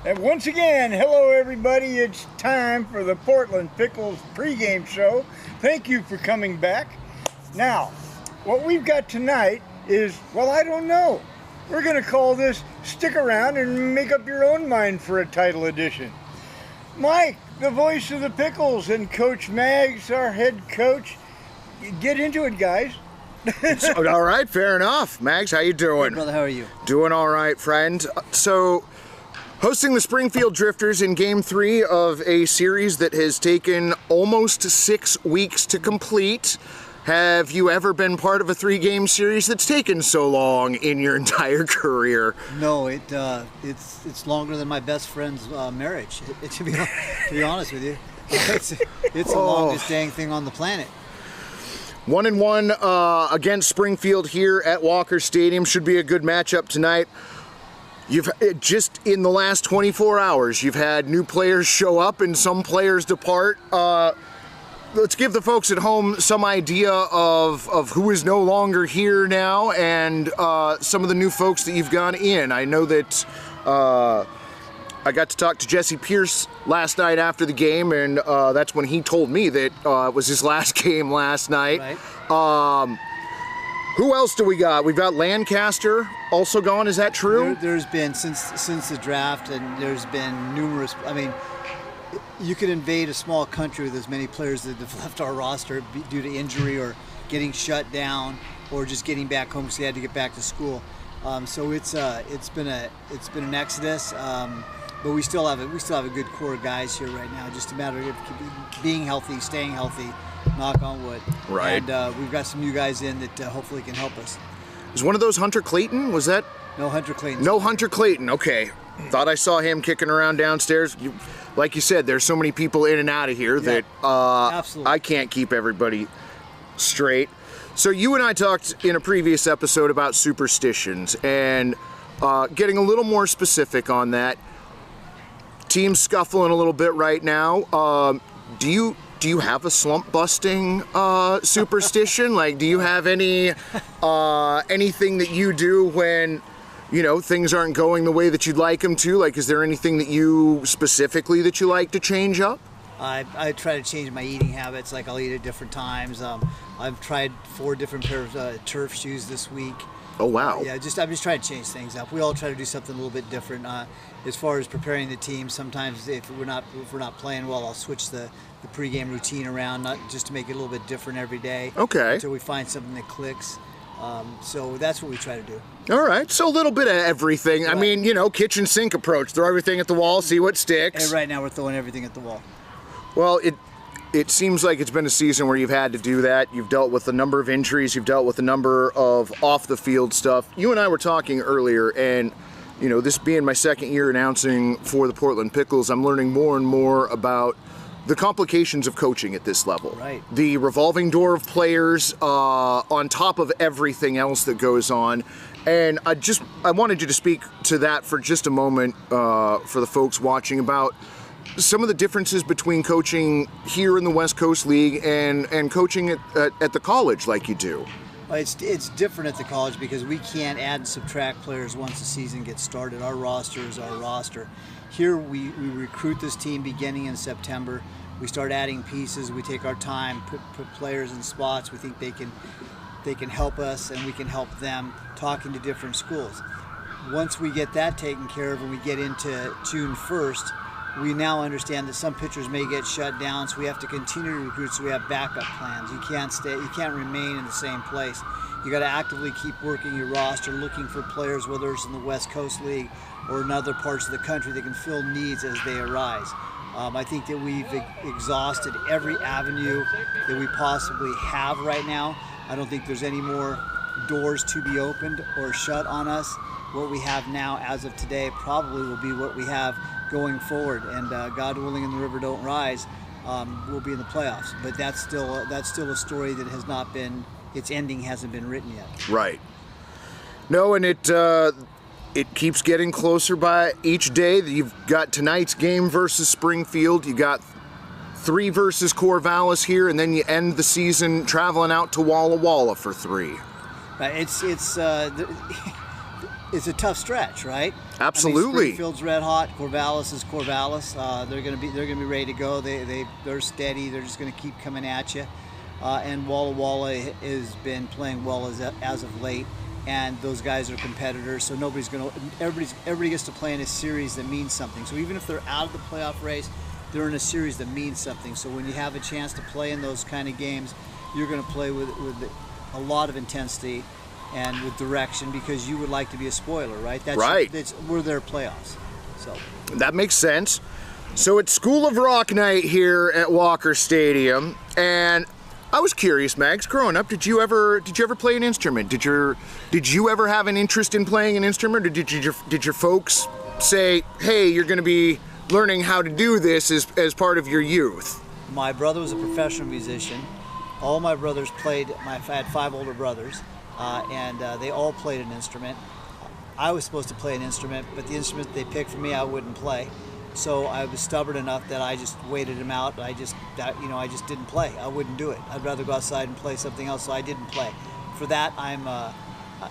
And once again, hello everybody, it's time for the Portland Pickles pregame show. Thank you for coming back. Now, what we've got tonight is, well, I don't know. We're going to call this Stick Around and Make Up Your Own Mind for a title edition. Mike, the voice of the Pickles, and Coach Mags, our head coach. Get into it, guys. All right, fair enough. Mags, how you doing? Hey, brother, how are you? Doing all right, friend. So, hosting the Springfield Drifters in Game 3 of a series that has taken almost 6 weeks to complete. Have you ever been part of a 3-game series that's taken so long in your entire career? No, it's longer than my best friend's marriage. To be honest with you, it's the longest dang thing on the planet. 1-1 against Springfield here at Walker Stadium. Should be a good matchup tonight. You've just in the last 24 hours, you've had new players show up and some players depart. Let's give the folks at home some idea of who is no longer here now and some of the new folks that you've gone in. I know that I got to talk to Jesse Pierce last night after the game, and that's when he told me that it was his last game last night. Right. Who else do we got? We've got Lancaster also gone. Is that true? There's been since the draft, and there's been numerous. I mean, you could invade a small country with as many players that have left our roster due to injury or getting shut down or just getting back home because they had to get back to school. So it's been an exodus, but we still have a good core of guys here right now. Just a matter of being healthy, staying healthy. Knock on wood. Right. And we've got some new guys in that hopefully can help us. Was one of those Hunter Clayton? Was that? No Hunter Clayton. No Hunter Clayton. Okay. Thought I saw him kicking around downstairs. Like you said, there's so many people in and out of here that absolutely. I can't keep everybody straight. So you and I talked in a previous episode about superstitions and getting a little more specific on that. Team's scuffling a little bit right now. Do you have a slump busting superstition? Like, do you have anything that you do when, you know, things aren't going the way that you'd like them to? Like, is there anything that you specifically that you like to change up? I try to change my eating habits. Like, I'll eat at different times. I've tried 4 different pairs of turf shoes this week. Oh wow! I'm just trying to change things up. We all try to do something a little bit different. As far as preparing the team, sometimes if we're not playing well, I'll switch the pregame routine around, not just to make it a little bit different every day. Okay. Until we find something that clicks. So that's what we try to do. All right, so a little bit of everything. Right. I mean, you know, kitchen sink approach. Throw everything at the wall, see what sticks. And right now we're throwing everything at the wall. Well, it seems like it's been a season where you've had to do that. You've dealt with a number of injuries. You've dealt with a number of off-the-field stuff. You and I were talking earlier, and, you know, this being my second year announcing for the Portland Pickles, I'm learning more and more about the complications of coaching at this level. Right. The revolving door of players on top of everything else that goes on. And I wanted you to speak to that for just a moment for the folks watching about some of the differences between coaching here in the West Coast League and coaching at the college like you do. It's different at the college because we can't add and subtract players once the season gets started. Our roster is our roster. Here we recruit this team beginning in September. We start adding pieces. We take our time, put players in spots. We think they can help us and we can help them, talking to different schools. Once we get that taken care of and we get into June 1st, we now understand that some pitchers may get shut down, so we have to continue to recruit so we have backup plans. You can't remain in the same place. You got to actively keep working your roster, looking for players, whether it's in the West Coast League or in other parts of the country that can fill needs as they arise. I think that we've exhausted every avenue that we possibly have right now. I don't think there's any more doors to be opened or shut on us. What we have now as of today probably will be what we have going forward, and God willing and the river don't rise, we'll be in the playoffs. But that's still a story that has not been, its ending hasn't been written yet. Right. No, and it keeps getting closer by each day. You've got tonight's game versus Springfield. You got 3 versus Corvallis here, and then you end the season traveling out to Walla Walla for 3. It's it's a tough stretch, right? Absolutely. I mean, Springfield's red hot. Corvallis is Corvallis. They're going to be ready to go. They're steady. They're just going to keep coming at you. And Walla Walla has been playing well as of late. And those guys are competitors, so everybody gets to play in a series that means something. So even if they're out of the playoff race, they're in a series that means something. So when you have a chance to play in those kind of games, you're going to play with a lot of intensity and with direction, because you would like to be a spoiler, right? Right. We're their playoffs. So that makes sense. So it's School of Rock night here at Walker Stadium, and I was curious, Mags, growing up, did you ever play an instrument? Did you ever have an interest in playing an instrument, or did your folks say, hey, you're going to be learning how to do this as part of your youth? My brother was a professional musician. All my brothers played. I had 5 older brothers, and they all played an instrument. I was supposed to play an instrument, but the instrument they picked for me, I wouldn't play. So I was stubborn enough that I just waited him out. I just didn't play. I wouldn't do it. I'd rather go outside and play something else, so I didn't play. For that,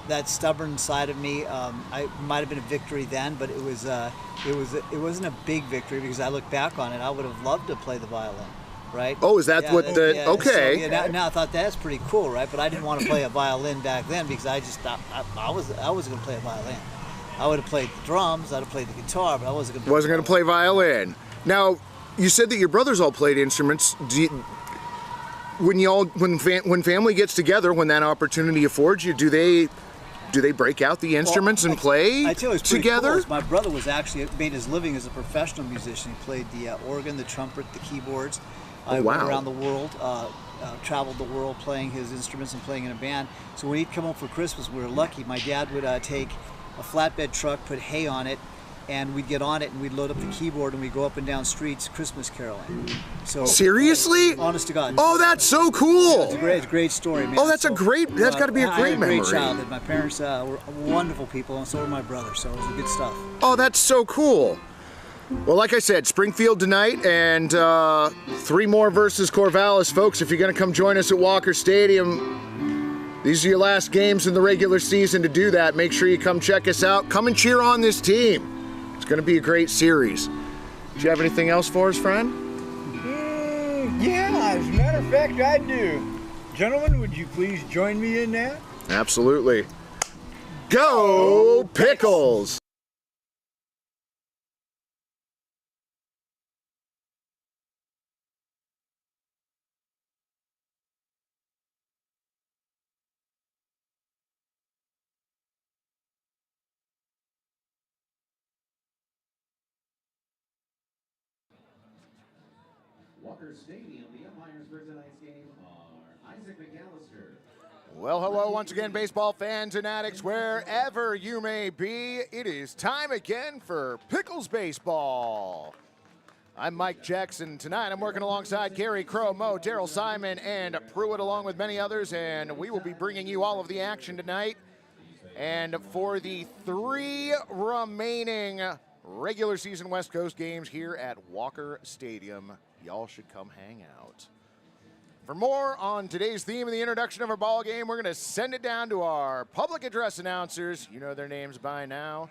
that stubborn side of me. I might have been a victory then, but it wasn't a big victory, because I look back on it. I would have loved to play the violin, right? Oh, is that what the? Yeah, okay. So, now I thought that's pretty cool, right? But I didn't want to play a violin back then, because I wasn't going to play a violin. I would have played the drums, I'd have played the guitar, but I wasn't going to play violin. Now, you said that your brothers all played instruments. When family gets together, when that opportunity affords you, do they break out the instruments and play I tell you, it's pretty together? Cool. My brother was actually made his living as a professional musician. He played the organ, the trumpet, the keyboards. I went around the world, traveled the world playing his instruments and playing in a band. So when he'd come home for Christmas, we were lucky. My dad would take a flatbed truck, put hay on it, and we'd get on it and we'd load up the keyboard and we'd go up and down streets Christmas caroling. So seriously? Honest to God. Oh, that's so cool. It's a great story, man. Oh, that's got to be a great memory. I had a great childhood. My parents were wonderful people, and so were my brothers, so it was good stuff. Oh, that's so cool. Well, like I said, Springfield tonight, and 3 more versus Corvallis. Folks, if you're going to come join us at Walker Stadium, these are your last games in the regular season to do that. Make sure you come check us out. Come and cheer on this team. It's going to be a great series. Do you have anything else for us, friend? Yeah, as a matter of fact, I do. Gentlemen, would you please join me in that? Absolutely. Go Pickles! Walker Stadium, the umpires for tonight's game are Isaac McAllister. Well, hello once again, baseball fans and addicts, wherever you may be. It is time again for Pickles Baseball. I'm Mike Jackson. Tonight I'm working alongside Gary Crow, Mo, Daryl Simon, and Pruitt, along with many others, and we will be bringing you all of the action tonight. And for the 3 remaining regular season West Coast games here at Walker Stadium, y'all should come hang out. For more on today's theme and the introduction of our ball game, we're going to send it down to our public address announcers. You know their names by now.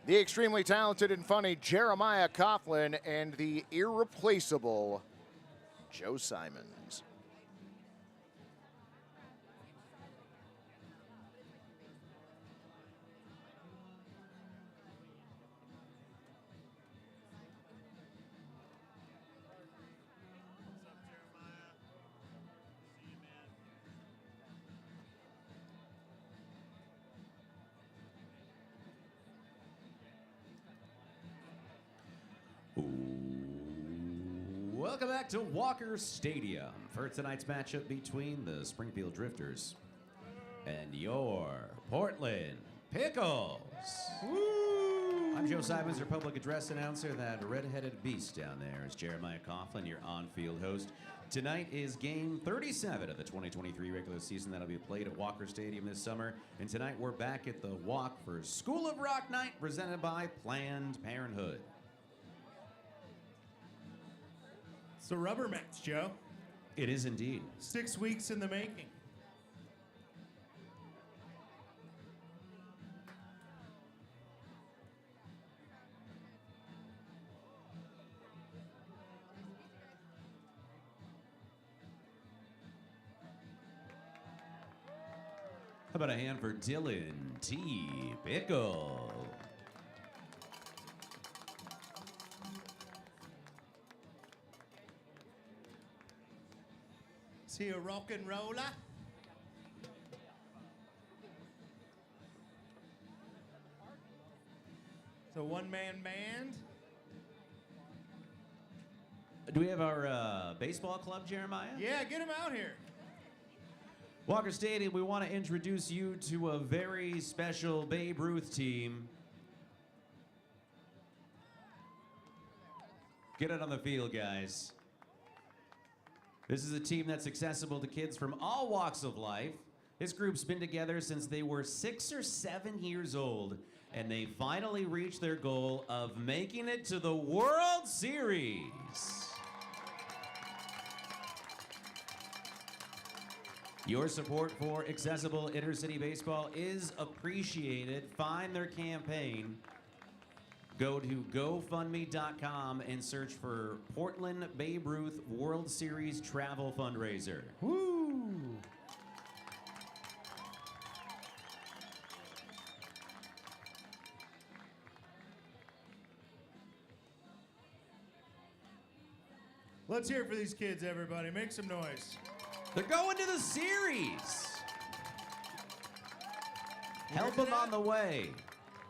The extremely talented and funny Jeremiah Coughlin and the irreplaceable Joe Simons. Welcome back to Walker Stadium for tonight's matchup between the Springfield Drifters and your Portland Pickles. Woo! I'm Joe Simons, your public address announcer. That red-headed beast down there is Jeremiah Coughlin, your on-field host. Tonight is game 37 of the 2023 regular season that'll be played at Walker Stadium this summer. And tonight we're back at the Walk for School of Rock Night, presented by Planned Parenthood. It's a rubber match, Joe. It is indeed. 6 weeks in the making. about a hand for Dylan T. Pickle? Is he a rock and roller? It's a one-man band. Do we have our baseball club, Jeremiah? Yeah, get him out here. Walker Stadium, we want to introduce you to a very special Babe Ruth team. Get it on the field, guys. This is a team that's accessible to kids from all walks of life. This group's been together since they were 6 or 7 years old, and they finally reached their goal of making it to the World Series. Your support for accessible inner-city baseball is appreciated. Find their campaign. Go to GoFundMe.com and search for Portland Babe Ruth World Series Travel Fundraiser. Woo! Let's hear it for these kids, everybody. Make some noise. They're going to the series. Help them on the way.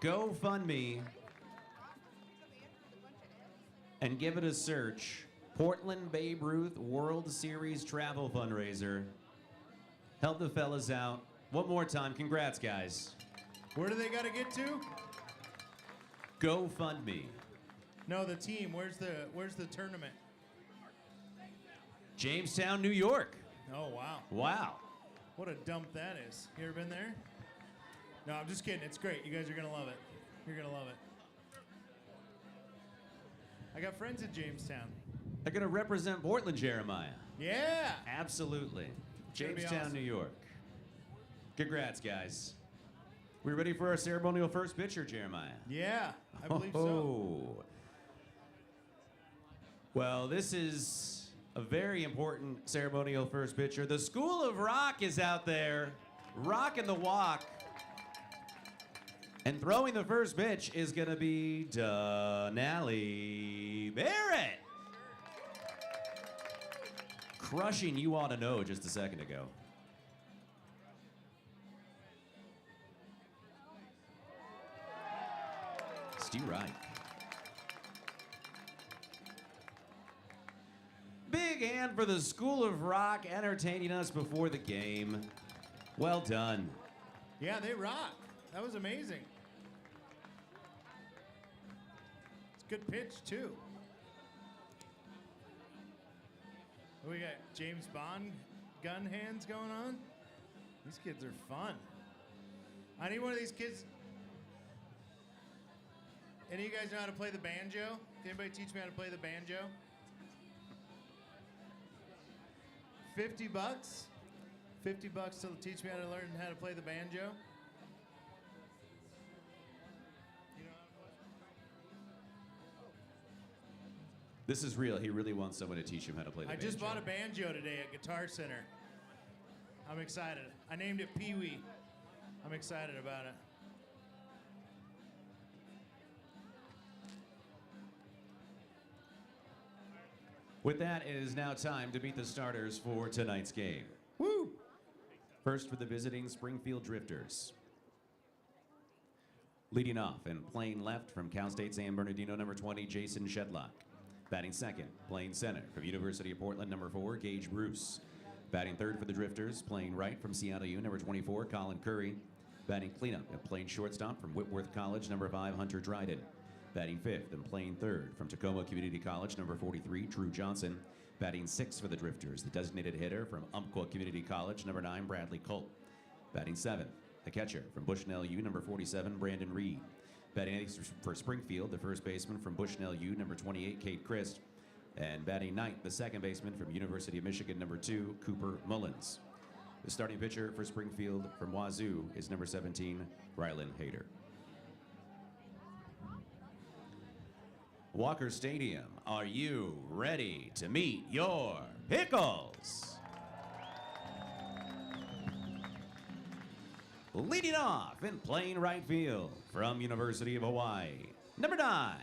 GoFundMe and give it a search. Portland Babe Ruth World Series Travel Fundraiser. Help the fellas out. One more time. Congrats, guys. Where do they got to get to? GoFundMe. No, the team. Where's the tournament? Jamestown, New York. Oh, wow. Wow. What a dump that is. You ever been there? No, I'm just kidding. It's great. You guys are going to love it. You're going to love it. I got friends in Jamestown. They're going to represent Portland, Jeremiah. Yeah. Absolutely. gonna be Jamestown, awesome. New York. Congrats, guys. We ready for our ceremonial first pitcher, Jeremiah? Yeah, I believe so. Oh. Well, this is a very important ceremonial first pitcher. The School of Rock is out there, rocking the walk. And throwing the first pitch is going to be Denali Barrett. Crushing You Ought to Know just a second ago. Stu Reich. Big hand for the School of Rock entertaining us before the game. Well done. Yeah, they rock. That was amazing. It's a good pitch, too. We got James Bond gun hands going on. These kids are fun. I need one of these kids. Any of you guys know how to play the banjo? Can anybody teach me how to play the banjo? $50? $50 to teach me how to learn how to play the banjo? You know how to play? This is real. He really wants someone to teach him how to play the I banjo. just bought a banjo today at Guitar Center. I'm excited. I named it Pee Wee. I'm excited about it. With that, it is now time to meet the starters for tonight's game. Woo! First for the visiting Springfield Drifters. Leading off and playing left from Cal State San Bernardino, number 20, Jason Shedlock. Batting second, playing center from University of Portland, number 4, Gage Bruce. Batting third for the Drifters, playing right from Seattle U, number 24, Colin Curry. Batting cleanup and playing shortstop from Whitworth College, number 5, Hunter Dryden. Batting fifth and playing third from Tacoma Community College, number 43, Drew Johnson. Batting sixth for the Drifters, the designated hitter from Umpqua Community College, number 9, Bradley Colt. Batting seventh, the catcher from Bushnell U, number 47, Brandon Reed. Batting eighth for Springfield, the first baseman from Bushnell U, number 28, Kate Christ. And batting ninth, the second baseman from University of Michigan, number 2, Cooper Mullins. The starting pitcher for Springfield from Wazoo is number 17, Rylan Hayter. Walker Stadium, are you ready to meet your Pickles? Leading off and playing right field from University of Hawaii, number 9,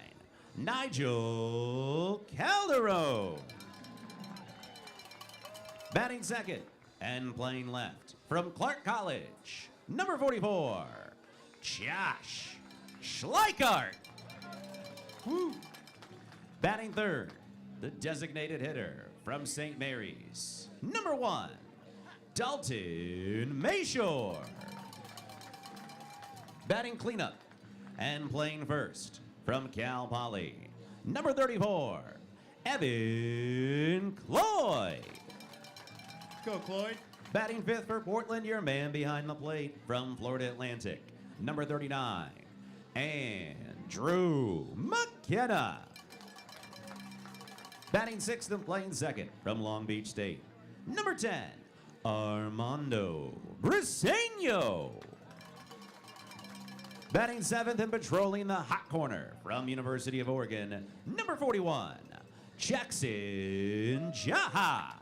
Nigel Calderon. Batting second and playing left from Clark College, number 44, Josh Schleichart. Woo. Batting third, the designated hitter from St. Mary's, number 1, Dalton Mayshore. Batting cleanup and playing first from Cal Poly, number 34, Evan Cloyd. Go, Cloyd. Batting fifth for Portland, your man behind the plate from Florida Atlantic, number 39, Andrew McKenna. Batting sixth and playing second from Long Beach State, number 10, Armando Briseño. Batting seventh and patrolling the hot corner from University of Oregon, number 41, Jackson Jaha.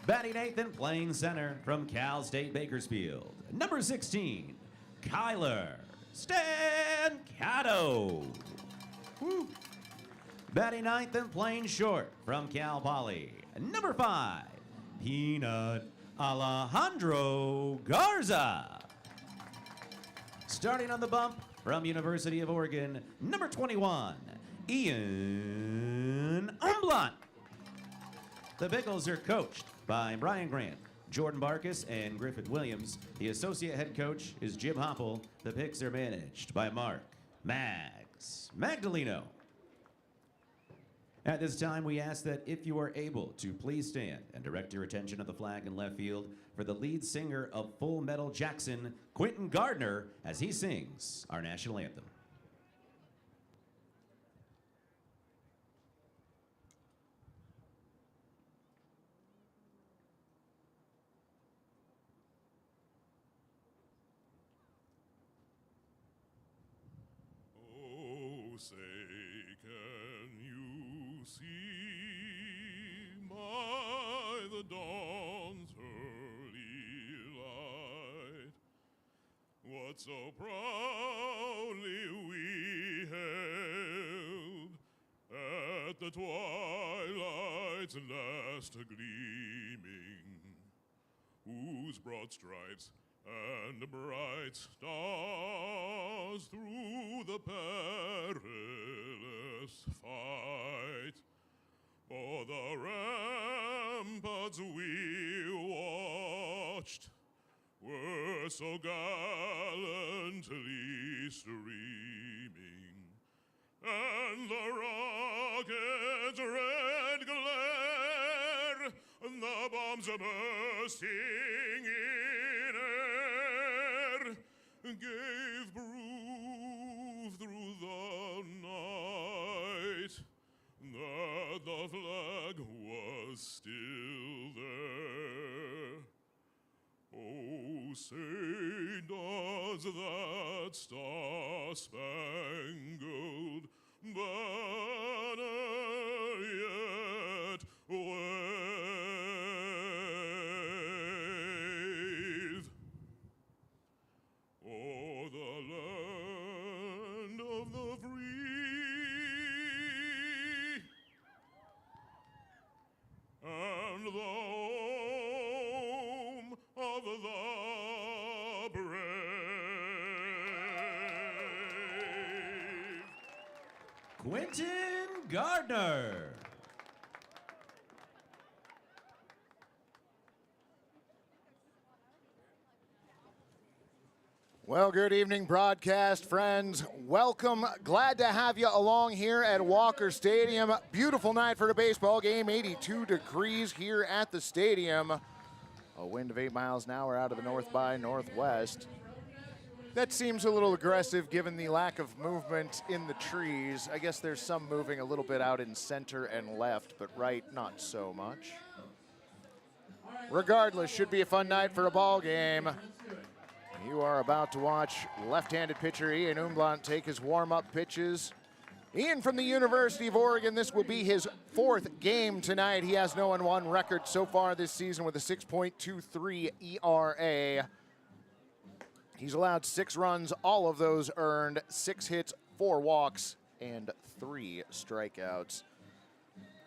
Batting eighth and playing center from Cal State Bakersfield, number 16, Kyler Stancato. Woo. Batting ninth and playing short from Cal Poly, number 5, Peanut Alejandro Garza. Starting on the bump from University of Oregon, number 21, Ian Umblant. The Pickles are coached by Brian Grant, Jordan Barkus, and Griffith Williams. The associate head coach is Jim Hopple. The picks are managed by Mark Mags Magdaleno. At this time, we ask that if you are able to please stand and direct your attention to the flag in left field for the lead singer of Full Metal Jackson, Quentin Gardner, as he sings our national anthem. Oh, say, can you see by the dawn's early light what so proudly we hailed at the twilight's last gleaming, whose broad stripes and bright stars through the perilous fight o'er the ramparts we watched were so gallantly streaming, and the rocket's red glare, and the bombs bursting in air, gave proof through the night that the flag was still there. Oh, say, does that star-spangled banner yet wave o'er the land of the free and the home of the brave? Quentin Gardner. Well, good evening, broadcast friends. Welcome. Glad to have you along here at Walker Stadium. Beautiful night for the baseball game. 82 degrees here at the stadium. A wind of 8 miles an hour out of the north by northwest. That seems a little aggressive given the lack of movement in the trees. I guess there's some moving a little bit out in center and left, but right, not so much. Regardless, should be a fun night for a ball game. You are about to watch left-handed pitcher Ian Umblant take his warm-up pitches. Ian from the University of Oregon, this will be his 4th game tonight. He has no 1-1 record so far this season with a 6.23 ERA. He's allowed 6 runs, all of those earned, 6 hits, 4 walks, and 3 strikeouts.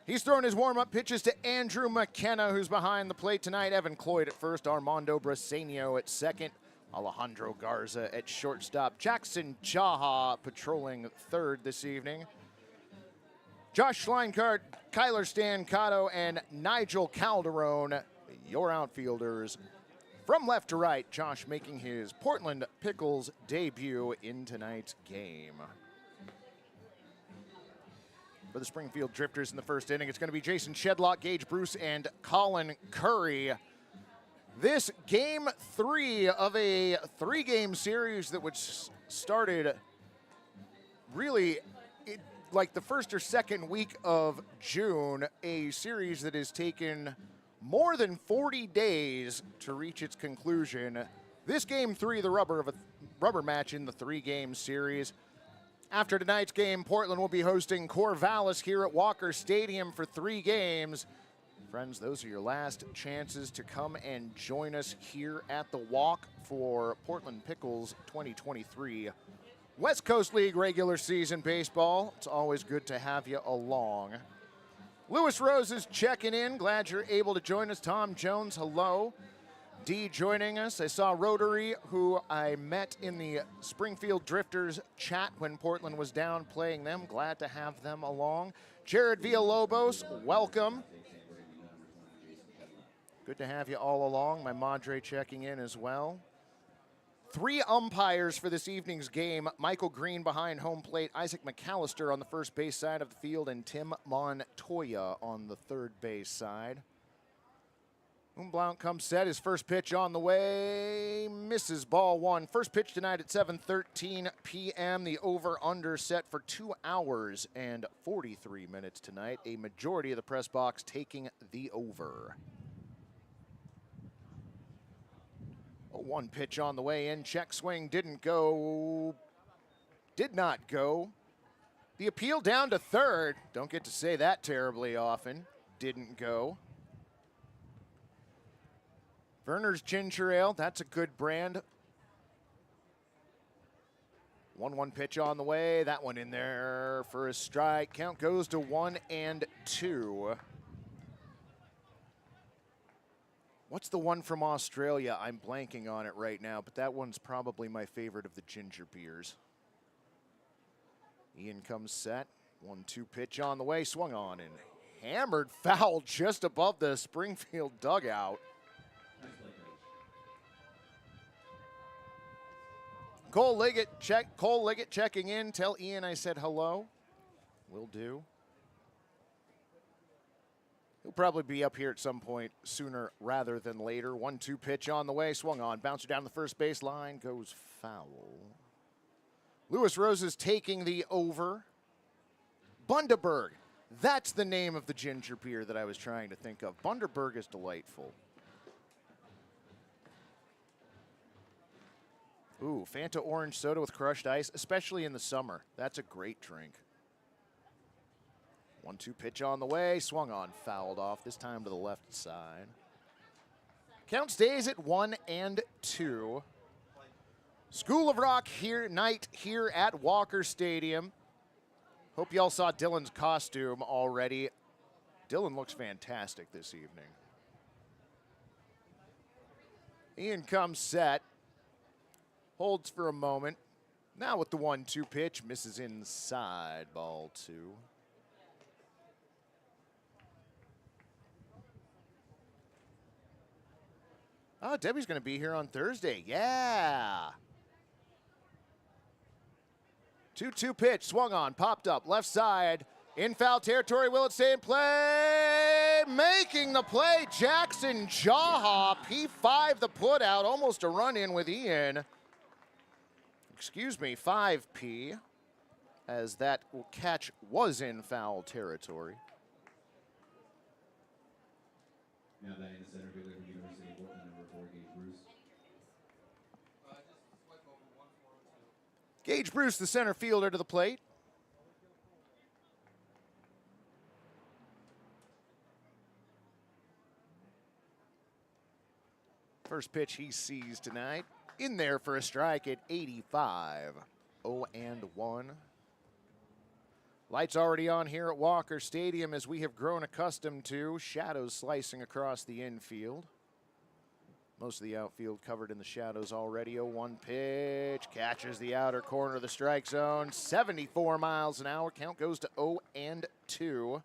He's thrown his warm-up pitches to Andrew McKenna, who's behind the plate tonight. Evan Cloyd at first, Armando Brasenio at second, Alejandro Garza at shortstop, Jackson Jaha patrolling third this evening. Josh Schleinkart, Kyler Stancato, and Nigel Calderon, your outfielders. From left to right, Josh making his Portland Pickles debut in tonight's game. For the Springfield Drifters in the first inning, it's going to be Jason Shedlock, Gage Bruce, and Colin Curry. This game 3 of a 3-game series that was started really like the first or second week of June, a series that has taken more than 40 days to reach its conclusion. This game 3, the rubber match in the 3-game series. After tonight's game, Portland will be hosting Corvallis here at Walker Stadium for 3 games. Friends, those are your last chances to come and join us here at the Walk for Portland Pickles 2023 West Coast League regular season baseball. It's always good to have you along. Lewis Rose is checking in. Glad you're able to join us. Tom Jones, hello. D joining us. I saw Rotary, who I met in the Springfield Drifters chat when Portland was down playing them. Glad to have them along. Jared Villalobos, welcome. Good to have you all along. My Madre checking in as well. 3 umpires for this evening's game. Michael Green behind home plate, Isaac McAllister on the first base side of the field, and Tim Montoya on the third base side. Umlaut comes set, his first pitch on the way, misses ball 1. First pitch tonight at 7:13 p.m. The over-under set for 2 hours and 43 minutes tonight. A majority of the press box taking the over. 1 pitch on the way in, check swing did not go. The appeal down to third, don't get to say that terribly often, didn't go. Verner's Ginger Ale, that's a good brand. 1-1 pitch on the way, that one in there for a strike. Count goes to 1-2. What's the one from Australia? I'm blanking on it right now, but that one's probably my favorite of the ginger beers. Ian comes set, 1-2 pitch on the way, swung on and hammered foul just above the Springfield dugout. Cole Liggett checking in. Tell Ian I said hello. Will do. He'll probably be up here at some point sooner rather than later. 1-2 pitch on the way, swung on, bouncer down the first base line, goes foul. Lewis Rose is taking the over. Bundaberg, that's the name of the ginger beer that I was trying to think of. Bundaberg is delightful. Ooh, Fanta orange soda with crushed ice, especially in the summer. That's a great drink. 1-2 pitch on the way, swung on, fouled off, this time to the left side. Count stays at 1-2. School of Rock night here at Walker Stadium. Hope y'all saw Dylan's costume already. Dylan looks fantastic this evening. Ian comes set. Holds for a moment. Now with the 1-2 pitch, misses inside, ball 2. Oh, Debbie's going to be here on Thursday. Yeah. 2-2 pitch, swung on, popped up, left side, in foul territory. Will it stay in play? Making the play, Jackson Jaha, P5 the putout, almost a run in with Ian. 5P, as that catch was in foul territory. Now batting the center fielder from University of Portland, number 4, Gage Bruce. Gage Bruce, the center fielder, to the plate. First pitch he sees tonight. in there for a strike at 85. 0-1. Lights already on here at Walker Stadium as we have grown accustomed to. Shadows slicing across the infield. Most of the outfield covered in the shadows already. 0-1 pitch. Catches the outer corner of the strike zone. 74 miles an hour. Count goes to 0-2.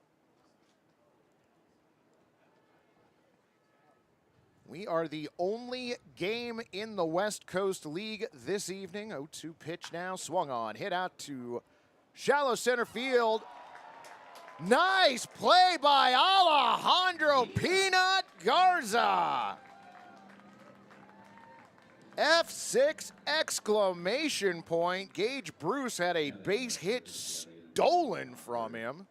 We are the only game in the West Coast League this evening. 0-2 pitch now. Swung on. Hit out to shallow center field. Nice play by Alejandro Peanut Garza. F6 exclamation point. Gage Bruce had a base hit stolen from him.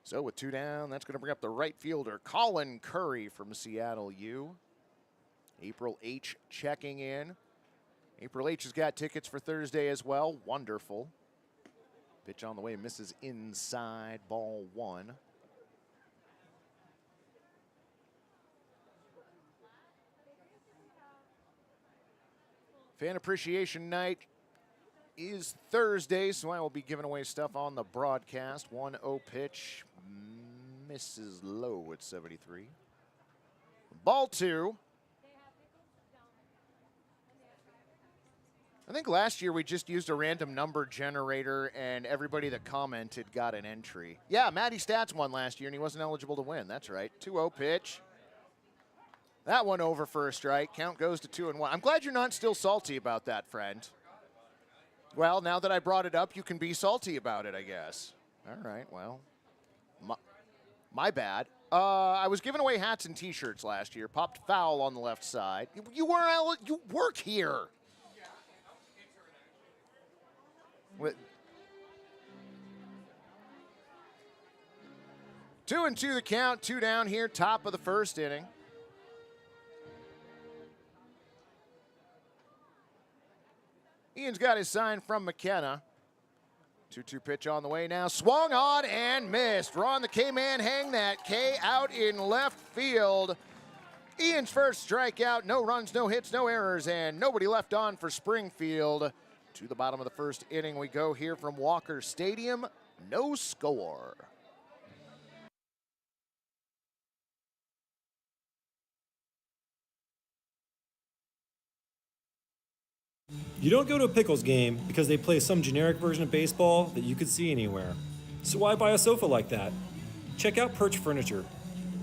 So with 2 down, that's going to bring up the right fielder, Colin Curry from Seattle U. April H checking in. April H has got tickets for Thursday as well. Wonderful. Pitch on the way, misses inside, ball 1. Fan Appreciation Night is Thursday, so I will be giving away stuff on the broadcast. 1-0 pitch, misses low at 73. Ball 2. I think last year we just used a random number generator and everybody that commented got an entry. Yeah, Matty Stats won last year and he wasn't eligible to win. That's right. 2-0 pitch. That one over for a strike. Count goes to 2-1. I'm glad you're not still salty about that, friend. Well, now that I brought it up, you can be salty about it, I guess. All right, well, my bad. I was giving away hats and T-shirts last year. Popped foul on the left side. You work here. With 2-2 the count. 2 down here, top of the first inning. Ian's got his sign from McKenna. 2-2 pitch on the way now. Swung on and missed. Ron the K-Man hang that K out in left field. Ian's first strikeout. No runs, no hits, no errors, and nobody left on for Springfield. To the bottom of the first inning we go here from Walker Stadium. No score. You don't go to a Pickles game because they play some generic version of baseball that you could see anywhere. So why buy a sofa like that? Check out Perch Furniture.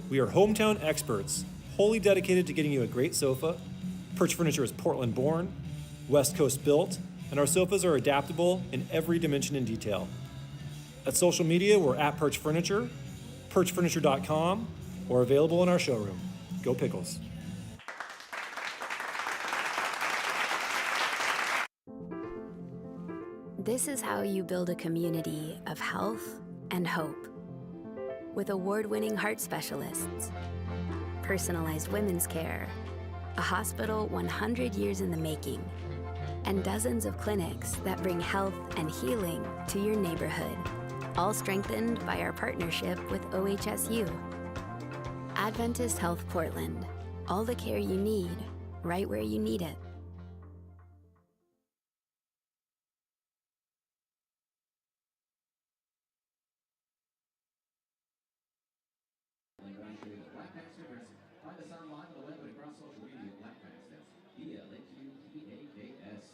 We are hometown experts, wholly dedicated to getting you a great sofa. Perch Furniture is Portland born, West Coast built, and our sofas are adaptable in every dimension and detail. At social media, we're at Perch Furniture, perchfurniture.com, or available in our showroom. Go Pickles. This is how you build a community of health and hope. With award-winning heart specialists, personalized women's care, a hospital 100 years in the making, and dozens of clinics that bring health and healing to your neighborhood, all strengthened by our partnership with OHSU. Adventist Health Portland, all the care you need, right where you need it. Find us online on the web and across social media at Blackpacks. That's BLHUPAKS.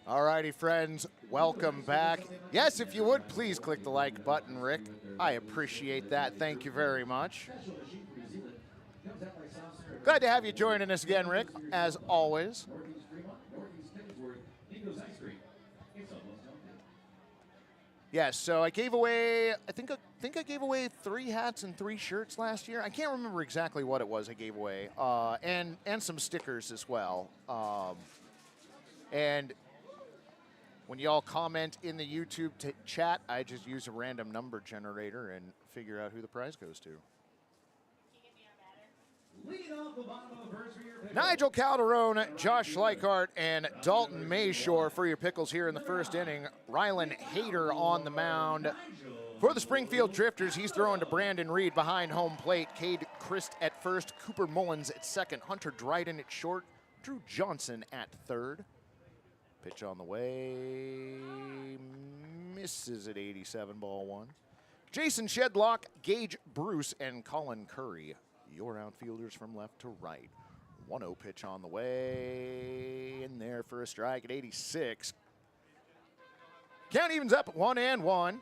All righty, friends, welcome back. Yes, if you would, please click the like button, Rick. I appreciate that. Thank you very much. Glad to have you joining us again, Rick, as always. Yes, so I gave away, I think I gave away 3 hats and 3 shirts last year. I can't remember exactly what it was I gave away, and some stickers as well. And when y'all comment in the YouTube chat, I just use a random number generator and figure out who the prize goes to. Leading off the bottom of the first for your Pickles. Nigel Calderon, Josh Schleichart, and Dalton Mayshore for your Pickles here in the first inning. Rylan Hayter on the mound. For the Springfield Drifters, he's throwing to Brandon Reed behind home plate. Cade Christ at first, Cooper Mullins at second, Hunter Dryden at short, Drew Johnson at third. Pitch on the way, misses at 87, ball one. Jason Shedlock, Gage Bruce, and Colin Curry, your outfielders from left to right. 1-0 pitch on the way, in there for a strike at 86. Count evens up at 1-1.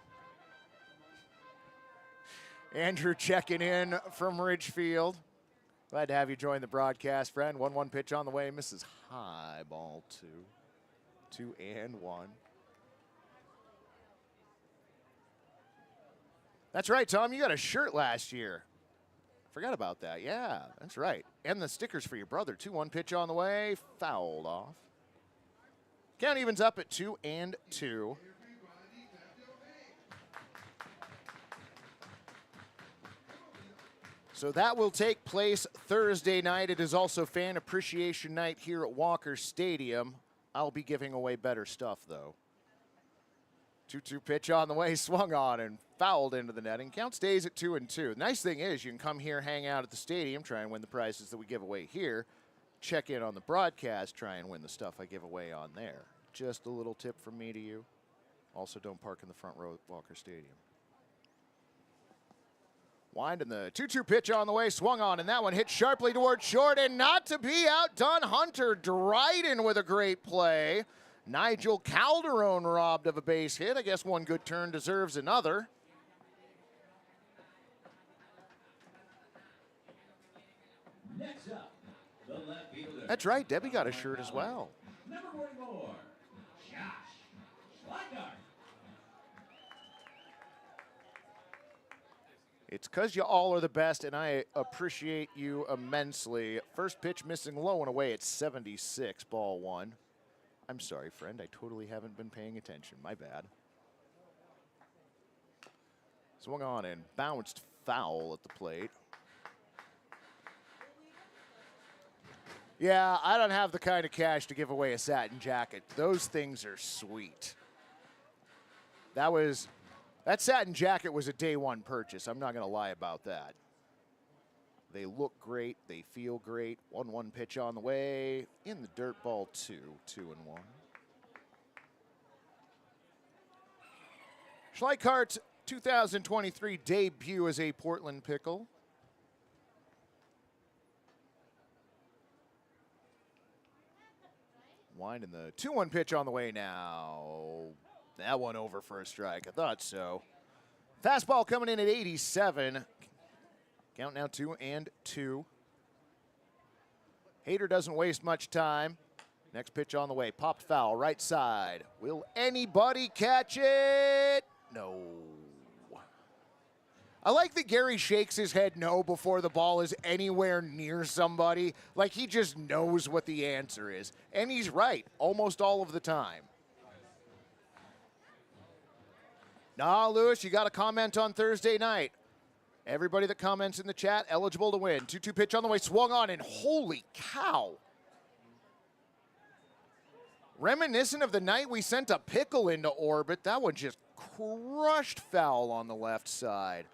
Andrew checking in from Ridgefield. Glad to have you join the broadcast, friend. 1-1 pitch on the way, misses high, ball two. 2-1. That's right, Tom. You got a shirt last year. Forgot about that. Yeah, that's right. And the stickers for your brother. 2-1 pitch on the way, fouled off. Count evens up at 2-2. So that will take place Thursday night. It is also Fan Appreciation Night here at Walker Stadium. I'll be giving away better stuff, though. 2-2 pitch on the way, swung on and fouled into the netting. Count stays at 2-2. The nice thing is you can come here, hang out at the stadium, try and win the prizes that we give away here. Check in on the broadcast, try and win the stuff I give away on there. Just a little tip from me to you. Also, don't park in the front row at Walker Stadium. Winding the 2-2 pitch on the way, swung on, and that one hit sharply towards short, and not to be outdone, Hunter Dryden with a great play. Nigel Calderon robbed of a base hit. I guess one good turn deserves another. Next up, the left fielder. That's right, Debbie got a shirt as well. Number 44, Josh Schleichart. It's because you all are the best, and I appreciate you immensely. First pitch missing low and away at 76, ball one. I'm sorry, friend. I totally haven't been paying attention. My bad. Swung on and bounced foul at the plate. Yeah, I don't have the kind of cash to give away a satin jacket. Those things are sweet. That satin jacket was a day one purchase. I'm not going to lie about that. They look great. They feel great. 1-1 pitch on the way. In the dirt, ball two. 2-1. Schleichardt's 2023 debut as a Portland Pickle. Winding the 2-1 pitch on the way now. That one over for a strike. I thought so. Fastball coming in at 87. Count now 2-2. Hayter doesn't waste much time. Next pitch on the way. Popped foul, right side. Will anybody catch it? No. I like that Gary shakes his head no before the ball is anywhere near somebody. Like he just knows what the answer is. And he's right almost all of the time. Nah, Lewis, you got to comment on Thursday night. Everybody that comments in the chat, eligible to win. 2-2 pitch on the way, swung on, and holy cow. Reminiscent of the night we sent a Pickle into orbit. That one just crushed foul on the left side.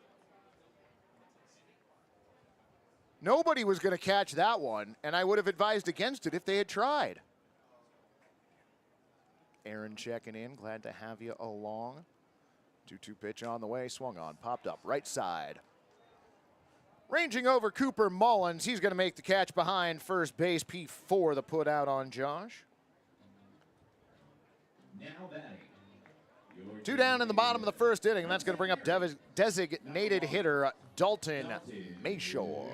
Nobody was going to catch that one, and I would have advised against it if they had tried. Aaron checking in, glad to have you along. 2-2 pitch on the way, swung on, popped up, right side. Ranging over Cooper Mullins, he's going to make the catch behind first base. P4 the put out on Josh. Now batting. Two down in the bottom of the first inning, and that's going to bring up designated hitter Dalton Mayshore.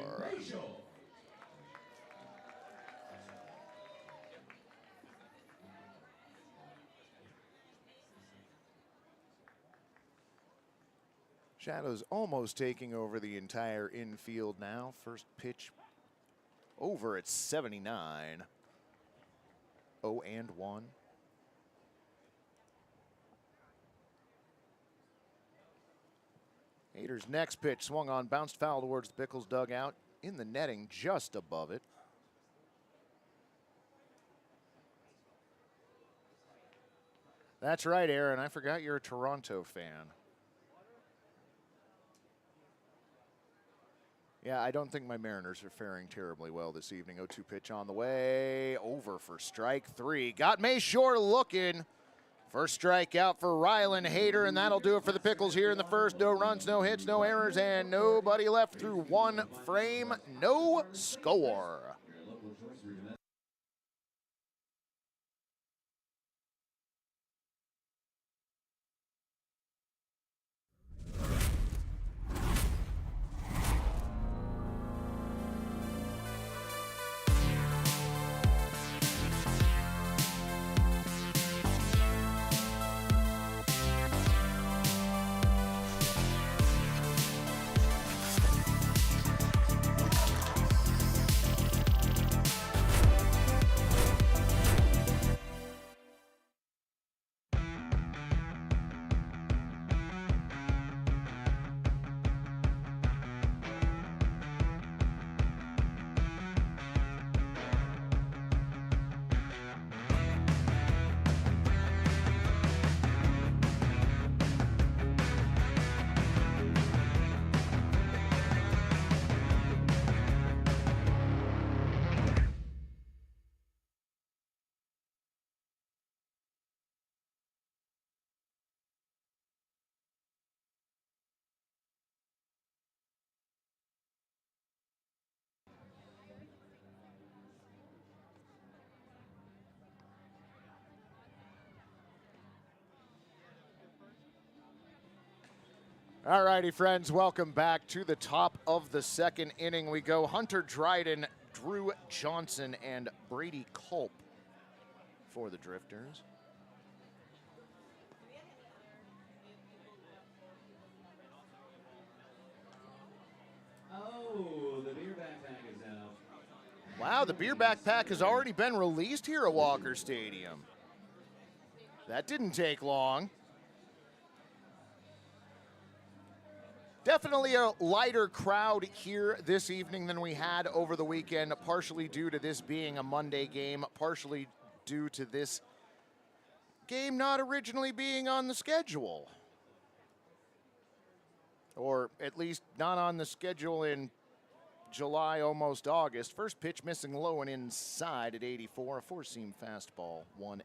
Shadows almost taking over the entire infield now. First pitch over at 79. 0-1. Hayter's next pitch swung on, bounced foul towards the Pickles dugout in the netting just above it. That's right, Aaron. I forgot you're a Toronto fan. Yeah, I don't think my Mariners are faring terribly well this evening. 0-2 pitch on the way. Over for strike 3. Got Mayshore looking. First strikeout for Rylan Hayter, and that'll do it for the Pickles here in the first. No runs, no hits, no errors, and nobody left through one frame. No score. All righty, friends, welcome back to the top of the second inning. We go Hunter Dryden, Drew Johnson, and Brady Culp for the Drifters. Oh, the beer backpack is out. Wow, the beer backpack has already been released here at Walker Stadium. That didn't take long. Definitely a lighter crowd here this evening than we had over the weekend, partially due to this being a Monday game, partially due to this game not originally being on the schedule. Or at least not on the schedule in July, almost August. First pitch missing low and inside at 84. A four-seam fastball, 1-0.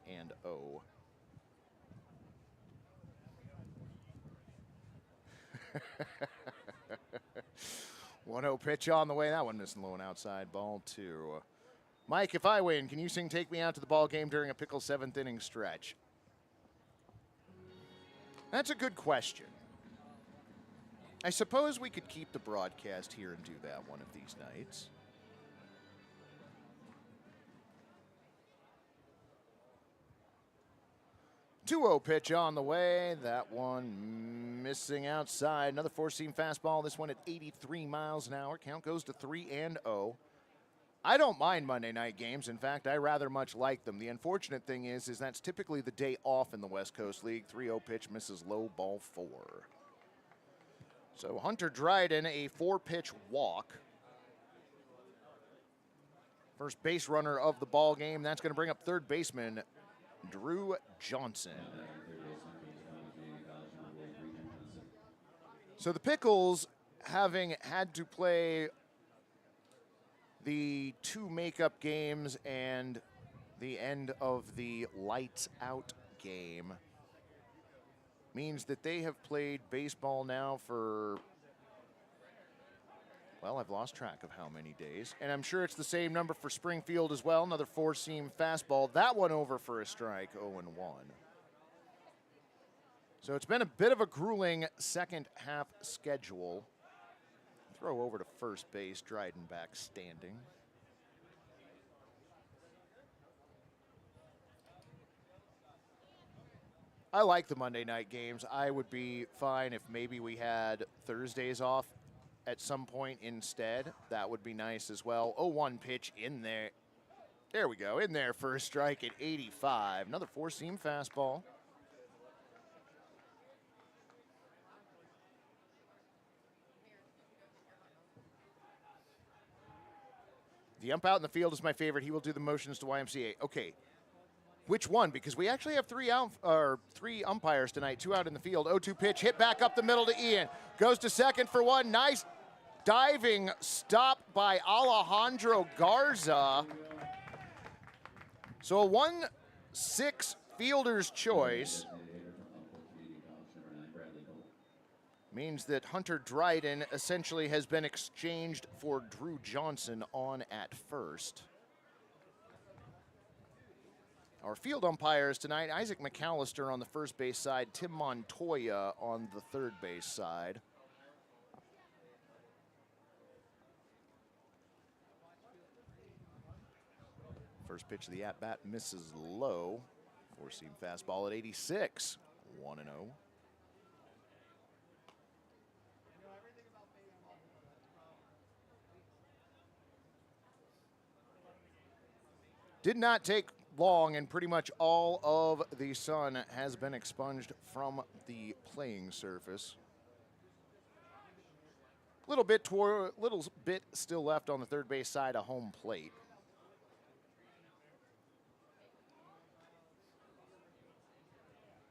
1-0 pitch on the way. That one missing low and outside, ball 2. Mike, if I win, can you sing Take Me Out to the Ball Game during a Pickle 7th inning stretch? That's a good question. I suppose we could keep the broadcast here and do that one of these nights. Two-0 pitch on the way. That one missing outside. Another four-seam fastball. This one at 83 miles an hour. Count goes to 3-0. I don't mind Monday night games. In fact, I rather much like them. The unfortunate thing is that's typically the day off in the West Coast League. 3-0 pitch misses low, ball 4. So Hunter Dryden, a 4-pitch walk. First base runner of the ball game. That's going to bring up third baseman Drew Johnson. So the Pickles, having had to play the 2 makeup games and the end of the lights out game, means that they have played baseball now for, well, I've lost track of how many days. And I'm sure it's the same number for Springfield as well. Another four-seam fastball. That one over for a strike, 0-1. So it's been a bit of a grueling second half schedule. Throw over to first base, Dryden back standing. I like the Monday night games. I would be fine if maybe we had Thursdays off at some point instead. That would be nice as well. 0-1 pitch in there. There we go. In there for a strike at 85. Another four-seam fastball. The ump out in the field is my favorite. He will do the motions to YMCA. Okay. Which one? Because we actually have three umpires tonight, 2 out in the field. 0-2 pitch, hit back up the middle to Ian. Goes to second for one. Nice diving stop by Alejandro Garza. So a 1-6 fielder's choice means that Hunter Dryden essentially has been exchanged for Drew Johnson on at first. Our field umpires tonight, Isaac McAllister on the first base side, Tim Montoya on the third base side. First pitch of the at-bat misses low. Four-seam fastball at 86, 1-0. Did not take long, and pretty much all of the sun has been expunged from the playing surface. Little bit still left on the third base side of home plate.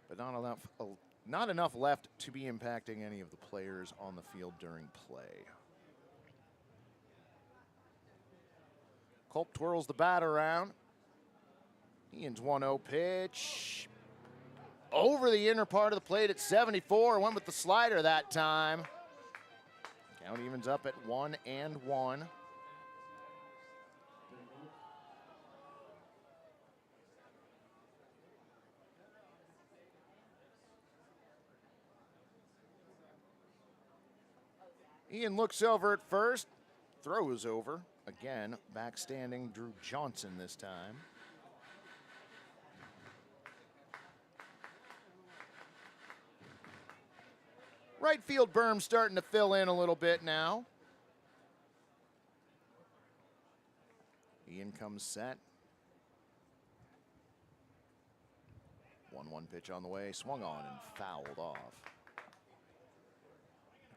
But not enough left to be impacting any of the players on the field during play. Culp twirls the bat around. Ian's 1-0 pitch. Over the inner part of the plate at 74. Went with the slider that time. Count evens up at 1-1. Ian looks over at first, throws over. Again, backstanding Drew Johnson this time. Right field berm starting to fill in a little bit now. Ian comes set. 1-1 pitch on the way, swung on and fouled off.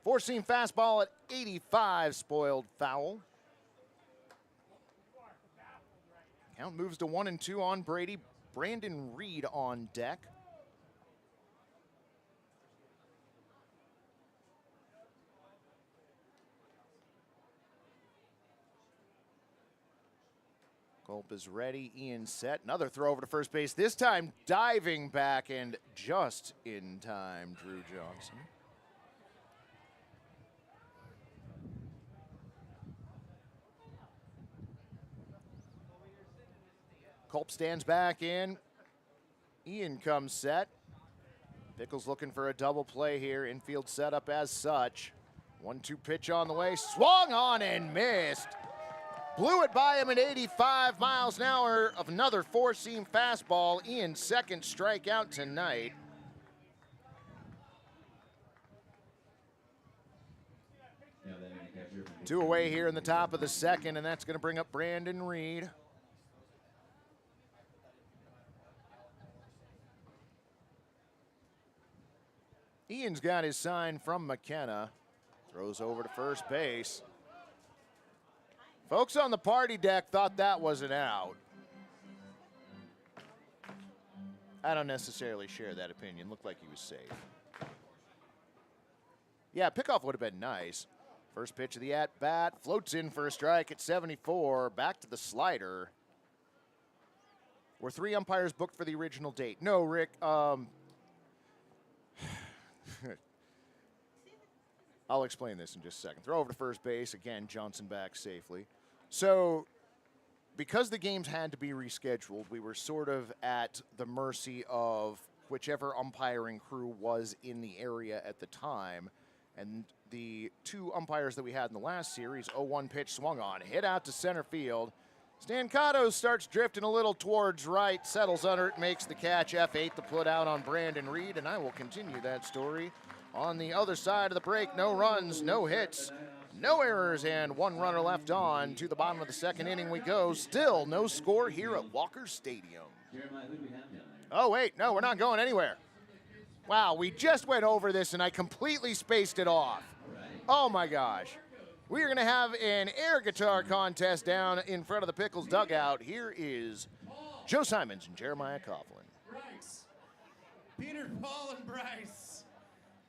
Four-seam fastball at 85, spoiled foul. Count moves to 1-2 on Brady. Brandon Reed on deck. Culp is ready, Ian set. Another throw over to first base, this time diving back and just in time, Drew Johnson. Culp stands back in. Ian comes set. Pickles looking for a double play here. Infield setup as such. 1-2 pitch on the way. Swung on and missed. Blew it by him at 85 miles an hour of another four-seam fastball. Ian's second strikeout tonight. Two away here in the top of the second, and that's going to bring up Brandon Reed. Ian's got his sign from McKenna. Throws over to first base. Folks on the party deck thought that was an out. I don't necessarily share that opinion. Looked like he was safe. Yeah, pickoff would have been nice. First pitch of the at-bat. Floats in for a strike at 74. Back to the slider. Were 3 umpires booked for the original date? No, Rick. I'll explain this in just a second. Throw over to first base. Again, Johnson back safely. So, because the games had to be rescheduled, we were sort of at the mercy of whichever umpiring crew was in the area at the time. And the 2 umpires that we had in the last series, 0-1 pitch swung on, hit out to center field. Stancato starts drifting a little towards right, settles under it, makes the catch. F8 the put out on Brandon Reed, and I will continue that story on the other side of the break. No runs, no hits, no errors, and 1 runner left on. To the bottom of the second inning we go. Still no score here at Walker Stadium. Oh, wait, no, we're not going anywhere. Wow, we just went over this, and I completely spaced it off. Oh, my gosh. We are going to have an air guitar contest down in front of the Pickles dugout. Here is Joe Simons and Jeremiah Coughlin. Bryce. Peter, Paul, and Bryce.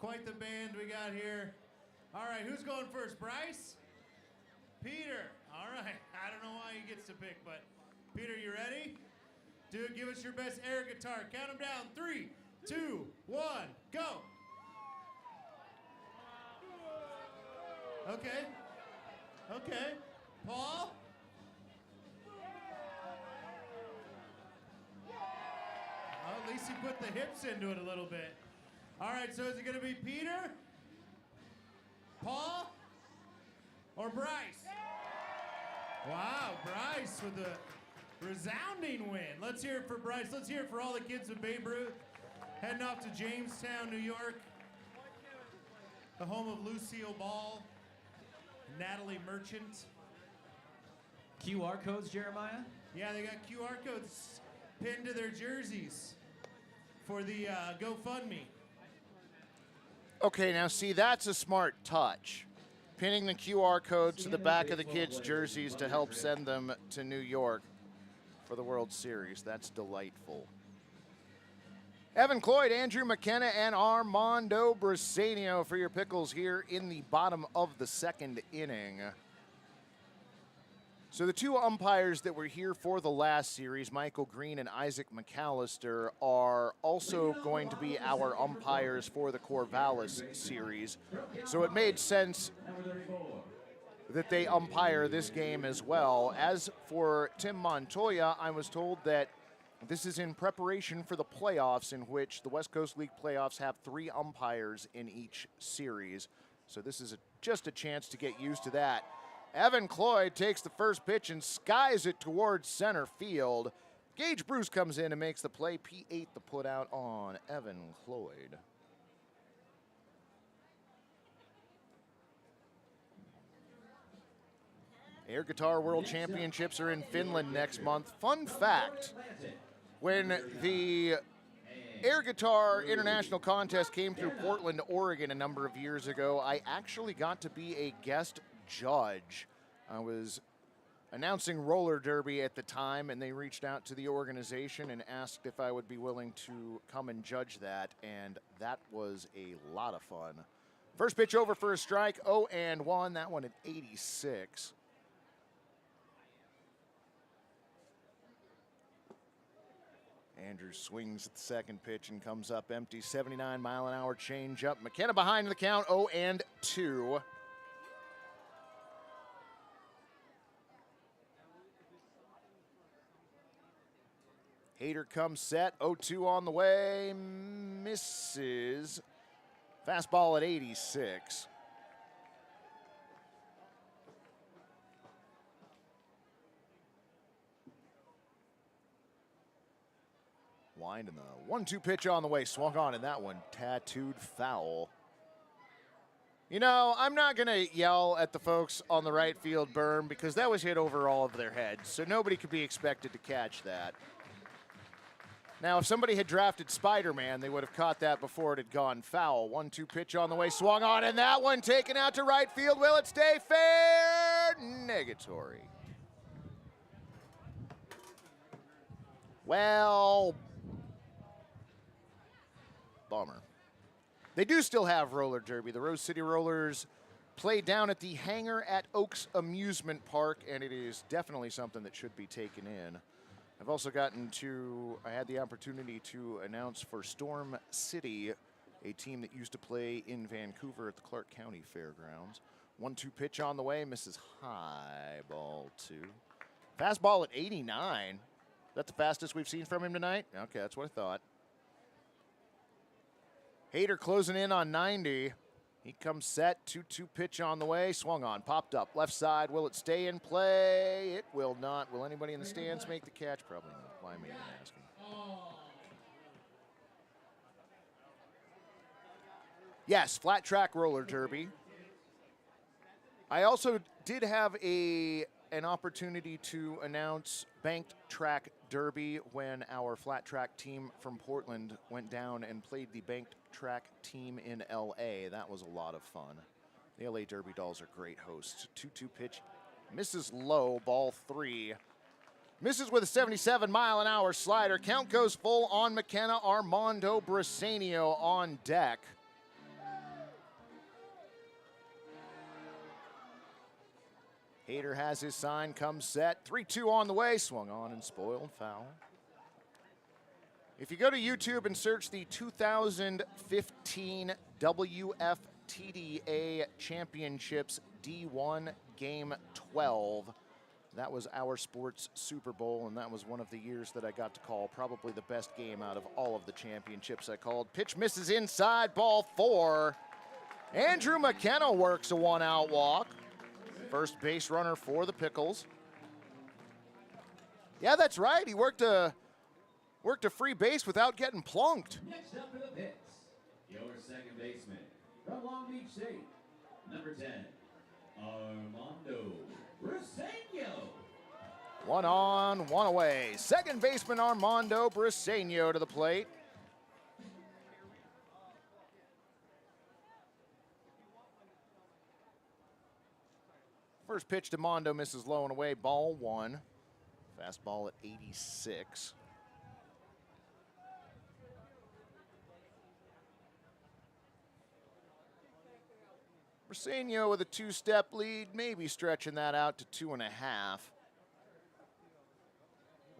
Quite the band we got here. All right, who's going first? Bryce? Peter. All right. I don't know why he gets to pick, but Peter, you ready? Give us your best air guitar. Count them down. 3, 2, 1, go. Okay. Okay. Paul? Well, at least he put the hips into it a little bit. All right, so is it going to be Peter, Paul, or Bryce? Wow, Bryce with a resounding win. Let's hear it for Bryce. Let's hear it for all the kids with Babe Ruth heading off to Jamestown, New York, the home of Lucille Ball, Natalie Merchant. QR codes, Jeremiah? Yeah, they got QR codes pinned to their jerseys for the GoFundMe. Okay, now see, that's a smart touch. Pinning the QR codes to the back of the kids' jerseys to help send them to New York for the World Series. That's delightful. Evan Cloyd, Andrew McKenna, and Armando Briseño for your Pickles here in the bottom of the second inning. So the two umpires that were here for the last series, Michael Green and Isaac McAllister, are also going to be our umpires for the Corvallis series. So it made sense that they umpire this game as well. As for Tim Montoya, I was told that this is in preparation for the playoffs, in which the West Coast League playoffs have 3 umpires in each series. So this is just a chance to get used to that. Evan Cloyd takes the first pitch and skies it towards center field. Gage Bruce comes in and makes the play. P8 the put out on Evan Cloyd. Air Guitar World Championships are in Finland next month. Fun fact, when the Air Guitar International Contest came through Portland, Oregon a number of years ago, I actually got to be a guest judge. I was announcing roller derby at the time, and they reached out to the organization and asked if I would be willing to come and judge that, and that was a lot of fun. First pitch over for a strike, 0-1, that one at 86. Andrews swings at the second pitch and comes up empty, 79-mile-an-hour changeup. McKenna behind the count, 0-2. Hader comes set, 0-2 on the way, misses. Fastball at 86. Wind and the 1-2 pitch on the way, swung on in that one, tattooed foul. You know, I'm not going to yell at the folks on the right field berm because that was hit over all of their heads, so nobody could be expected to catch that. Now, if somebody had drafted Spider-Man, they would have caught that before it had gone foul. 1-2 pitch on the way, swung on, and that one taken out to right field. Will it stay fair? Negatory. Well, bummer. They do still have roller derby. The Rose City Rollers play down at the hangar at Oaks Amusement Park, and it is definitely something that should be taken in. I've also I had the opportunity to announce for Storm City, a team that used to play in Vancouver at the Clark County Fairgrounds. 1-2 pitch on the way, misses high, ball 2. Fastball at 89. That's the fastest we've seen from him tonight? Okay, that's what I thought. Hader closing in on 90. He comes set, 2-2 pitch on the way, swung on, popped up, left side. Will it stay in play? It will not. Will anybody in the stands make the catch? Probably not. Why am I even asking? Yes, flat track roller derby. I also did have an opportunity to announce banked track derby when our flat track team from Portland went down and played the banked track team in LA. That was a lot of fun. The LA Derby Dolls are great hosts. 2-2 pitch. Misses low, ball 3. Misses with a 77-mile-an-hour slider. Count goes full on McKenna. Armando Briseño on deck. Hader has his sign, comes set. 3-2 on the way. Swung on and spoiled, foul. If you go to YouTube and search the 2015 WFTDA Championships D1 Game 12, that was our sports Super Bowl, and that was one of the years that I got to call probably the best game out of all of the championships I called. Pitch misses inside, ball 4. Andrew McKenna works a 1-out walk. First base runner for the Pickles. Yeah, that's right. He worked a free base without getting plunked. Next up for the Picks, your second baseman from Long Beach State, number 10, Armando Briseño. 1 on, 1 away. Second baseman Armando Briseño to the plate. First pitch to Mondo misses low and away, ball 1. Fastball at 86. Briseño with a 2-step lead, maybe stretching that out to 2.5.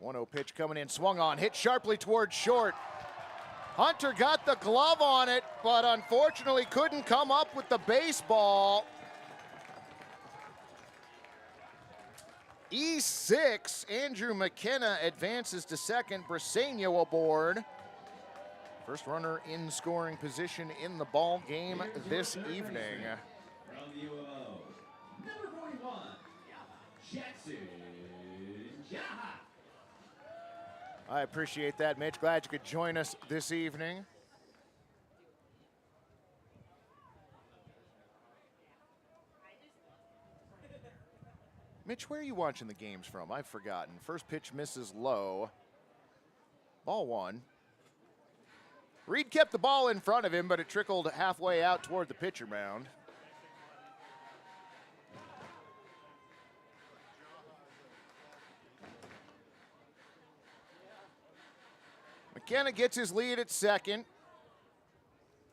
1-0 pitch coming in, swung on, hit sharply towards short. Hunter got the glove on it, but unfortunately couldn't come up with the baseball. E6, Andrew McKenna advances to second, Briseño aboard. First runner in scoring position in the ball game this evening. From the UMO, number 41, Jackson Jaha. I appreciate that, Mitch. Glad you could join us this evening. Mitch, where are you watching the games from? I've forgotten. First pitch misses low. Ball 1. Reed kept the ball in front of him, but it trickled halfway out toward the pitcher mound. McKenna gets his lead at second.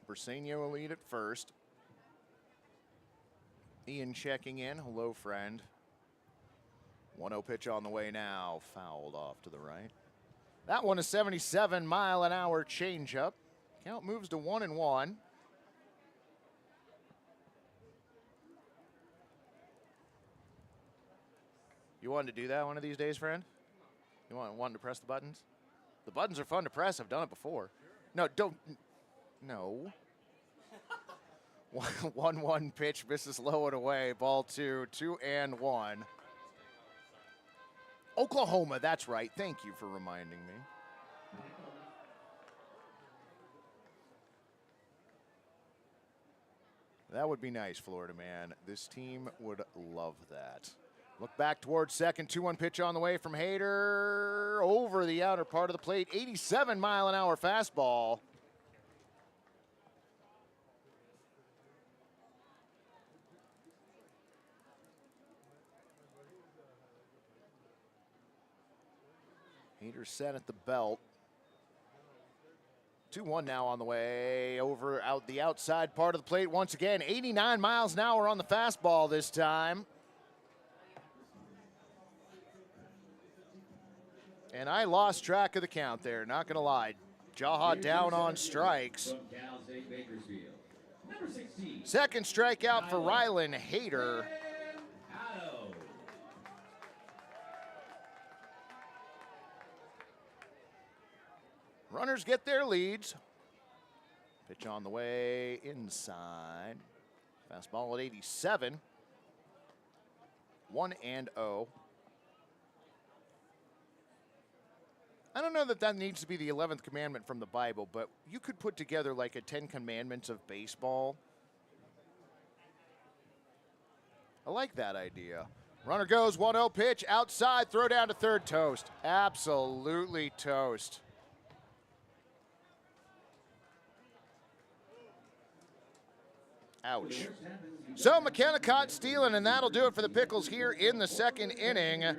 Briseño a lead at first. Ian checking in. Hello, friend. 1-0 pitch on the way now. Fouled off to the right. That one, a 77-mile-an-hour changeup. Count moves to 1-1. You wanted to do that one of these days, friend? You wanted to press the buttons? The buttons are fun to press. I've done it before. No, don't. No. 1-1 pitch, misses low and away. Ball 2, 2-1. Oklahoma, that's right. Thank you for reminding me. That would be nice, Florida man. This team would love that. Look back towards second. 2-1 pitch on the way from Hader. Over the outer part of the plate. 87-mile-an-hour fastball. Hader set at the belt. 2-1 now on the way. Over out the outside part of the plate once again. 89 miles an hour on the fastball this time. And I lost track of the count there, not going to lie. Jaha down on strikes. Second strikeout for Rylan Hader. Runners get their leads. Pitch on the way inside. Fastball at 87. 1-0. I don't know that that needs to be the 11th commandment from the Bible, but you could put together like a 10 commandments of baseball. I like that idea. Runner goes, 1-0 pitch, outside, throw down to third, toast. Absolutely toast. Ouch. So McKenna caught stealing, and that'll do it for the Pickles here in the second inning.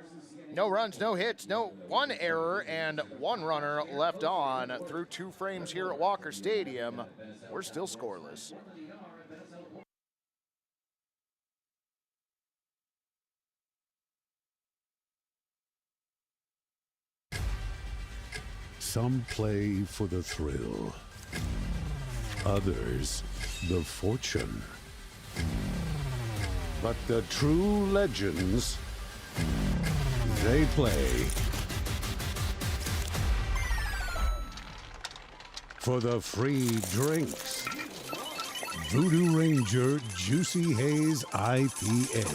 No runs, no hits, one error, and one runner left on through 2 frames here at Walker Stadium. We're still scoreless. Some play for the thrill, others the fortune. But the true legends, they play for the free drinks. Voodoo Ranger Juicy Haze IPA.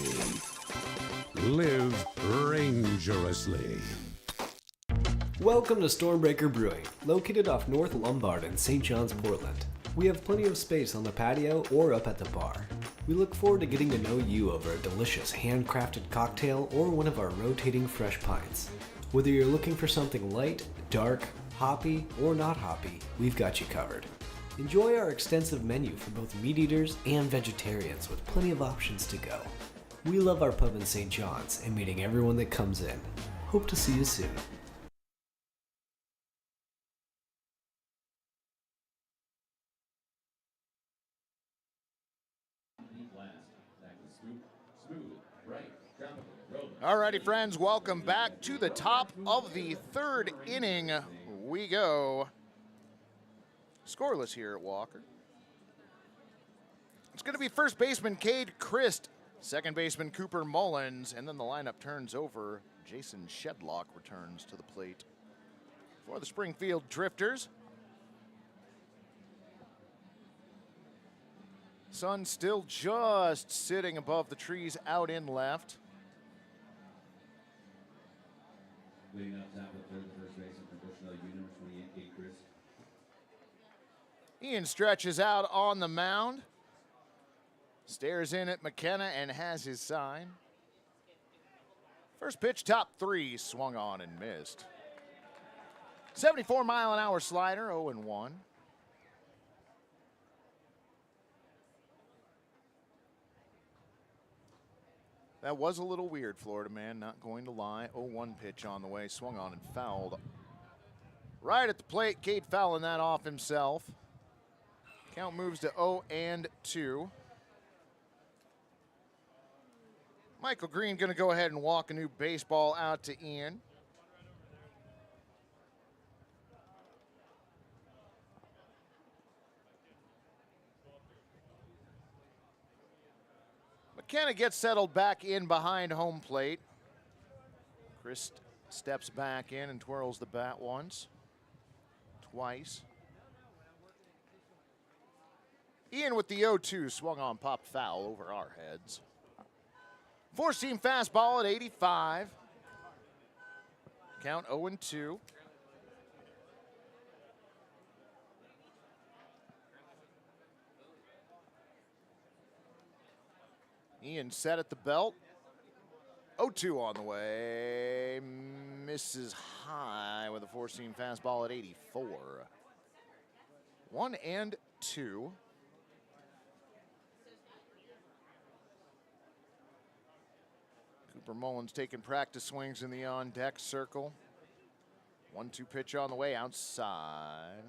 Live rangerously. Welcome to Stormbreaker Brewing, located off North Lombard in St. John's, Portland. We have plenty of space on the patio or up at the bar. We look forward to getting to know you over a delicious handcrafted cocktail or one of our rotating fresh pints. Whether you're looking for something light, dark, hoppy, or not hoppy, we've got you covered. Enjoy our extensive menu for both meat eaters and vegetarians with plenty of options to go. We love our pub in St. John's and meeting everyone that comes in. Hope to see you soon. Alrighty, friends, welcome back to the top of the third inning. We go scoreless here at Walker. It's going to be first baseman Cade Christ, second baseman Cooper Mullins, and then the lineup turns over. Jason Shedlock returns to the plate for the Springfield Drifters. Sun still just sitting above the trees out in left. Leading up top with third and first baseman from Bushnell, number 28, Cade Christ. Ian stretches out on the mound, stares in at McKenna and has his sign. First pitch, top 3, swung on and missed. 74-mile-an-hour slider, 0-1. That was a little weird, Florida man, not going to lie. 0-1 pitch on the way, swung on and fouled. Right at the plate, Cade fouling that off himself. Count moves to 0-2. Michael Green going to go ahead and walk a new baseball out to Ian. McKenna gets settled back in behind home plate. Chris steps back in and twirls the bat once, twice. Ian with the 0-2, swung on, popped foul over our heads. Four-seam fastball at 85. Count 0-2. Ian set at the belt. 0-2 on the way. Misses high with a four-seam fastball at 84. 1-2. Cooper Mullins taking practice swings in the on-deck circle. 1-2 pitch on the way outside.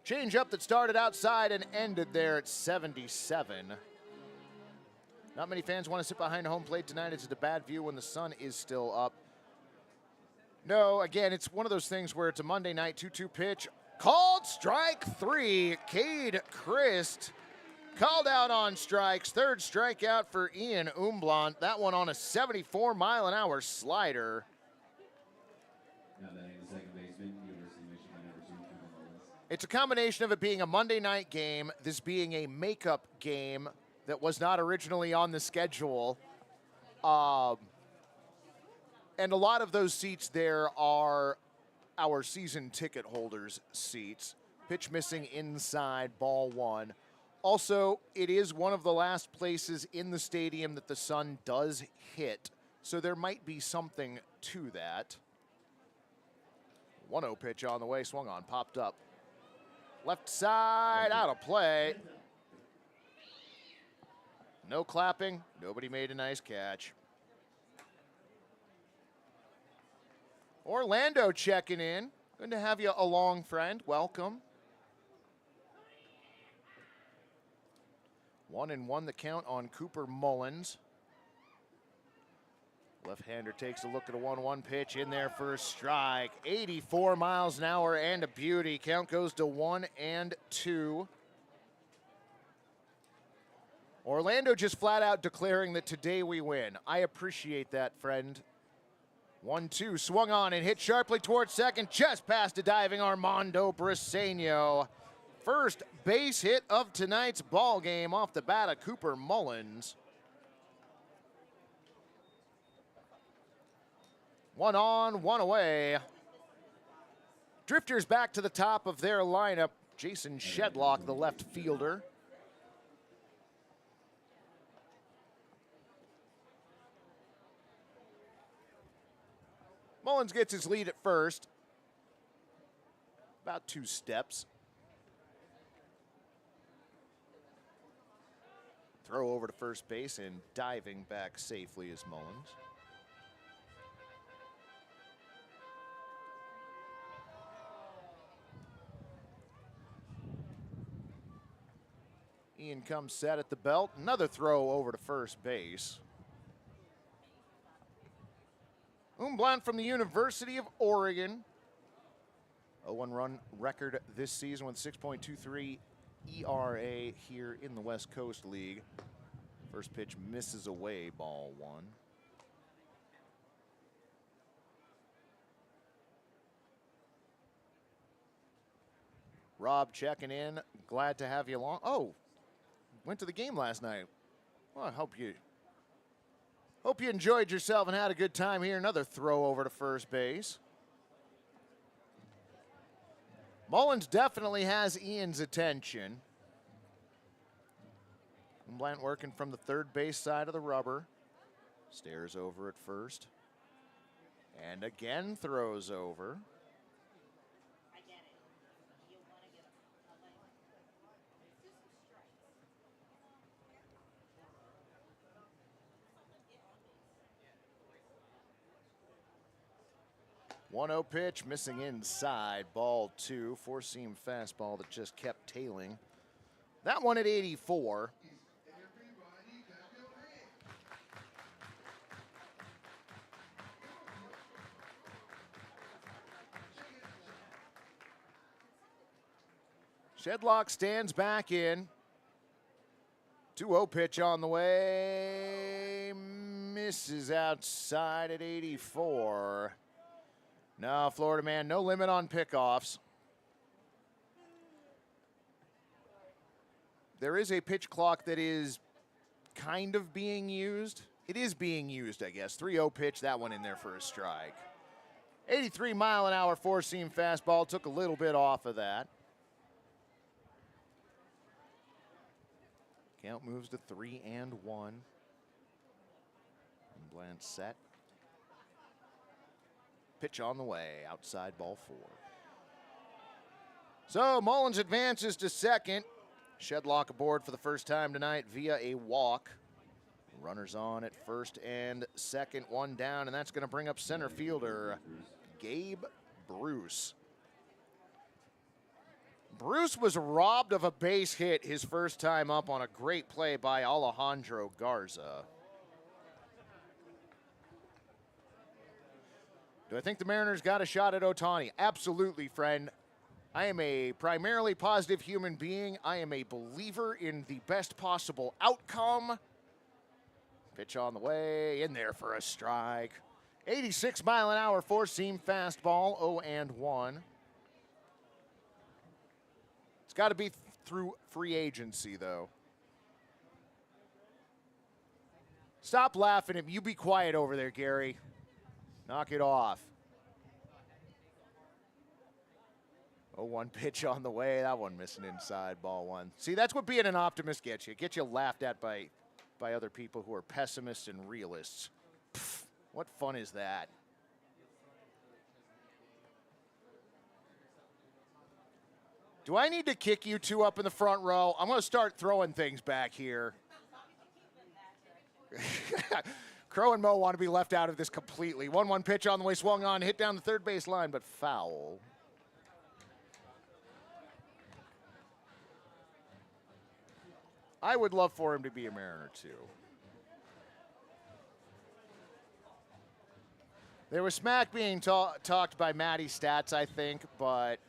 Change up that started outside and ended there at 77. Not many fans want to sit behind home plate tonight. It's a bad view when the sun is still up. No, again, it's one of those things where it's a Monday night 2-2 pitch. Called strike 3. Cade Christ called out on strikes. Third strikeout for Ian Umblont. That one on a 74-mile-an-hour slider. Now batting the second baseman, University of Michigan, number 2, Cooper Mullins. It's a combination of it being a Monday night game, this being a makeup game that was not originally on the schedule. And a lot of those seats there are our season ticket holders' seats. Pitch missing inside, ball one. Also, it is one of the last places in the stadium that the sun does hit, so there might be something to that. 1-0 pitch on the way, swung on, popped up. Left side, out of play. No clapping. Nobody made a nice catch. Orlando checking in. Good to have you along, friend. Welcome. 1-1 the count on Cooper Mullins. Left-hander takes a look at a 1-1 pitch in there for a strike. 84 miles an hour and a beauty. Count goes to 1-2. Orlando just flat out declaring that today we win. I appreciate that, friend. 1-2, swung on and hit sharply towards second, just past a diving Armando Briseño. First base hit of tonight's ball game off the bat of Cooper Mullins. 1 on, 1 away. Drifters back to the top of their lineup. Jason Shedlock, the left fielder. Mullins gets his lead at first. About 2 steps. Throw over to first base and diving back safely is Mullins. Ian comes set at the belt. Another throw over to first base. Umblán from the University of Oregon. A 1-run record this season with 6.23 ERA here in the West Coast League. First pitch misses away, ball 1. Rob checking in. Glad to have you along. Oh, went to the game last night. Well, I hope you enjoyed yourself and had a good time here. Another throw over to first base. Mullins definitely has Ian's attention. Blant working from the third base side of the rubber. Stares over at first. And again throws over. 1-0 pitch, missing inside, ball 2. Four-seam fastball that just kept tailing. That one at 84. Shedlock stands back in. 2-0 pitch on the way. Misses outside at 84. No, Florida man, no limit on pickoffs. There is a pitch clock that is kind of being used. It is being used, I guess. 3-0 pitch, that one in there for a strike. 83 mile an hour four-seam fastball, took a little bit off of that. Count moves to 3-1. Bland set. Pitch on the way, outside ball 4. So Mullins advances to second. Shedlock aboard for the first time tonight via a walk. Runners on at first and second, one down, and that's going to bring up center fielder Gabe Bruce. Bruce was robbed of a base hit his first time up on a great play by Alejandro Garza. Do I think the Mariners got a shot at Ohtani? Absolutely, friend. I am a primarily positive human being. I am a believer in the best possible outcome. Pitch on the way, in there for a strike. 86 mile an hour four-seam fastball, 0-1. It's got to be through free agency, though. Stop laughing at me. You be quiet over there, Gary. Knock it off. 0-1 pitch on the way. That one missing inside, ball 1. See, that's what being an optimist gets you. Gets you laughed at by other people who are pessimists and realists. Pfft, what fun is that? Do I need to kick you two up in the front row? I'm going to start throwing things back here. Crow and Mo want to be left out of this completely. 1-1 pitch on the way, swung on, hit down the third base line, but foul. I would love for him to be a Mariner too. There was smack being talked by Matty Stats, I think, but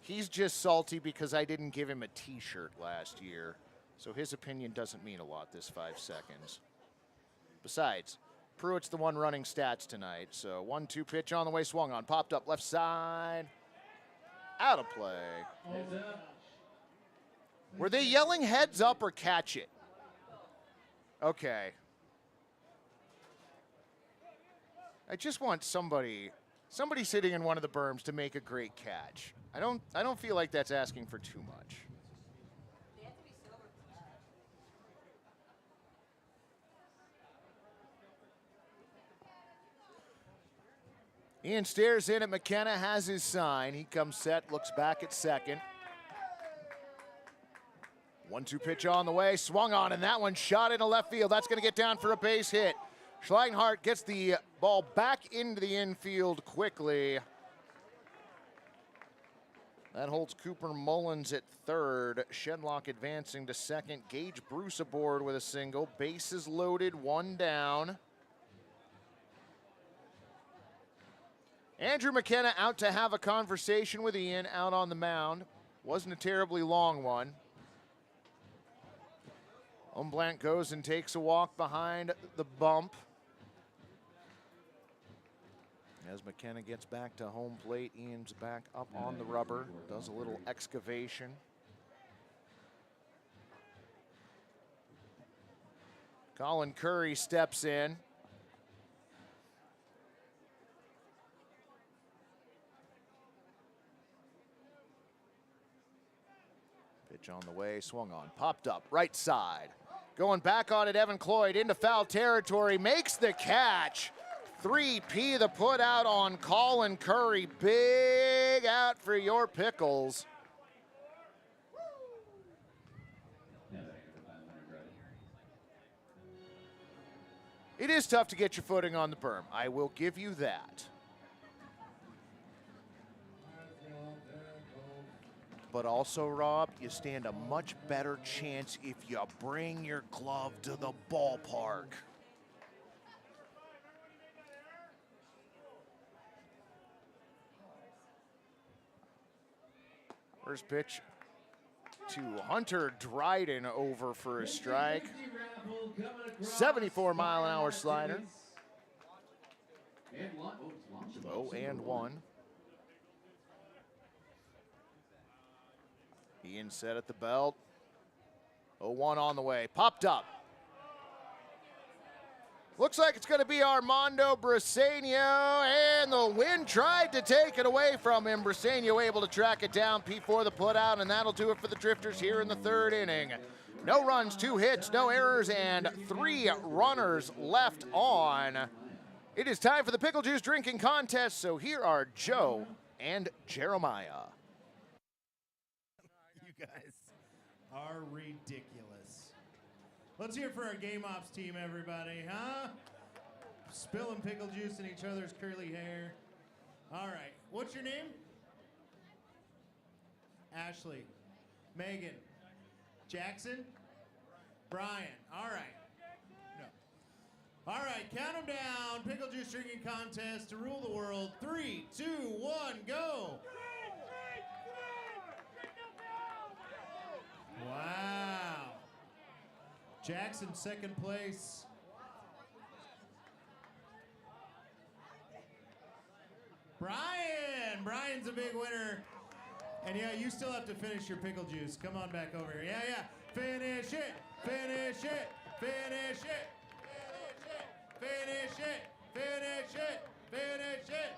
he's just salty because I didn't give him a t-shirt last year. So his opinion doesn't mean a lot this 5 seconds. Besides, Pruitt's the one running stats tonight. So 1-2 pitch on the way, swung on, popped up left side. Out of play. Were they yelling heads up or catch it? Okay. I just want somebody sitting in one of the berms to make a great catch. I don't feel like that's asking for too much. Ian stares in at McKenna, has his sign. He comes set, looks back at second. 1-2 pitch on the way, swung on, and that one shot into left field. That's going to get down for a base hit. Schleinhardt gets the ball back into the infield quickly. That holds Cooper Mullins at third. Shedlock advancing to second. Gage Bruce aboard with a single. Bases loaded, one down. Andrew McKenna out to have a conversation with Ian out on the mound. Wasn't a terribly long one. Umblant goes and takes a walk behind the bump. As McKenna gets back to home plate, Ian's back up on the rubber, does a little excavation. Colin Curry steps in. Pitch on the way, swung on, popped up, right side. Going back on it, Evan Cloyd into foul territory, makes the catch. 3P the put out on Colin Curry. Big out for your Pickles. It is tough to get your footing on the berm. I will give you that. But also, Rob, you stand a much better chance if you bring your glove to the ballpark. First pitch to Hunter Dryden over for a strike. 74-mile-an-hour slider. 0-1. Ian set at the belt. 0-1 on the way. Popped up. Looks like it's going to be Armando Briseño, and the wind tried to take it away from him. Briseño able to track it down. P4 the putout, and that'll do it for the Drifters here in the third inning. No runs, 2 hits, no errors, and 3 runners left on. It is time for the Pickle Juice drinking contest, so here are Joe and Jeremiah. You guys are ridiculous. Let's hear it for our Game Ops team, everybody, huh? Spilling pickle juice in each other's curly hair. All right, what's your name? Ashley. Megan. Jackson. Brian. All right. No. All right, count them down. Pickle juice drinking contest to rule the world. 3, 2, 1, go. Wow. Jackson, second place. Brian's a big winner. And yeah, you still have to finish your pickle juice. Come on back over here. Yeah. Finish it. Finish it. Finish it. Finish it. Finish it. Finish it.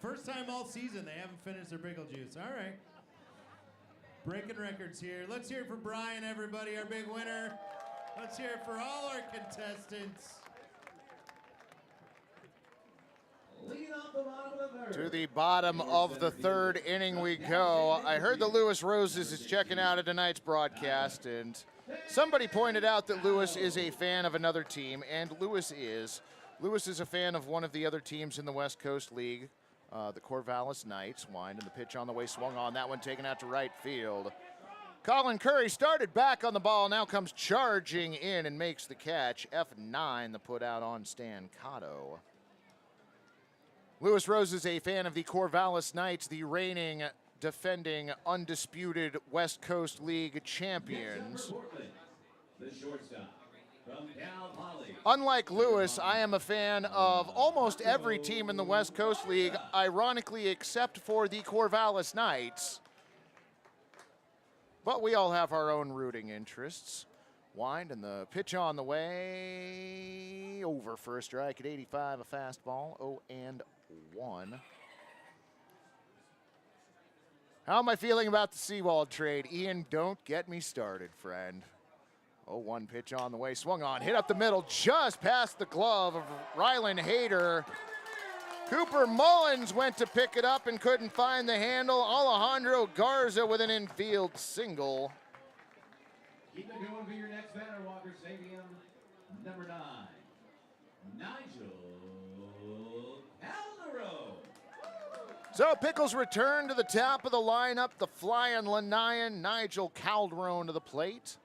First time all season they haven't finished their pickle juice. All right. Breaking records here. Let's hear it for Brian, everybody, our big winner. Let's hear it for all our contestants. To the bottom of the third inning we go. I heard that Lewis Roses is checking out of tonight's broadcast, and somebody pointed out that Lewis is a fan of another team, and Lewis is. Lewis is a fan of one of the other teams in the West Coast League, the Corvallis Knights. Wind and the pitch on the way, swung on. That one taken out to right field. Colin Curry started back on the ball, now comes charging in and makes the catch. F9, the put out on Stan Cotto. Lewis Rose is a fan of the Corvallis Knights, the reigning, defending, undisputed West Coast League champions. Unlike Lewis, I am a fan of almost every team in the West Coast League, ironically except for the Corvallis Knights. But we all have our own rooting interests. Wind and the pitch on the way. Over for a strike at 85, a fastball, 0-1. How am I feeling about the Seawald trade? Ian, don't get me started, friend. 0-1 pitch on the way, swung on, hit up the middle, just past the glove of Rylan Hayter. Cooper Mullins went to pick it up and couldn't find the handle. Alejandro Garza with an infield single. Keep it going for your next batter, Walker Stadium. Number 9, Nigel Calderon. So Pickles return to the top of the lineup. The flying Lanyan Nigel Calderon to the plate.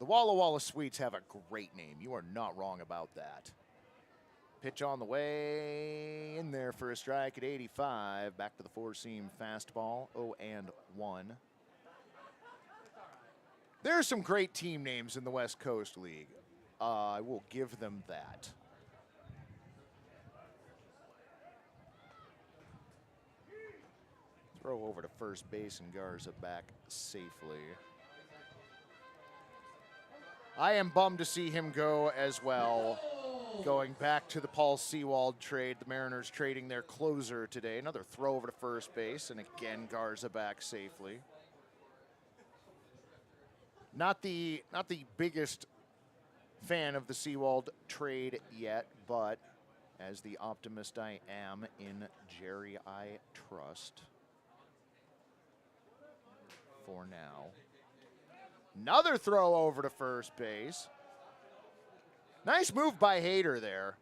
The Walla Walla Sweets have a great name. You are not wrong about that. Pitch on the way, in there for a strike at 85. Back to the four-seam fastball, 0-1. There are some great team names in the West Coast League. I will give them that. Throw over to first base and Garza back safely. I am bummed to see him go as well. Going back to the Paul Seawald trade, the Mariners trading their closer today. Another throw over to first base, and again Garza back safely. Not the biggest fan of the Seawald trade yet, but as the optimist I am, in Jerry I trust. For now. Another throw over to first base. Nice move by Hayter there.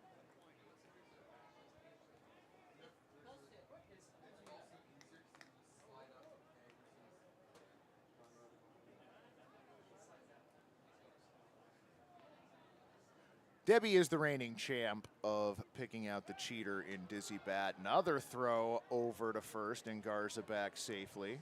Debbie is the reigning champ of picking out the cheater in Dizzy Bat. Another throw over to first and Garza back safely.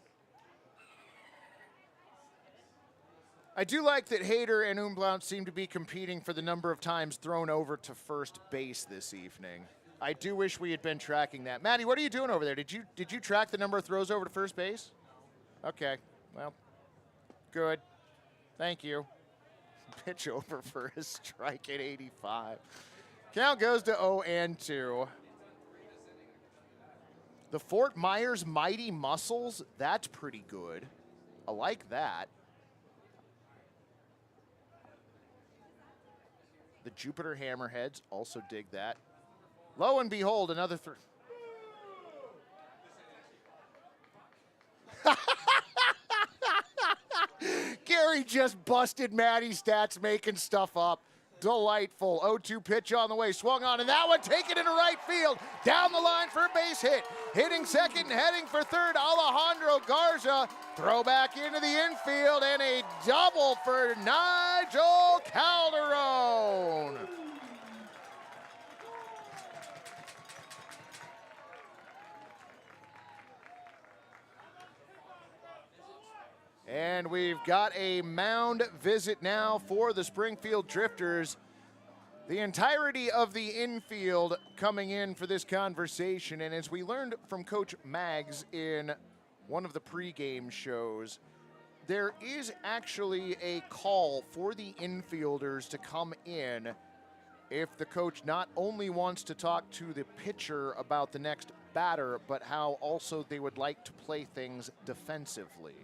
I do like that Hayter and Umlaut seem to be competing for the number of times thrown over to first base this evening. I do wish we had been tracking that. Maddie, what are you doing over there? Did you track the number of throws over to first base? Okay, well, good. Thank you. Pitch over for a strike at 85. Count goes to 0-2. The Fort Myers Mighty Muscles, that's pretty good. I like that. The Jupiter Hammerheads, also dig that. Lo and behold, another throw. Gary just busted Maddie's stats making stuff up. Delightful. 0-2 pitch on the way. Swung on, and that one taken into right field. Down the line for a base hit. Hitting second and heading for third, Alejandro Garza. Throw back into the infield, and a double for Nigel Calderon. And we've got a mound visit now for the Springfield Drifters. The entirety of the infield coming in for this conversation. And as we learned from Coach Maggs in one of the pregame shows, there is actually a call for the infielders to come in if the coach not only wants to talk to the pitcher about the next batter, but how also they would like to play things defensively.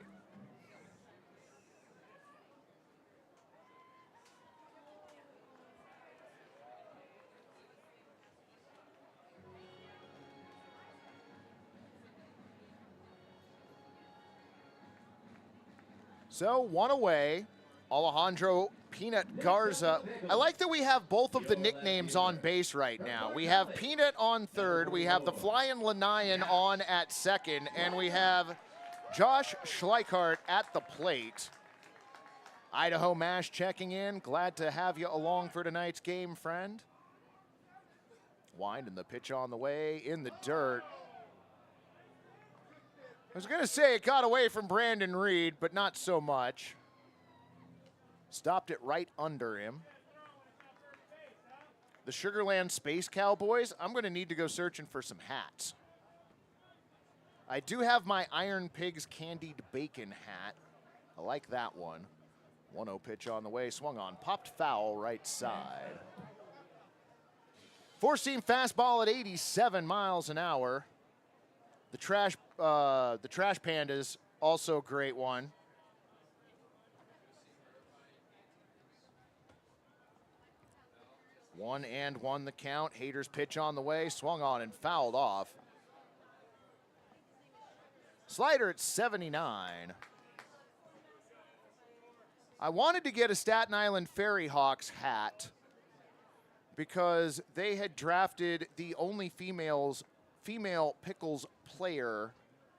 So one away, Alejandro Peanut Garza. I like that we have both of the nicknames on base right now. We have Peanut on third, we have the Flying Lanyan on at second, and we have Josh Schleichart at the plate. Idaho Mash checking in. Glad to have you along for tonight's game, friend. Winding the pitch on the way in the dirt. I was going to say it got away from Brandon Reed, but not so much. Stopped it right under him. The Sugarland Space Cowboys, I'm going to need to go searching for some hats. I do have my Iron Pigs Candied Bacon hat. I like that one. 1-0 pitch on the way, swung on, popped foul right side. Four-seam fastball at 87 miles an hour. The Trash Pandas, also a great one. One and one the count. Hader's pitch on the way, swung on and fouled off. Slider at 79. I wanted to get a Staten Island Ferry Hawks hat because they had drafted the only female Pickles player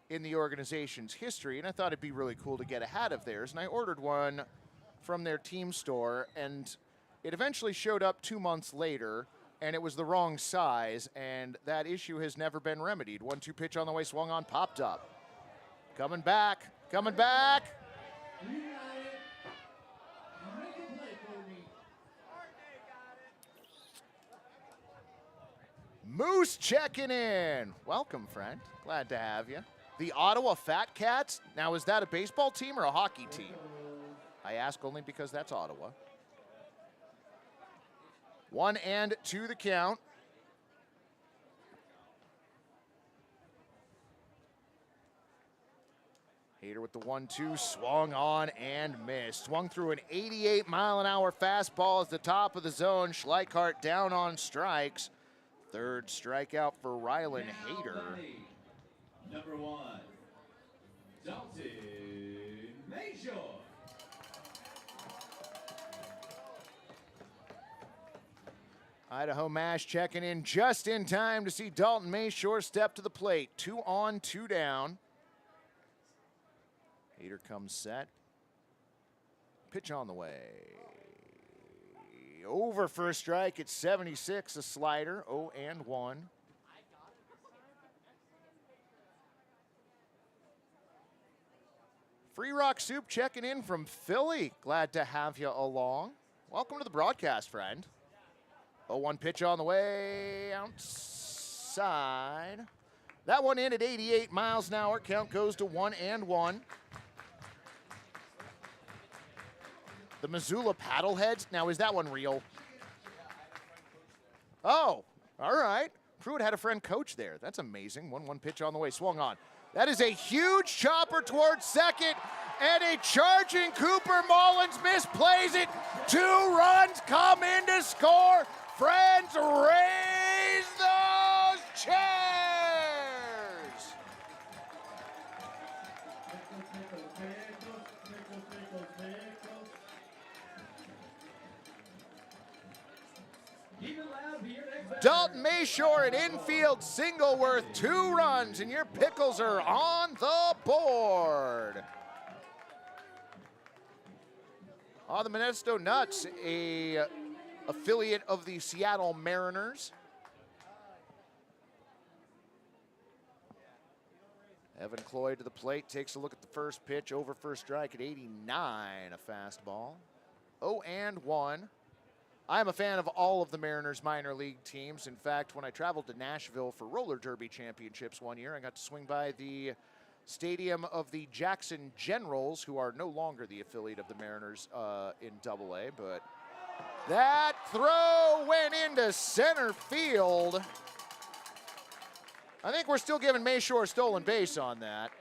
in the organization's history, and I thought it'd be really cool to get a hat of theirs, and I ordered one from their team store, and it eventually showed up 2 months later, and it was the wrong size, and that issue has never been remedied. 1-2 pitch on the way, swung on, popped up. Coming back, coming back. Moose checking in. Welcome, friend. Glad to have you. The Ottawa Fat Cats. Now, is that a baseball team or a hockey team? I ask only because that's Ottawa. 1-2 the count. Hader with the 1-2, swung on and missed. Swung through an 88-mile-an-hour fastball as the top of the zone. Schleichart down on strikes. Third strikeout for Rylan Hader. Number 1, Dalton Major. Idaho Mash checking in just in time to see Dalton Mayshore step to the plate. 2 on, 2 down. Hader comes set. Pitch on the way. Over for a strike at 76, a slider, 0-1. Free Rock Soup checking in from Philly. Glad to have you along. Welcome to the broadcast, friend. 0-1 pitch on the way, outside. That one in at 88 miles an hour. Count goes to 1-1. The Missoula Paddleheads. Now, is that one real? Oh, all right. Pruitt had a friend coach there. That's amazing. 1-1 pitch on the way, swung on. That is a huge chopper towards second, and a charging Cooper Mullins misplays it. 2 runs come in to score. Friends, raise those chairs. Dalton Mayshore, an infield single worth 2 runs, and your Pickles are on the board. The Modesto Nuts, a affiliate of the Seattle Mariners. Evan Cloyd to the plate, takes a look at the first pitch, over first strike at 89, a fastball. 0-1. I'm a fan of all of the Mariners minor league teams. In fact, when I traveled to Nashville for roller derby championships one year, I got to swing by the stadium of the Jackson Generals, who are no longer the affiliate of the Mariners in AA, but that throw went into center field. I think we're still giving Mayshore a stolen base on that.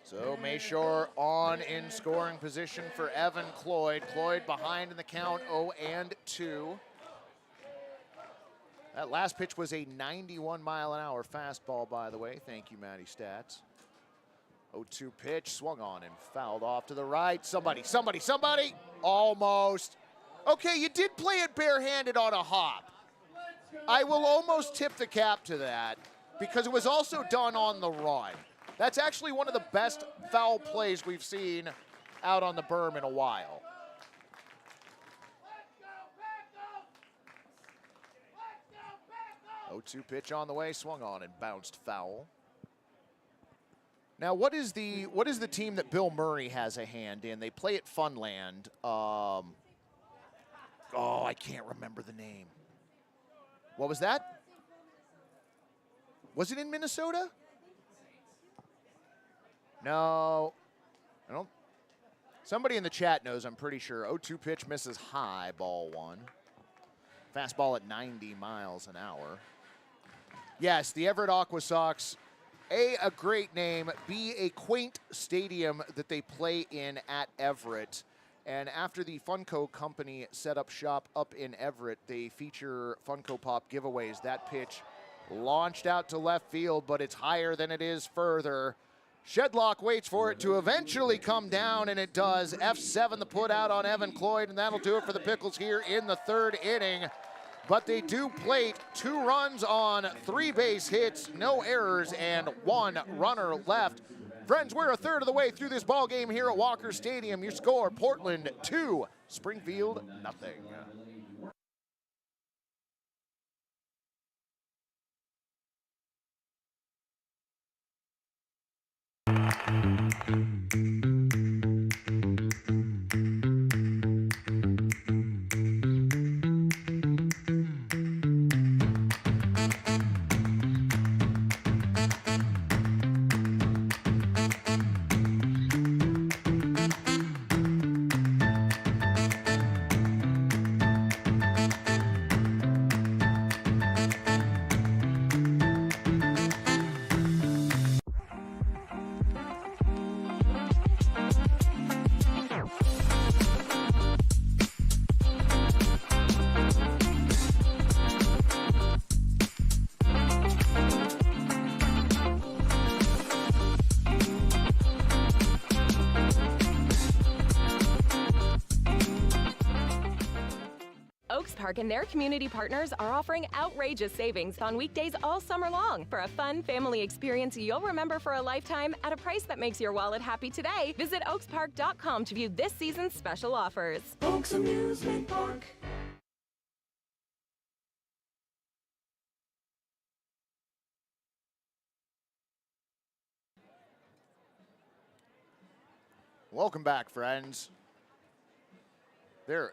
So Mayshore on in scoring position for Evan Cloyd. Cloyd behind in the count, 0-2. That last pitch was a 91-mile-an-hour fastball, by the way. Thank you, Matty Stats. 0-2 pitch, swung on and fouled off to the right. Somebody. Almost. Okay, you did play it barehanded on a hop. I will almost tip the cap to that because it was also done on the run. That's actually one of the best foul plays we've seen out on the berm in a while. Let's go, 0-2 pitch on the way, swung on and bounced foul. Now, what is the team that Bill Murray has a hand in? They play at Funland. I can't remember the name. What was that? Was it in Minnesota? No. I don't. Somebody in the chat knows, I'm pretty sure. 0-2 pitch misses high, ball one. Fastball at 90 miles an hour. Yes, the Everett Aqua Sox. A great name. B, a quaint stadium that they play in at Everett. And after the Funko company set up shop up in Everett, they feature Funko Pop giveaways. That pitch launched out to left field, but it's higher than it is further. Shedlock waits for it to eventually come down, and it does. F7 the put out on Evan Cloyd, and that'll do it for the Pickles here in the third inning. But they do plate 2 runs on 3 base hits, no errors, and 1 runner left. Friends, we're a third of the way through this ball game here at Walker Stadium. Your score, Portland 2, Springfield nothing. Park and their community partners are offering outrageous savings on weekdays all summer long for a fun family experience you'll remember for a lifetime at a price that makes your wallet happy today. Visit oakspark.com to view this season's special offers. Oaks Amusement Park. Welcome back, friends. There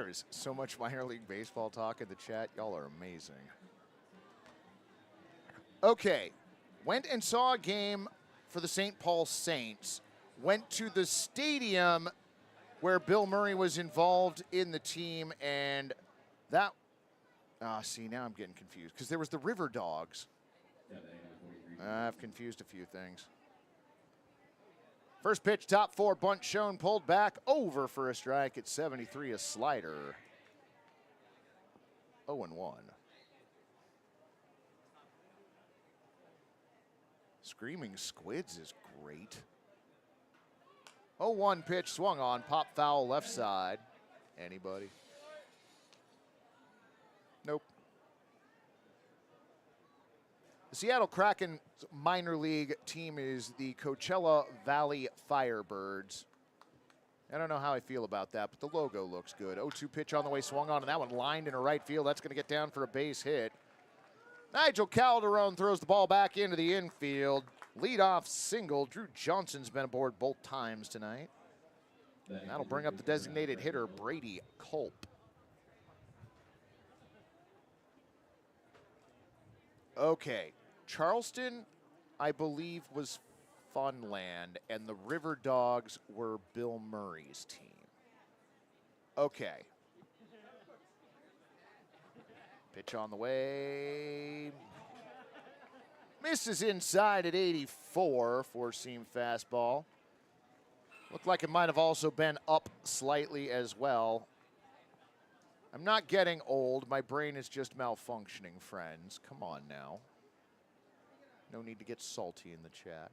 is so much minor league baseball talk in the chat. Y'all are amazing. Okay, went and saw a game for the St. Paul Saints. Went to the stadium where Bill Murray was involved in the team, and that, see, now I'm getting confused because there was the River Dogs. I've confused a few things. First pitch, top 4, bunt shown, pulled back, over for a strike at 73, a slider. 0-1. Screaming Squids is great. 0-1 pitch, swung on, pop foul left side. Anybody? Nope. The Seattle Kraken minor league team is the Coachella Valley Firebirds. I don't know how I feel about that, but the logo looks good. 0-2 pitch on the way, swung on, and that one lined into right field. That's going to get down for a base hit. Nigel Calderon throws the ball back into the infield. Leadoff single. Drew Johnson's been aboard both times tonight. And that'll bring up the designated hitter, Brady Culp. Okay. Charleston, I believe, was Funland, and the River Dogs were Bill Murray's team. Okay. Pitch on the way. Misses inside at 84, four-seam fastball. Looked like it might have also been up slightly as well. I'm not getting old. My brain is just malfunctioning, friends. Come on now. No need to get salty in the chat.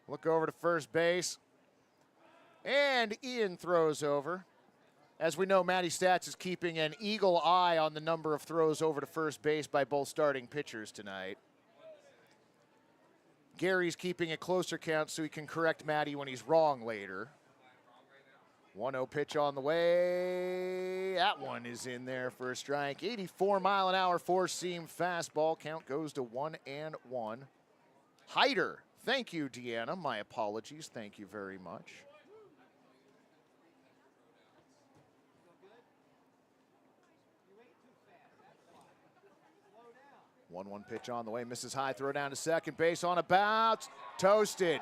Look over to first base. And Ian throws over. As we know, Matty Stats is keeping an eagle eye on the number of throws over to first base by both starting pitchers tonight. Gary's keeping a closer count so he can correct Matty when he's wrong later. 1-0 pitch on the way. That one is in there for a strike. 84-mile-an-hour four-seam fastball. Count goes to 1-1. Hyder. Thank you, Deanna. My apologies. Thank you very much. 1-1 pitch on the way. Misses high. Throw down to second base on a bounce. Toasted.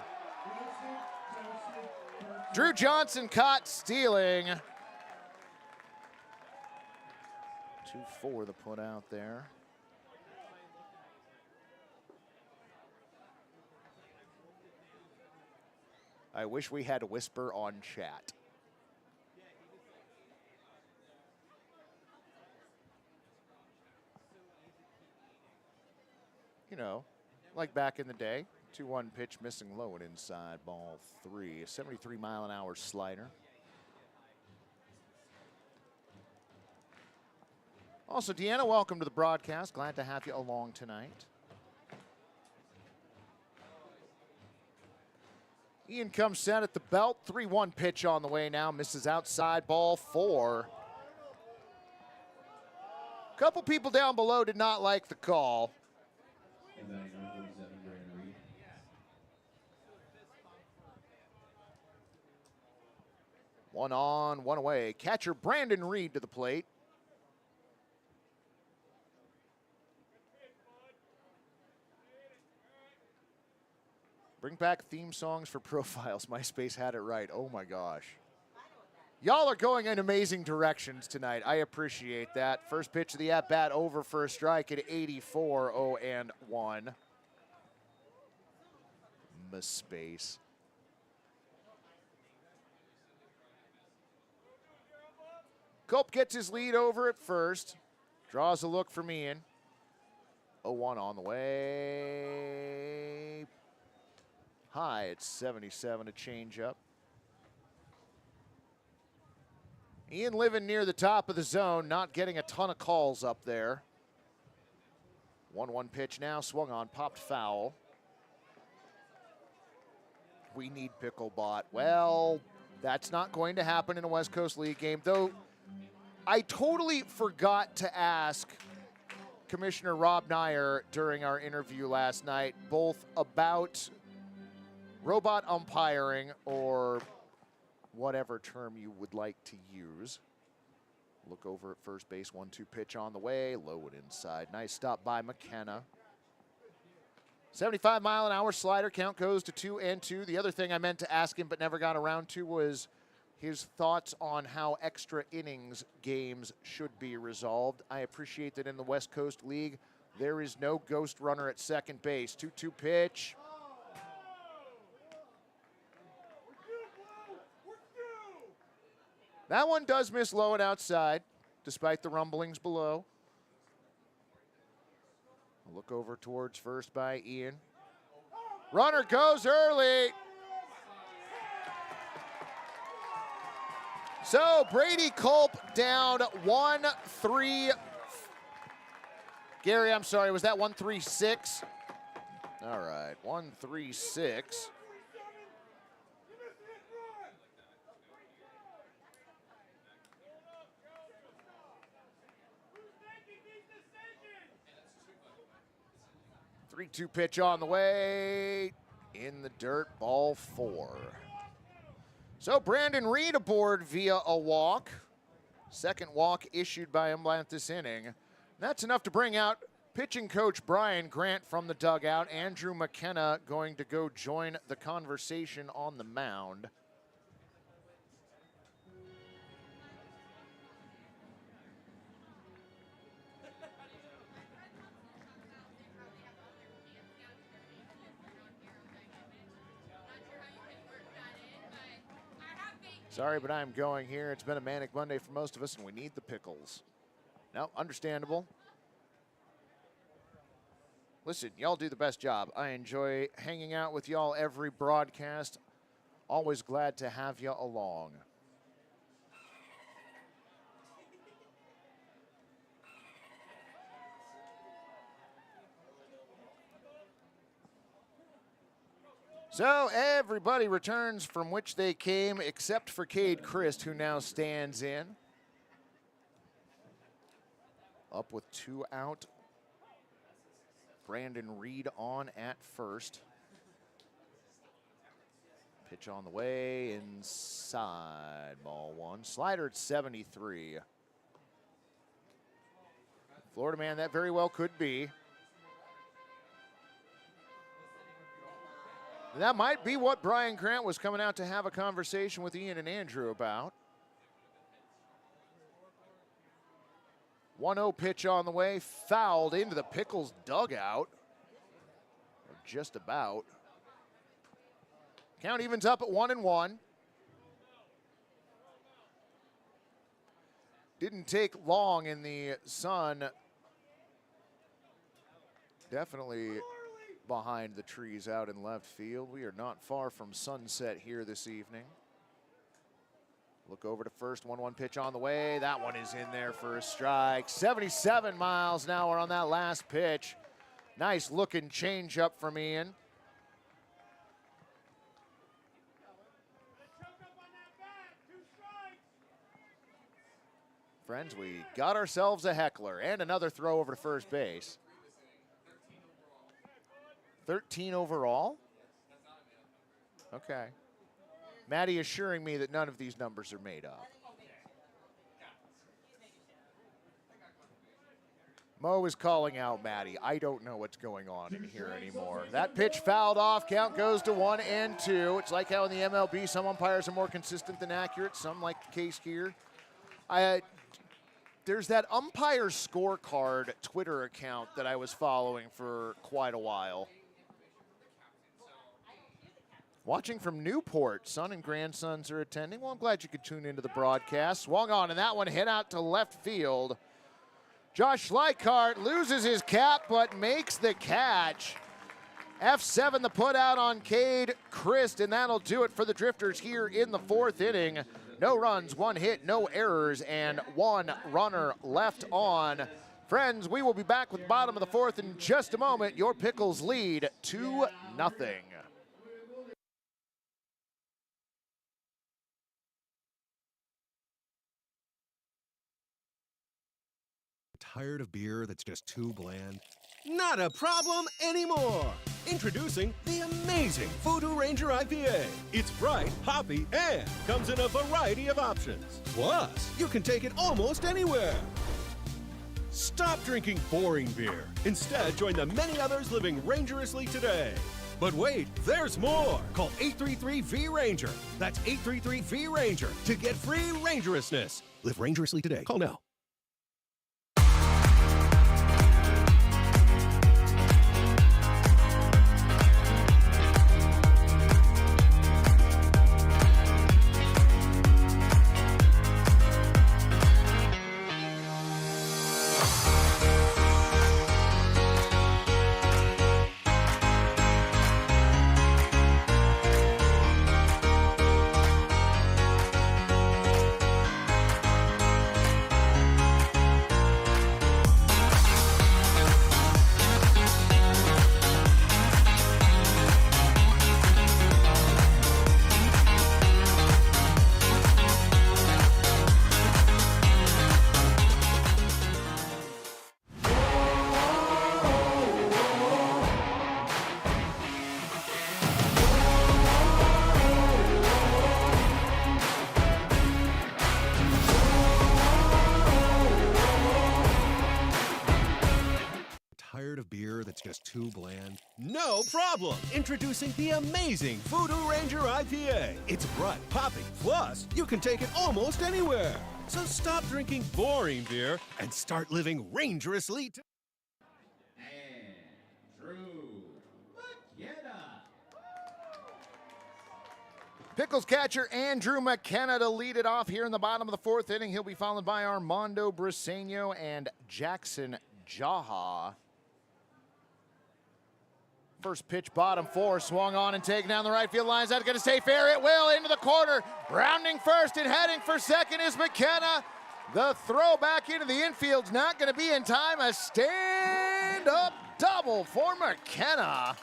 Drew Johnson caught stealing. 2-4 the put out there. I wish we had a whisper on chat. You know, like back in the day. 2-1 pitch missing low and inside, ball 3. A 73-mile-an-hour slider. Also, Deanna, welcome to the broadcast. Glad to have you along tonight. Ian comes set at the belt. 3-1 pitch on the way now. Misses outside, ball 4. A couple people down below did not like the call. One on, one away. Catcher Brandon Reed to the plate. Bring back theme songs for profiles. MySpace had it right. Oh my gosh. Y'all are going in amazing directions tonight. I appreciate that. First pitch of the at-bat over for a strike at 84, 0-1. MySpace. Culp gets his lead over at first. Draws a look from Ian. 0-1 on the way. High at 77, a changeup. Ian living near the top of the zone, not getting a ton of calls up there. 1-1 pitch now, swung on, popped foul. We need Pickle bot. Well, that's not going to happen in a West Coast League game, though. I totally forgot to ask Commissioner Rob Nyer during our interview last night, both about robot umpiring, or whatever term you would like to use. Look over at first base, 1-2 pitch on the way, low and inside. Nice stop by McKenna. 75-mile-an-hour slider, count goes to 2-2. The other thing I meant to ask him but never got around to was his thoughts on how extra innings games should be resolved. I appreciate that in the West Coast League, there is no ghost runner at second base. 2-2 pitch. That one does miss low and outside, despite the rumblings below. A look over towards first by Ian. Runner goes early. So Brady Culp down 1-3. Gary, I'm sorry, was that 1-3-6? All right, 1-3-6. Three-two pitch on the way. In the dirt, ball 4. So Brandon Reed aboard via a walk. Second walk issued by him at this inning. That's enough to bring out pitching coach Brian Grant from the dugout. Andrew McKenna going to go join the conversation on the mound. Sorry, but I'm going here. It's been a manic Monday for most of us, and we need the pickles. No, understandable. Listen, y'all do the best job. I enjoy hanging out with y'all every broadcast. Always glad to have you along. So everybody returns from which they came, except for Cade Christ, who now stands in. Up with 2 out. Brandon Reed on at first. Pitch on the way, inside, ball 1. Slider at 73. Florida man, that very well could be. That might be what Brian Grant was coming out to have a conversation with Ian and Andrew about. 1-0 pitch on the way, fouled into the Pickles dugout. Or just about. Count evens up at 1-1. Didn't take long in the sun. Definitely behind the trees out in left field. We are not far from sunset here this evening. Look over to first, 1-1 pitch on the way. That one is in there for a strike. 77 miles an hour on that last pitch. Nice looking changeup from Ian. Friends, we got ourselves a heckler and another throw over to first base. 13 overall? Okay. Maddie assuring me that none of these numbers are made up. Mo is calling out Maddie. I don't know what's going on in here anymore. That pitch fouled off. Count goes to 1-2. It's like how in the MLB some umpires are more consistent than accurate. Some, like the case here. There's that umpire scorecard Twitter account that I was following for quite a while. Watching from Newport, son and grandsons are attending. Well, I'm glad you could tune into the broadcast. Swung on, and that one hit out to left field. Josh Schleikart loses his cap, but makes the catch. F7 the put out on Cade Christ, and that'll do it for the Drifters here in the 4th inning. No runs, 1 hit, no errors, and 1 runner left on. Friends, we will be back with the bottom of the 4th in just a moment. Your Pickles lead 2-0. Tired of beer that's just too bland? Not a problem anymore! Introducing the amazing Voodoo Ranger IPA. It's bright, hoppy, and comes in a variety of options. Plus, you can take it almost anywhere. Stop drinking boring beer. Instead, join the many others living rangerously today. But wait, there's more. Call 833-V-RANGER. That's 833-V-RANGER to get free rangerousness. Live rangerously today. Call now. Just too bland? No problem! Introducing the amazing Voodoo Ranger IPA. It's bright, poppy, plus you can take it almost anywhere. So stop drinking boring beer and start living rangerously. Pickles catcher Andrew McKenna to lead it off here in the bottom of the fourth inning. He'll be followed by Armando Briseño and Jackson Jaha. First pitch, bottom four, swung on and taken down the right field line. Is that going to stay fair? It will, into the corner. Rounding first and heading for second is McKenna. The throw back into the infield's not going to be in time. A stand-up double for McKenna.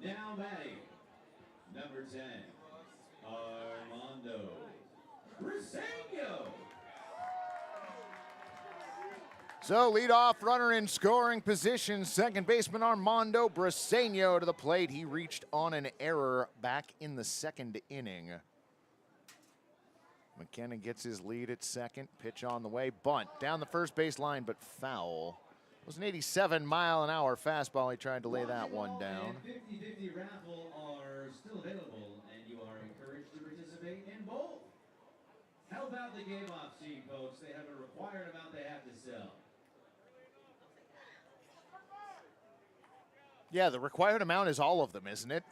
Now batting, number 10, Armando Briseño. So leadoff runner in scoring position, second baseman Armando Briseño to the plate. He reached on an error back in the second inning. McKenna gets his lead at second. Pitch on the way, bunt down the first base line, but foul. It was an 87-mile-an-hour fastball. He tried to lay that one down. 50-50 raffle are still available, and you are encouraged to participate in both. Help out the game off sheet, folks. They have a required amount they have to sell. Yeah, the required amount is all of them, isn't it?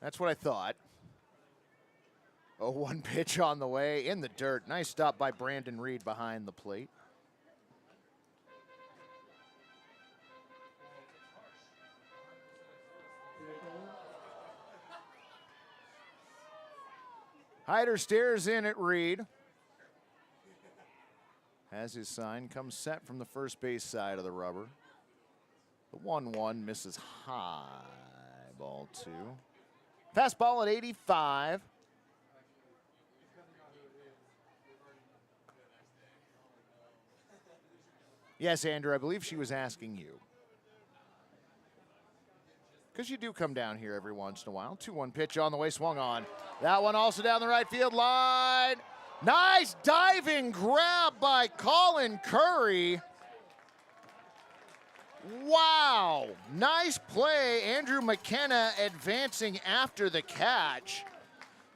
That's what I thought. 0-1 pitch on the way, in the dirt. Nice stop by Brandon Reed behind the plate. Hyder stares in at Reed. Has his sign, comes set from the first base side of the rubber. The 1-1 misses high, ball two. Fastball at 85. Yes, Andrew, I believe she was asking you. Because you do come down here every once in a while. 2-1 pitch on the way, swung on. That one also down the right field line. Nice diving grab by Colin Curry. Wow, nice play. Andrew McKenna advancing after the catch.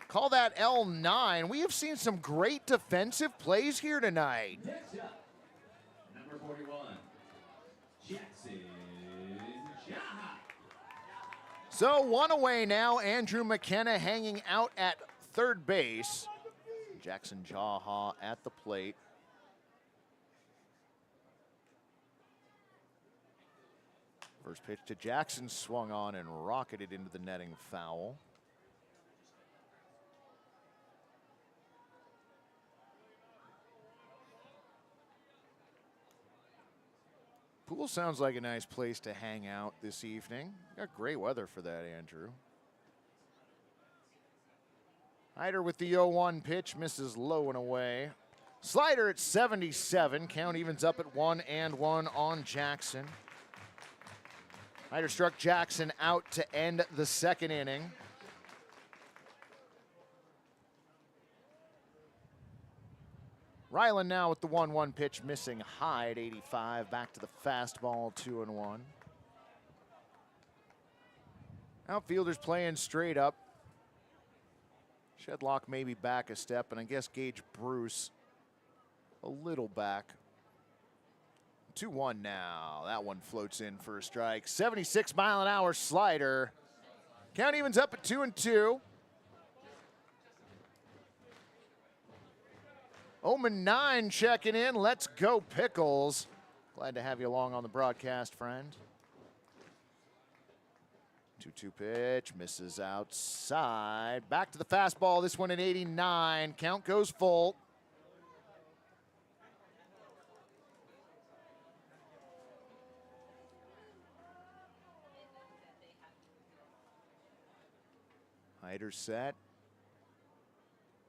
Call that L9. We have seen some great defensive plays here tonight. Next up, number 41, Jackson Jaha. So one away now. Andrew McKenna hanging out at third base. Jackson Jaha at the plate. First pitch to Jackson, swung on and rocketed into the netting, foul. Pool sounds like a nice place to hang out this evening. Got great weather for that, Andrew. Hyder with the 0-1 pitch, misses low and away. Slider at 77, count evens up at 1-1 on Jackson. Hyder struck Jackson out to end the second inning. Ryland now with the 1-1 pitch, missing high at 85. Back to the fastball, 2-1. Outfielders playing straight up. Shedlock maybe back a step, and I guess Gage Bruce a little back. 2-1 now. That one floats in for a strike. 76-mile-an-hour slider. Count evens up at 2-2. Omen 9 checking in. Let's go, Pickles. Glad to have you along on the broadcast, friend. 2-2 pitch, misses outside. Back to the fastball, this one at 89. Count goes full. Hyder set.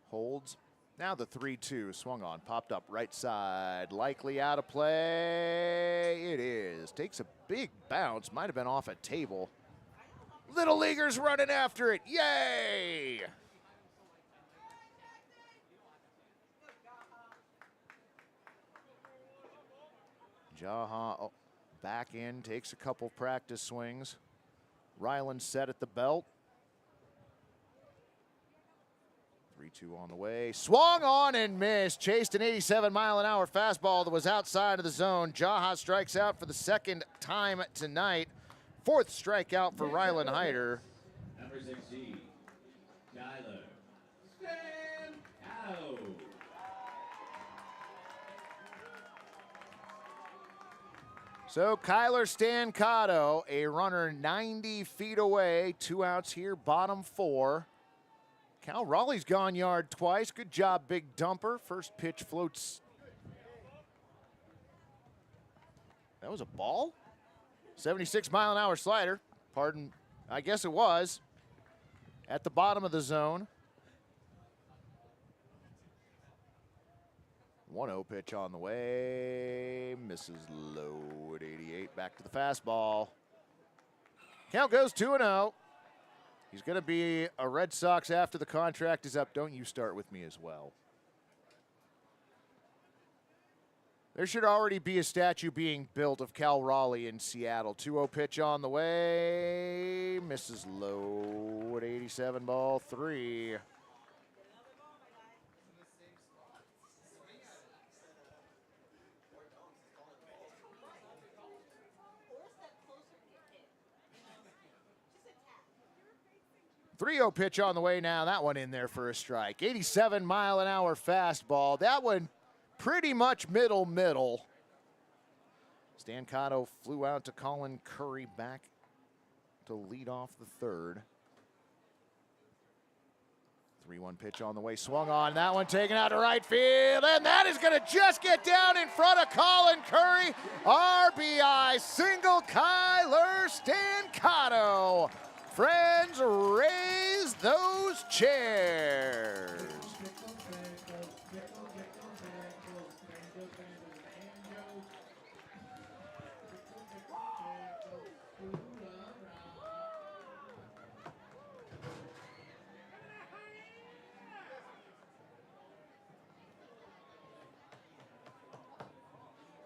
Holds. Now the 3-2, swung on, popped up right side, likely out of play. It is. Takes a big bounce, might have been off a table. Little Leaguers running after it, yay! Jaha back in, takes a couple practice swings. Ryland set at the belt. 3-2 on the way. Swung on and missed. Chased an 87-mile-an-hour fastball that was outside of the zone. Jaha strikes out for the second time tonight. Fourth strikeout for Rylan Hyder. Number 16, Tyler Stankow. So Kyler Stancato, a runner 90 feet away, 2 outs here, bottom 4. Cal Raleigh's gone yard twice. Good job, big dumper. First pitch floats. That was a ball? 76-mile-an-hour slider. Pardon, I guess it was. At the bottom of the zone. 1-0 pitch on the way. Misses low at 88. Back to the fastball. Count goes 2-0. He's going to be a Red Sox after the contract is up. Don't you start with me as well. There should already be a statue being built of Cal Raleigh in Seattle. 2-0 pitch on the way. Misses low at 87, ball 3. .30 pitch on the way now. That one in there for a strike. 87-mile-an-hour fastball. That one pretty much middle. Stancato flew out to Colin Curry back to lead off the third. 3-1 pitch on the way. Swung on. That one taken out to right field. And that is going to just get down in front of Colin Curry. RBI single Kyler Stancato. Friends, raise those chairs.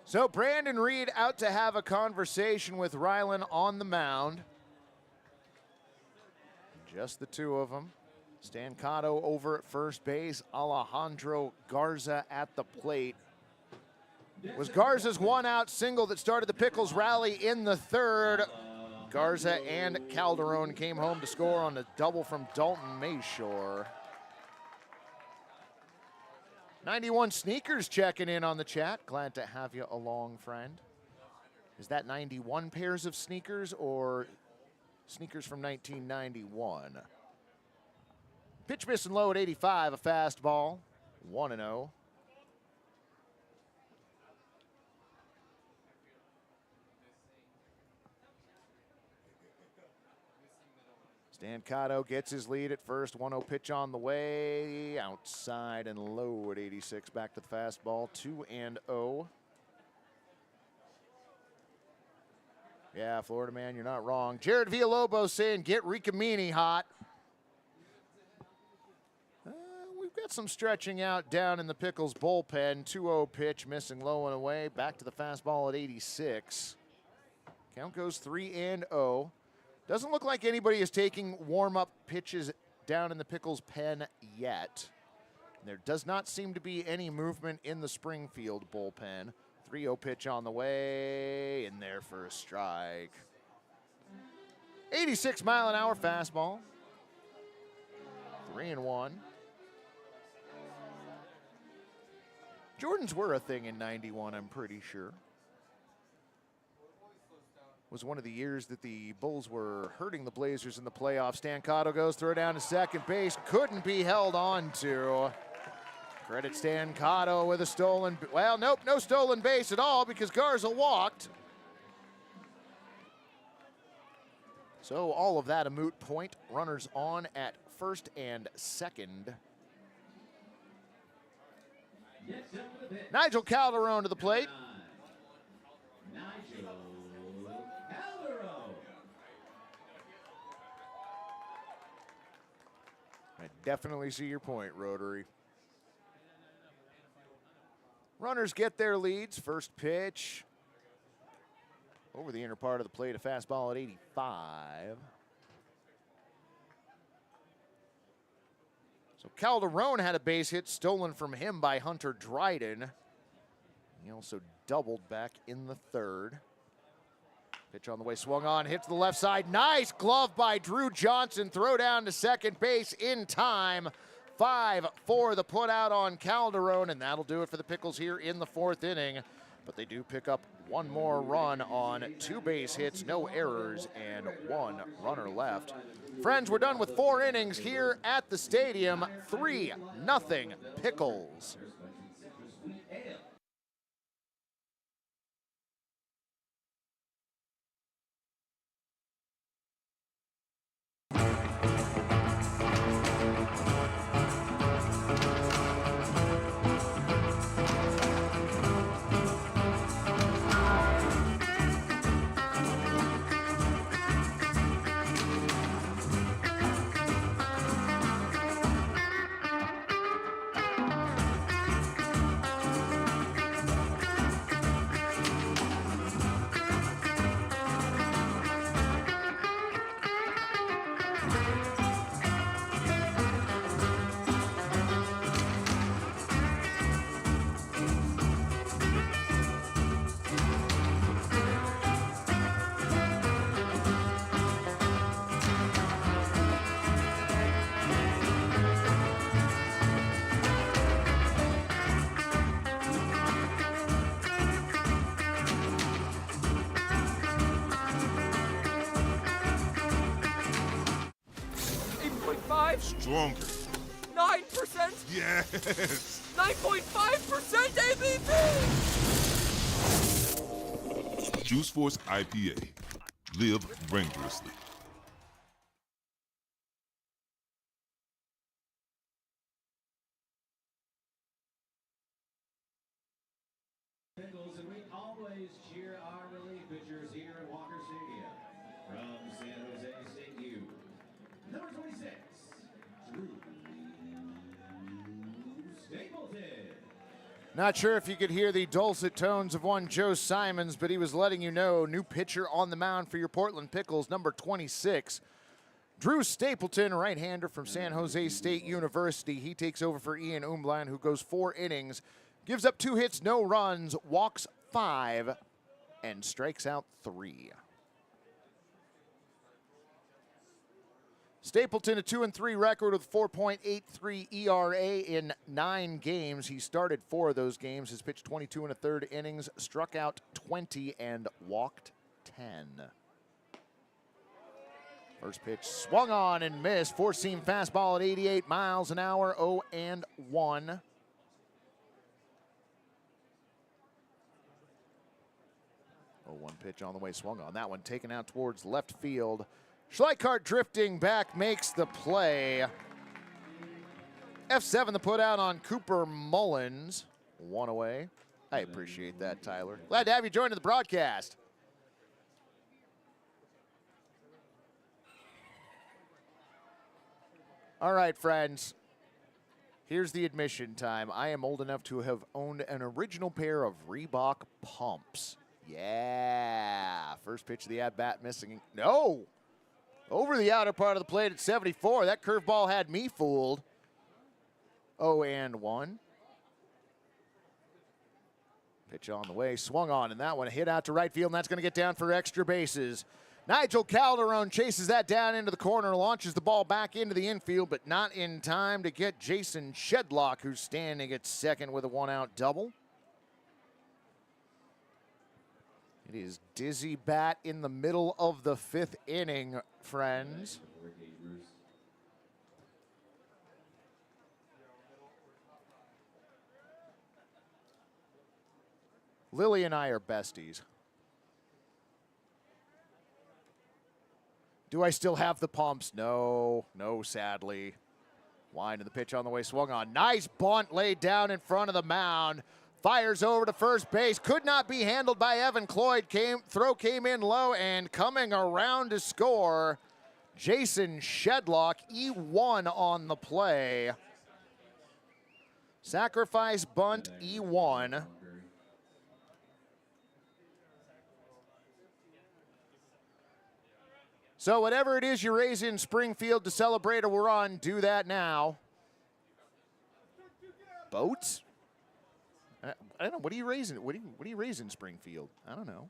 So Brandon Reed out to have a conversation with Rylan on the mound. Just the two of them. Stancato over at first base. Alejandro Garza at the plate. It was Garza's one-out single that started the Pickles rally in the third. Garza and Calderon came home to score on a double from Dalton Mayshore. 91 Sneakers checking in on the chat. Glad to have you along, friend. Is that 91 pairs of sneakers or sneakers from 1991? Pitch missing low at 85, a fastball. 1-0. Stancato gets his lead at first. 1-0 pitch on the way. Outside and low at 86. Back to the fastball. 2-0. Yeah, Florida man, you're not wrong. Jared Villalobos saying, get Ricamini hot. We've got some stretching out down in the Pickles bullpen. 2-0 pitch, missing low and away. Back to the fastball at 86. Count goes 3-0. Doesn't look like anybody is taking warm-up pitches down in the Pickles pen yet. There does not seem to be any movement in the Springfield bullpen. 3-0 pitch on the way, in there for a strike. 86-mile-an-hour fastball. 3-1. Jordans were a thing in 91, I'm pretty sure. Was one of the years that the Bulls were hurting the Blazers in the playoffs. Stancato goes, throw down to second base. Couldn't be held on to. Credit Stancato with a stolen, well, nope, no stolen base at all because Garza walked. So all of that a moot point. Runners on at first and second. Nigel Calderon to the plate. Nigel Calderon. I definitely see your point, Rotary. Runners get their leads. First pitch over the inner part of the plate, a fastball at 85. So Calderon had a base hit stolen from him by Hunter Dryden. He also doubled back in the third. Pitch on the way, swung on, hit to the left side. Nice glove by Drew Johnson. Throw down to second base in time. 5 for the putout on Calderon, and that'll do it for the Pickles here in the fourth inning. But they do pick up one more run on 2 base hits, no errors, and 1 runner left. Friends, we're done with 4 innings here at the stadium. 3-0 Pickles. Stronger. 9%? Yes. 9.5% ABV! Juice Force IPA. Live rangerously. Pickles, and we always cheer our relief pitchers here at Walker Stadium. From San Jose State U, number 26, Drew Stapleton. Not sure if you could hear the dulcet tones of one Joe Simons, but he was letting you know, new pitcher on the mound for your Portland Pickles, number 26. Drew Stapleton, right-hander from San Jose State University. He takes over for Ian Umland, who goes 4 innings, gives up 2 hits, no runs, walks 5, and strikes out 3. Stapleton, a 2-3 record with 4.83 ERA in 9 games. He started 4 of those games, has pitched 22 1/3 innings, struck out 20, and walked 10. First pitch swung on and missed. 4-seam fastball at 88 miles an hour, 0-1. Oh, 1 pitch on the way, swung on. That one taken out towards left field. Schleichart drifting back, makes the play. F7 the put out on Cooper Mullins. 1 away. I appreciate that, Tyler. Glad to have you join the broadcast. All right, friends. Here's the admission time. I am old enough to have owned an original pair of Reebok pumps. Yeah. First pitch of the at-bat missing. No. Over the outer part of the plate at 74. That curveball had me fooled. 0-1. Pitch on the way, swung on, and that one hit out to right field, and that's going to get down for extra bases. Nigel Calderon chases that down into the corner, launches the ball back into the infield, but not in time to get Jason Shedlock, who's standing at second with a 1-out double. It is Dizzy Bat in the middle of the 5th inning, friends. Lily and I are besties. Do I still have the pumps? No, sadly. Wind of the pitch on the way, swung on. Nice bunt laid down in front of the mound. Fires over to first base. Could not be handled by Evan Cloyd. Throw came in low, and coming around to score, Jason Shedlock, E1 on the play. Sacrifice bunt, E1. So whatever it is you raise in Springfield to celebrate a run, do that now. boats? I don't know. What are you raising? What are you raising, Springfield? I don't know.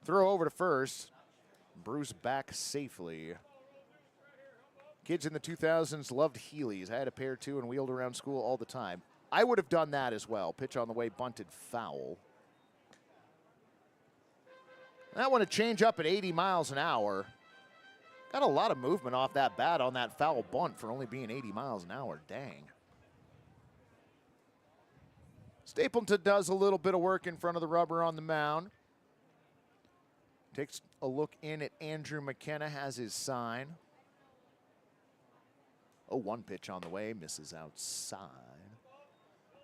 Throw over to first. Bruce back safely. Kids in the 2000s loved Heelys. I had a pair too and wheeled around school all the time. I would have done that as well. Pitch on the way, bunted, foul. That one to change up at 80 miles an hour. Got a lot of movement off that bat on that foul bunt for only being 80 miles an hour. Dang. Stapleton does a little bit of work in front of the rubber on the mound. Takes a look in at Andrew McKenna, has his sign. 0-1 pitch on the way, misses outside.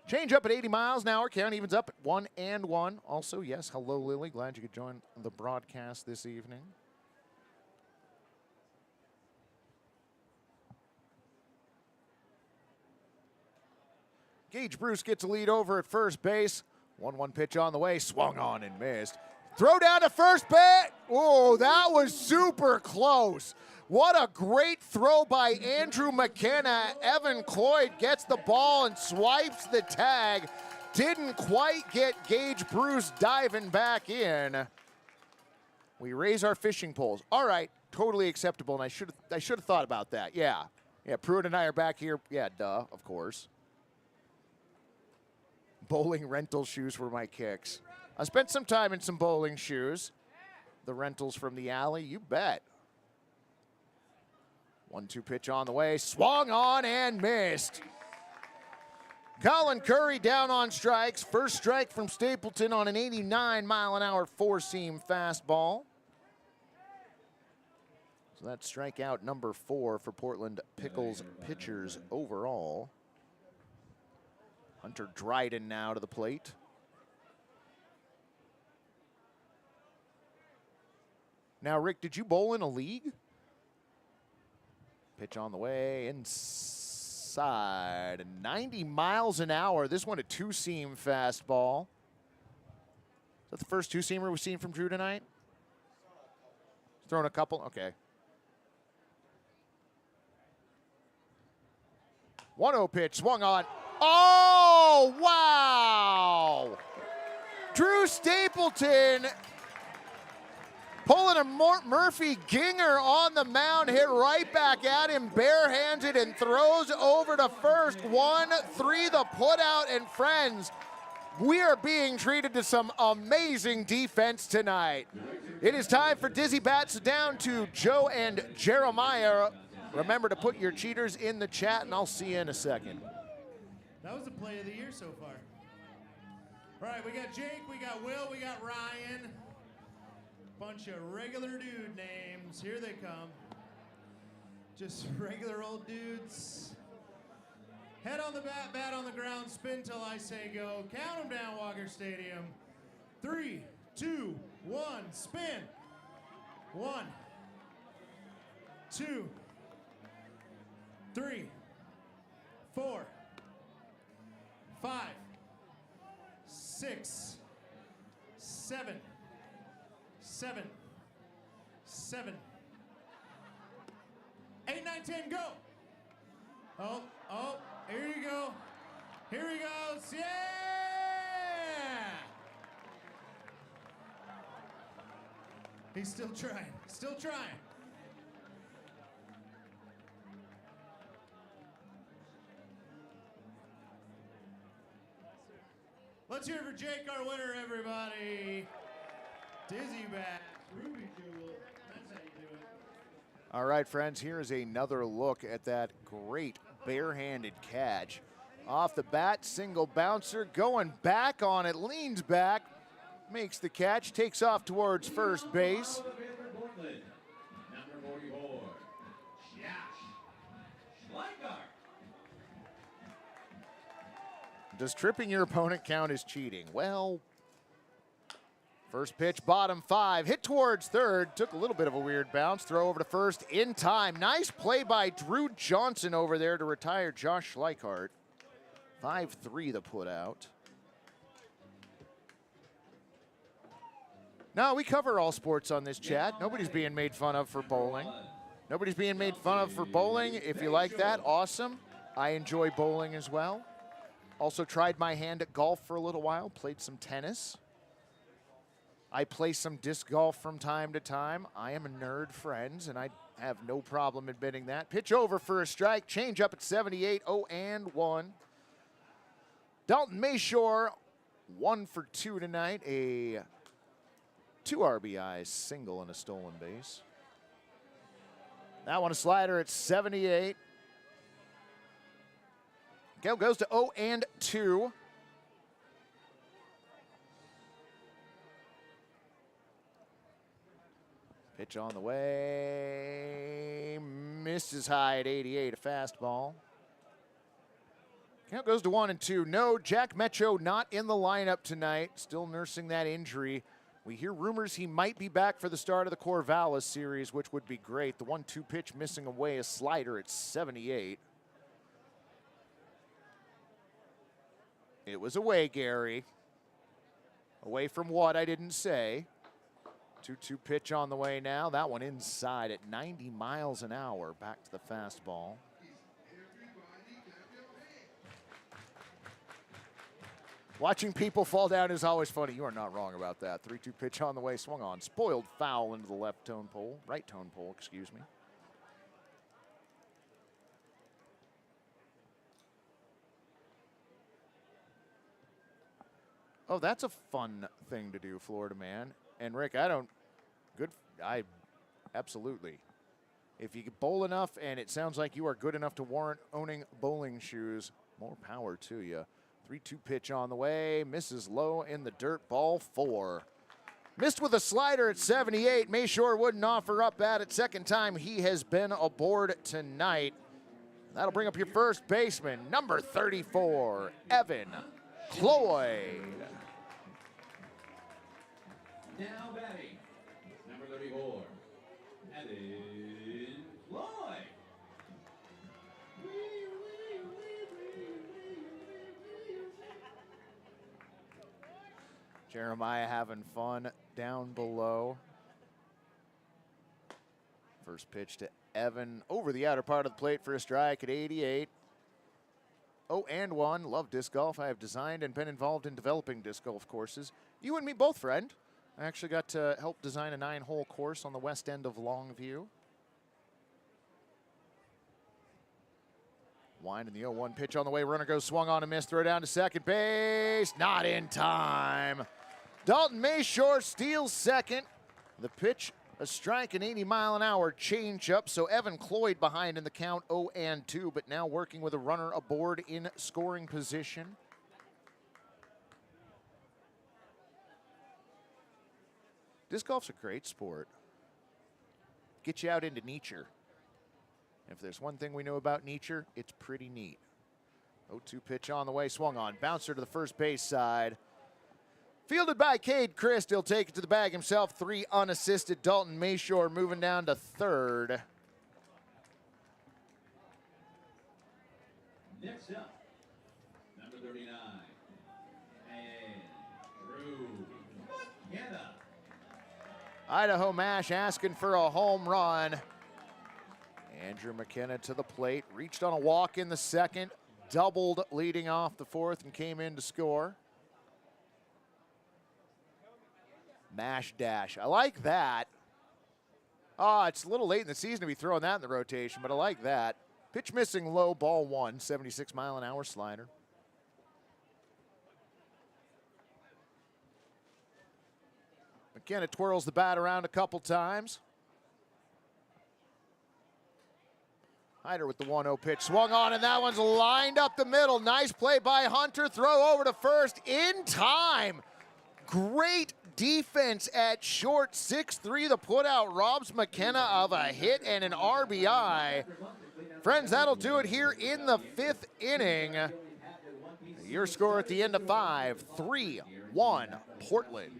Change up at 80 miles an hour. Count evens up at 1-1. Also, yes, hello, Lily. Glad you could join the broadcast this evening. Gage Bruce gets a lead over at first base. 1-1 pitch on the way, swung on and missed. Throw down to first base. Oh, that was super close. What a great throw by Andrew McKenna. Evan Cloyd gets the ball and swipes the tag. Didn't quite get Gage Bruce diving back in. We raise our fishing poles. All right, totally acceptable, and I should have thought about that. Yeah, Pruitt and I are back here. Yeah, duh, of course. Bowling rental shoes were my kicks. I spent some time in some bowling shoes. The rentals from the alley, you bet. 1-2 pitch on the way, swung on and missed. Colin Curry down on strikes. First strike from Stapleton on an 89-mile-an-hour four-seam fastball. So that's strikeout number 4 for Portland Pickles pitchers overall. Hunter Dryden now to the plate. Now, Rick, did you bowl in a league? Pitch on the way, inside. 90 miles an hour. This one a two-seam fastball. Is that the first two-seamer we've seen from Drew tonight? Thrown a couple? Okay. 1-0 pitch, swung on. Oh, wow! Drew Stapleton pulling a Murphy Ginger on the mound, hit right back at him barehanded and throws over to first. 1-3 the putout, and friends, we are being treated to some amazing defense tonight. It is time for Dizzy Bats down to Joe and Jeremiah. Remember to put your cheaters in the chat, and I'll see you in a second. That was the play of the year so far. All right, we got Jake, we got Will, we got Ryan. Bunch of regular dude names. Here they come. Just regular old dudes. Head on the bat on the ground, spin till I say go. Count them down, Walker Stadium. 3, 2, 1, spin. 1, 2, 3, 4, 5, 6, 7, 7, 7, 8, 9, 10, go. Oh, here you go. Here he goes. Yeah! He's still trying. Still trying. Let's hear it for Jake, our winner, everybody. Dizzy Bat, Ruby Jewel. That's how you do it. All right, friends, here is another look at that great barehanded catch. Off the bat, single bouncer, going back on it, leans back, makes the catch, takes off towards first base. Does tripping your opponent count as cheating? Well, first pitch, bottom 5, hit towards third, took a little bit of a weird bounce, throw over to first in time. Nice play by Drew Johnson over there to retire Josh Schleichart. 5-3 the put out. No, we cover all sports on this chat. Nobody's being made fun of for bowling. Nobody's being made fun of for bowling. If you like that, awesome. I enjoy bowling as well. Also tried my hand at golf for a little while, played some tennis. I play some disc golf from time to time. I am a nerd, friends, and I have no problem admitting that. Pitch over for a strike, change up at 78, 0-1. Dalton Mayshore, 1 for 2 tonight, a 2 RBI single and a stolen base. That one a slider at 78. Go goes to 0-2. Pitch on the way, misses high at 88, a fastball. Count goes to 1-2. No, Jack Metcho not in the lineup tonight, still nursing that injury. We hear rumors he might be back for the start of the Corvallis series, which would be great. The 1-2 pitch missing away, a slider at 78. It was away, Gary. Away from what, I didn't say. 2-2 pitch on the way now. That one inside at 90 miles an hour. Back to the fastball. Watching people fall down is always funny. You are not wrong about that. 3-2 pitch on the way, swung on. Spoiled foul into the left tone pole, right tone pole, excuse me. Oh, that's a fun thing to do, Florida man. And Rick, absolutely. If you bowl enough and it sounds like you are good enough to warrant owning bowling shoes, more power to you. 3-2 pitch on the way, misses low in the dirt, ball 4. Missed with a slider at 78. Mayshore wouldn't offer up that at second time he has been aboard tonight. That'll bring up your first baseman, number 34, Evan Cloyd. Now batting, number 34, Evan Lloyd. Jeremiah having fun down below. First pitch to Evan over the outer part of the plate for a strike at 88. 0-1. Love disc golf. I have designed and been involved in developing disc golf courses. You and me both, friend. I actually got to help design a 9-hole course on the west end of Longview. Winding the 0-1 pitch on the way. Runner goes swung on and missed. Throw down to second base. Not in time. Dalton Mayshore steals second. The pitch, a strike, an 80-mile-an-hour changeup. So Evan Cloyd behind in the count, 0-2, but now working with a runner aboard in scoring position. Disc golf's a great sport. Get you out into nature. If there's one thing we know about nature, it's pretty neat. 0-2 pitch on the way, swung on. Bouncer to the first base side. Fielded by Cade Christ. He'll take it to the bag himself. 3 unassisted. Dalton Mayshore moving down to third. Next up, number 39, Andrew McKenna. Idaho Mash asking for a home run. Andrew McKenna to the plate. Reached on a walk in the second. Doubled leading off the fourth and came in to score. Mash dash. I like that. Oh, it's a little late in the season to be throwing that in the rotation, but I like that. Pitch missing low, ball 1, 76-mile-an-hour slider. McKenna twirls the bat around a couple times. Hyder with the 1-0 pitch. Swung on, and that one's lined up the middle. Nice play by Hunter. Throw over to first in time. Great defense at short. 6-3. The putout robs McKenna of a hit and an RBI. Friends, that'll do it here in the 5th inning. Your score at the end of 5, 3-1 Portland.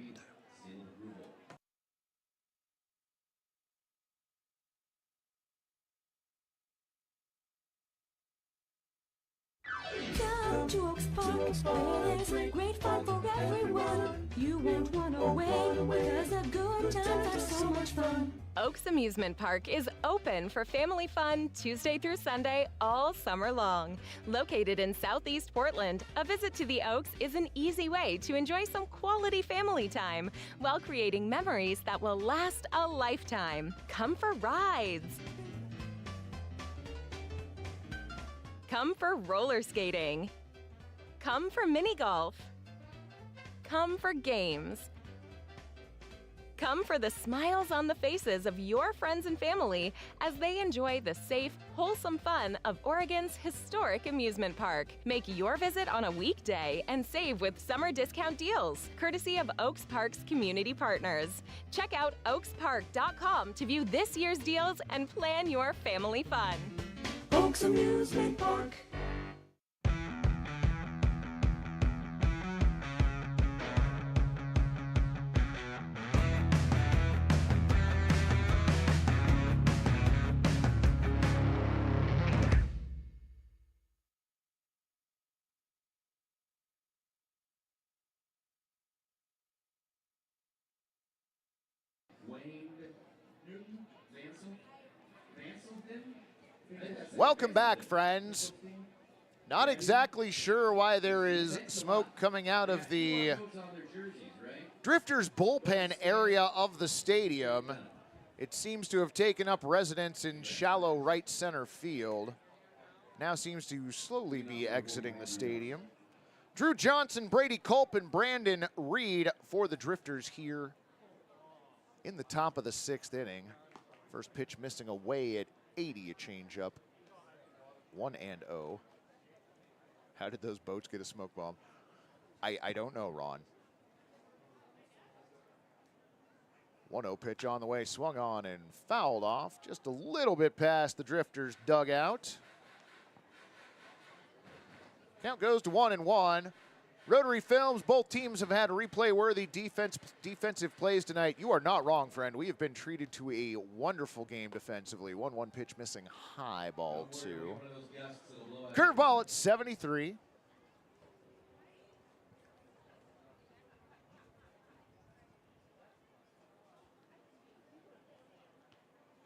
Come to Oaks Park, where there's great fun for everyone. You won't run away, because the good times are so much fun. fun. Oaks Amusement Park is open for family fun Tuesday through Sunday all summer long. Located in Southeast Portland, a visit to the Oaks is an easy way to enjoy some quality family time while creating memories that will last a lifetime. Come for rides. Come for roller skating. Come for mini golf. Come for games. Come for the smiles on the faces of your friends and family as they enjoy the safe, wholesome fun of Oregon's historic amusement park. Make your visit on a weekday and save with summer discount deals, courtesy of Oaks Park's community partners. Check out oakspark.com to view this year's deals and plan your family fun. Oaks Amusement Park. Welcome back, friends. Not exactly sure why there is smoke coming out of the Drifters bullpen area of the stadium. It seems to have taken up residence in shallow right center field. Now seems to slowly be exiting the stadium. Drew Johnson, Brady Culp, and Brandon Reed for the Drifters here in the top of the 6th inning. First pitch missing away at 80, a changeup. 1-0. How did those boats get a smoke bomb? I don't know, Ron. 1-0 pitch on the way, swung on and fouled off just a little bit past the Drifters' dugout. Count goes to 1-1. Rotary Films, both teams have had replay-worthy defensive plays tonight. You are not wrong, friend. We have been treated to a wonderful game defensively. 1-1 pitch missing, high ball 2. Curveball at 73.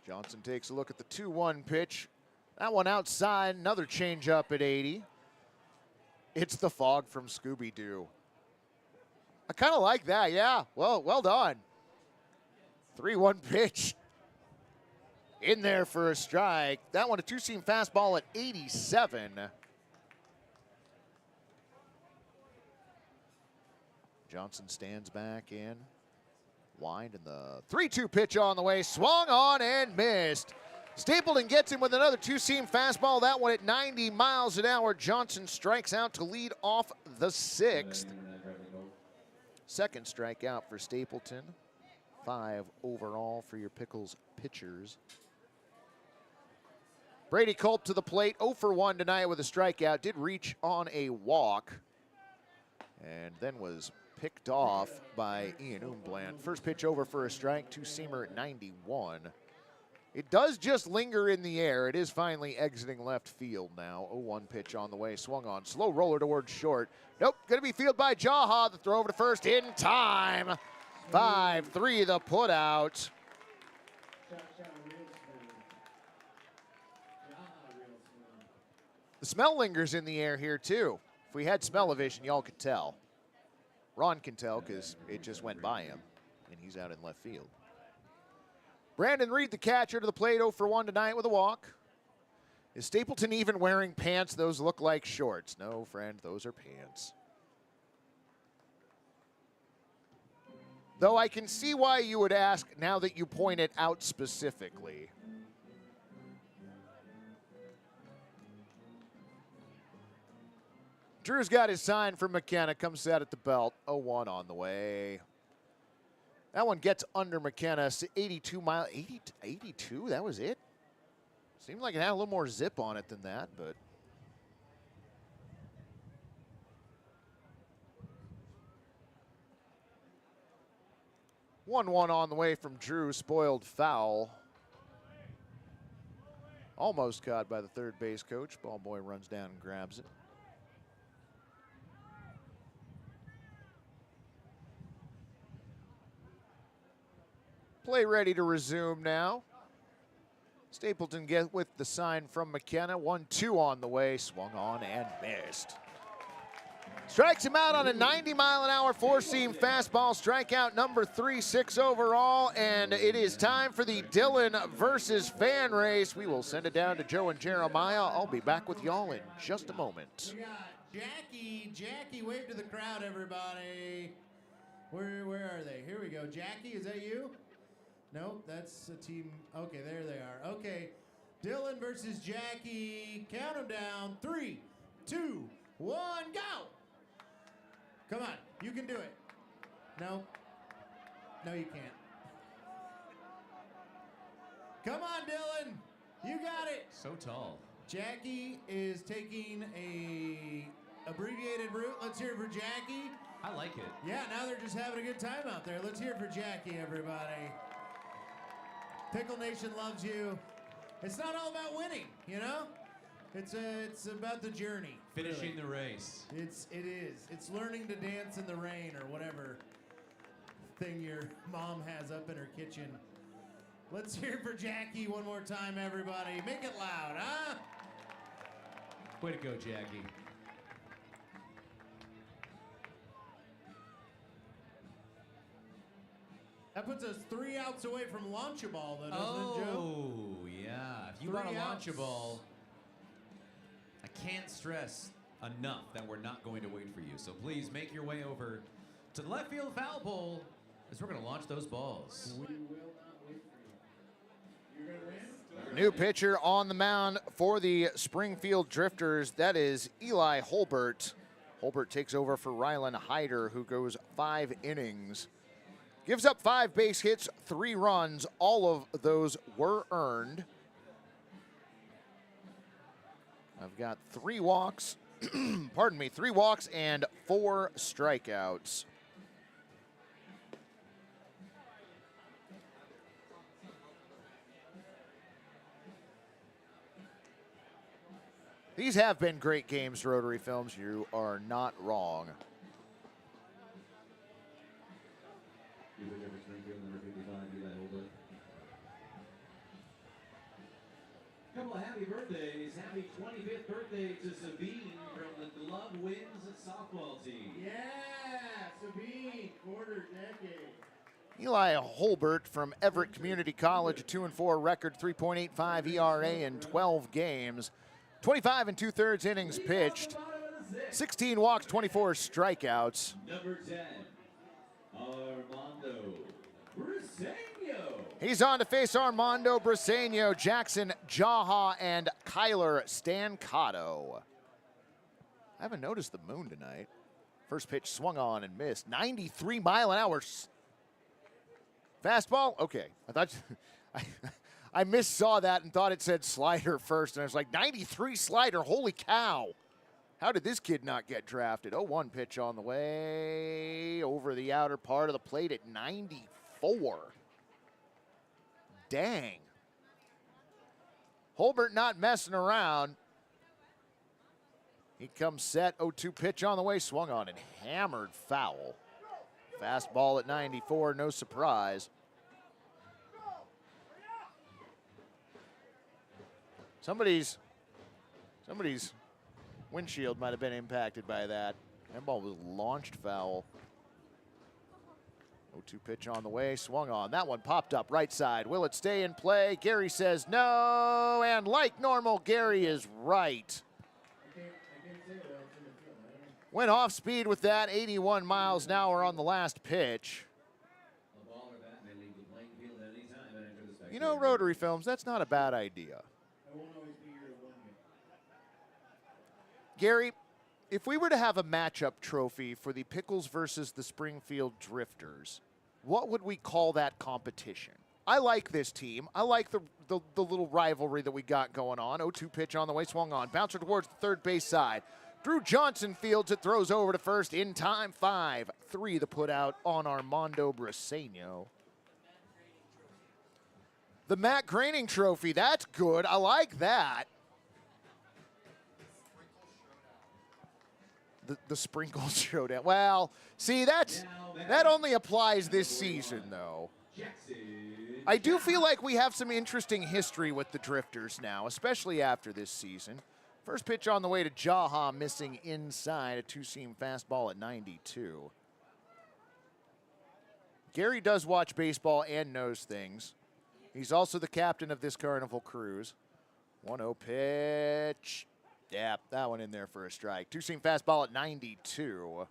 Johnson takes a look at the 2-1 pitch. That one outside, another changeup at 80. It's the fog from Scooby-Doo. I kind of like that, yeah. Well done. 3-1 pitch. In there for a strike. That one a two-seam fastball at 87. Johnson stands back in. Wind and the 3-2 pitch on the way. Swung on and missed. Stapleton gets him with another two-seam fastball. That one at 90 miles an hour. Johnson strikes out to lead off the 6th. Second strikeout for Stapleton. 5 overall for your Pickles pitchers. Brady Culp to the plate. 0 for 1 tonight with a strikeout. Did reach on a walk. And then was picked off by Ian Umbland. First pitch over for a strike. Two-seamer at 91. It does just linger in the air. It is finally exiting left field now. 0-1 pitch on the way. Swung on. Slow roller towards short. Nope. Going to be fielded by Jaha. The throw over to first in time. 5-3 the put out. The smell lingers in the air here too. If we had smell-o-vision, y'all could tell. Ron can tell because it just went by him and he's out in left field. Brandon Reed, the catcher, to the plate, 0 for 1 tonight with a walk. Is Stapleton even wearing pants? Those look like shorts. No, friend, those are pants. Though I can see why you would ask now that you point it out specifically. Drew's got his sign from McKenna, comes out at the belt, 0-1 on the way. That one gets under McKenna, 82 mile, 82, that was it? Seemed like it had a little more zip on it than that, but. One on the way from Drew, spoiled foul. Almost caught by the third base coach. Ball boy runs down and grabs it. Play ready to resume now. Stapleton get with the sign from McKenna. 1-2 on the way. Swung on and missed. Strikes him out on a 90-mile-an-hour four-seam fastball. Strikeout number 3, 6 overall. And it is time for the Dillon versus fan race. We will send it down to Joe and Jeremiah. I'll be back with y'all in just a moment. We got Jackie. Jackie, wave to the crowd, everybody. Where are they? Here we go. Jackie, is that you? Nope, that's a team. Okay, there they are. Okay, Dillon versus Jackie. Count them down. 3, 2, 1, go. Come on, you can do it. No, you can't. Come on, Dillon, you got it. So tall. Jackie is taking a abbreviated route. Let's hear it for Jackie. I like it. Yeah, now they're just having a good time out there. Let's hear it for Jackie, everybody. Pickle Nation loves you. It's not all about winning, you know? It's about the journey. Finishing really. the race. It is. It's learning to dance in the rain or whatever thing your mom has up in her kitchen. Let's hear it for Jackie one more time, everybody. Make it loud, huh? Way to go, Jackie. That puts us 3 outs away from launch a ball, though, doesn't it, Joe? Oh, yeah. If you want to launch a ball, I can't stress enough that we're not going to wait for you. So please make your way over to the left field foul pole as we're going to launch those balls. We will not wait for you. You're going to win? New pitcher on the mound for the Springfield Drifters. That is Eli Holbert. Holbert takes over for Rylan Hyder, who goes 5 innings. Gives up 5 base hits, 3 runs. All of those were earned. I've got 3 walks, pardon me, 3 walks and 4 strikeouts. These have been great games, Rotary Films. You are not wrong. Couple of happy birthdays. Happy 25th birthday to Sabine from the Glove Wins softball team. Yeah, Sabine, quarter decade. Eli Holbert from Everett Community College, a 2-4 record, 3.85 ERA in 12 games, 25 2/3 innings pitched, 16 walks, 24 strikeouts. Number 10, Armando Briseño. He's on to face Armando Briseño, Jackson Jaha, and Kyler Stancato. I haven't noticed the moon tonight. First pitch swung on and missed. 93-mile-an-hour fastball. Okay, I thought I missaw that and thought it said slider first, and I was like, 93 slider. Holy cow! How did this kid not get drafted? 0-1 pitch on the way over the outer part of the plate at 94. Dang. Holbert not messing around. He comes set, 0-2 pitch on the way, swung on and hammered foul. Fastball at 94, no surprise. Somebody's windshield might have been impacted by that. That ball was launched foul. 0-2 pitch on the way, swung on. That one popped up right side. Will it stay in play? Gary says no, and like normal, Gary is right. Went off speed with that, 81 miles an hour on the last pitch. You know, Rotary Films, that's not a bad idea. Gary, if we were to have a matchup trophy for the Pickles versus the Springfield Drifters, what would we call that competition? I like this team. I like the little rivalry that we got going on. 0-2 pitch on the way, swung on. Bouncer towards the third base side. Drew Johnson fields it, throws over to first in time. 5-3 the put out on Armando Briseño. The Matt Groening Trophy, that's good. I like that. The Sprinkle Showdown. Well, see, that only applies this season, though. Jackson I do feel like we have some interesting history with the Drifters now, especially after this season. First pitch on the way to Jaha, missing inside, a two-seam fastball at 92. Gary does watch baseball and knows things. He's also the captain of this Carnival cruise. 1-0 pitch. Yeah, that one in there for a strike. Two-seam fastball at 92.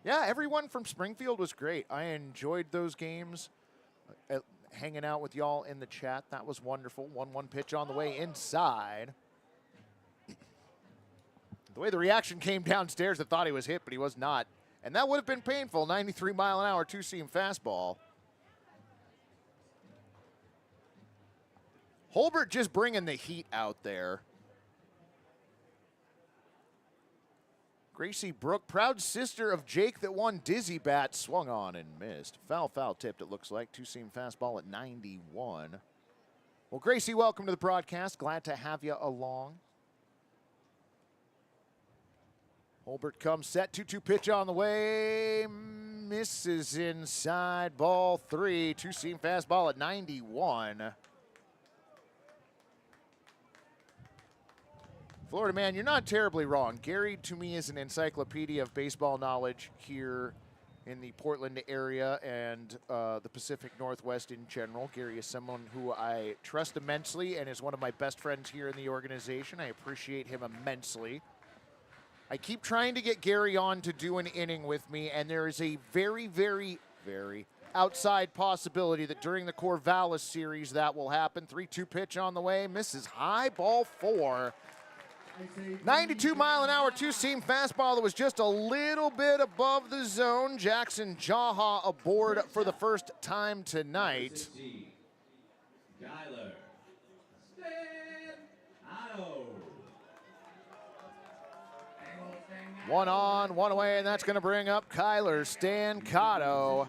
Yeah, everyone from Springfield was great. I enjoyed those games. Hanging out with y'all in the chat. That was wonderful. 1-1 pitch on the way inside. The way the reaction came downstairs, I thought he was hit, but he was not. And that would have been painful. 93 mile an hour, two-seam fastball. Holbert just bringing the heat out there. Gracie Brooke, proud sister of Jake that won Dizzy Bat, swung on and missed. Foul tipped, it looks like. Two-seam fastball at 91. Well, Gracie, welcome to the broadcast. Glad to have you along. Holbert comes set, 2-2 pitch on the way. Misses inside, ball 3. Two-seam fastball at 91. Florida man, you're not terribly wrong. Gary, to me, is an encyclopedia of baseball knowledge here in the Portland area and the Pacific Northwest in general. Gary is someone who I trust immensely and is one of my best friends here in the organization. I appreciate him immensely. I keep trying to get Gary on to do an inning with me, and there is a very, very, very outside possibility that during the Corvallis series that will happen. 3-2 pitch on the way, misses high, ball 4. 92 mile an hour, two-seam fastball that was just a little bit above the zone. Jackson Jaha aboard for the first time tonight. One on, one away, and that's going to bring up Kyler Stancato.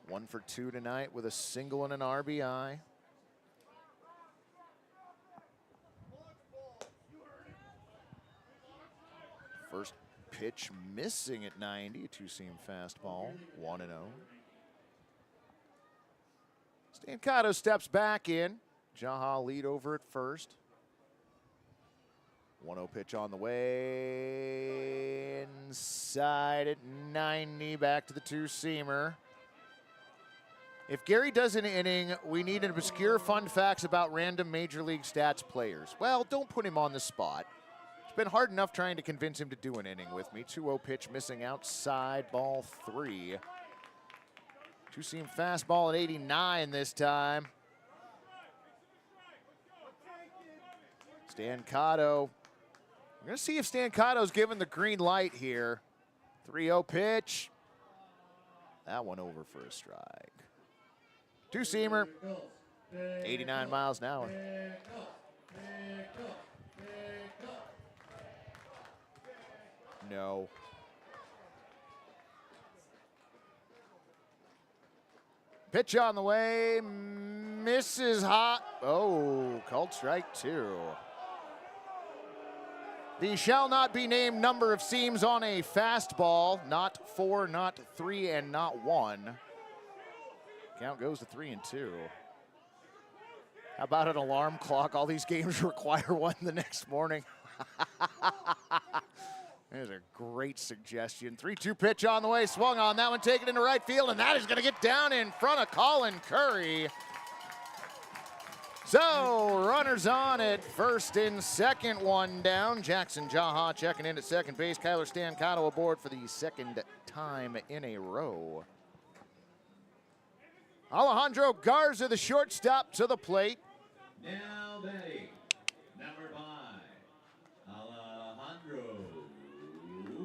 1 for 2 tonight with a single and an RBI. First pitch missing at 90, a two-seam fastball, 1-0. Stancato steps back in. Jaha lead over at first. 1-0 pitch on the way. Inside at 90, back to the two-seamer. If Gary does an inning, we need an obscure fun facts about random Major League Stats players. Well, don't put him on the spot. It's been hard enough trying to convince him to do an inning with me. 2-0 pitch missing outside, ball 3. Two-seam fastball at 89 this time. Stancato. We're going to see if Stancato's given the green light here. 3-0 pitch. That one over for a strike. Two-seamer. 89 miles an hour. No. Pitch on the way, misses hot. Oh, called strike 2. The shall not be named number of seams on a fastball, not 4, not 3, and not 1. Count goes to 3 and 2. How about an alarm clock? All these games require one the next morning. There's a great suggestion. 3-2 pitch on the way, swung on. That one taken into right field, and that is going to get down in front of Colin Curry. So, runners on at first and second, one down. Jackson Jaha checking in at second base. Kyler Stancato aboard for the second time in a row. Alejandro Garza, the shortstop, to the plate. Now batting, number 5, Alejandro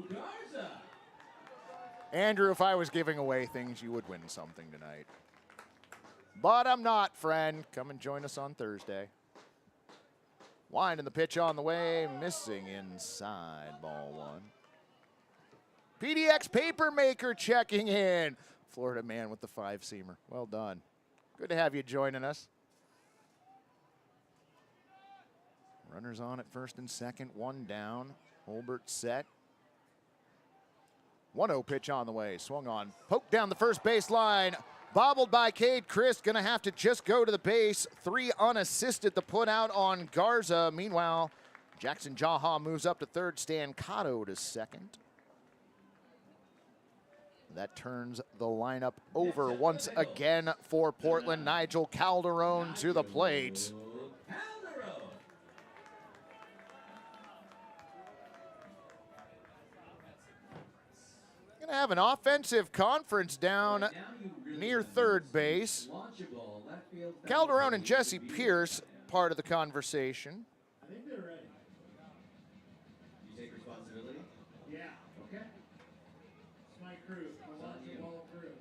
Garza. Andrew, if I was giving away things, you would win something tonight. But I'm not, friend. Come and join us on Thursday. Winding the pitch on the way, missing inside, ball 1. PDX Papermaker checking in. Florida man with the 5-seamer. Well done. Good to have you joining us. Runners on at first and second, one down. Holbert set. 1-0 pitch on the way, swung on. Poked down the first baseline. Bobbled by Cade Christ, gonna have to just go to the base. 3 unassisted, the put out on Garza. Meanwhile, Jackson Jaha moves up to third, Stan Cotto to second. That turns the lineup over once again for Portland. Nigel Calderon to the plate. Gonna have an offensive conference down near third base. Calderon and Jesse Pierce, part of the conversation. I think they're ready. You take responsibility? Yeah. Okay. It's my crew. My launch ball crew.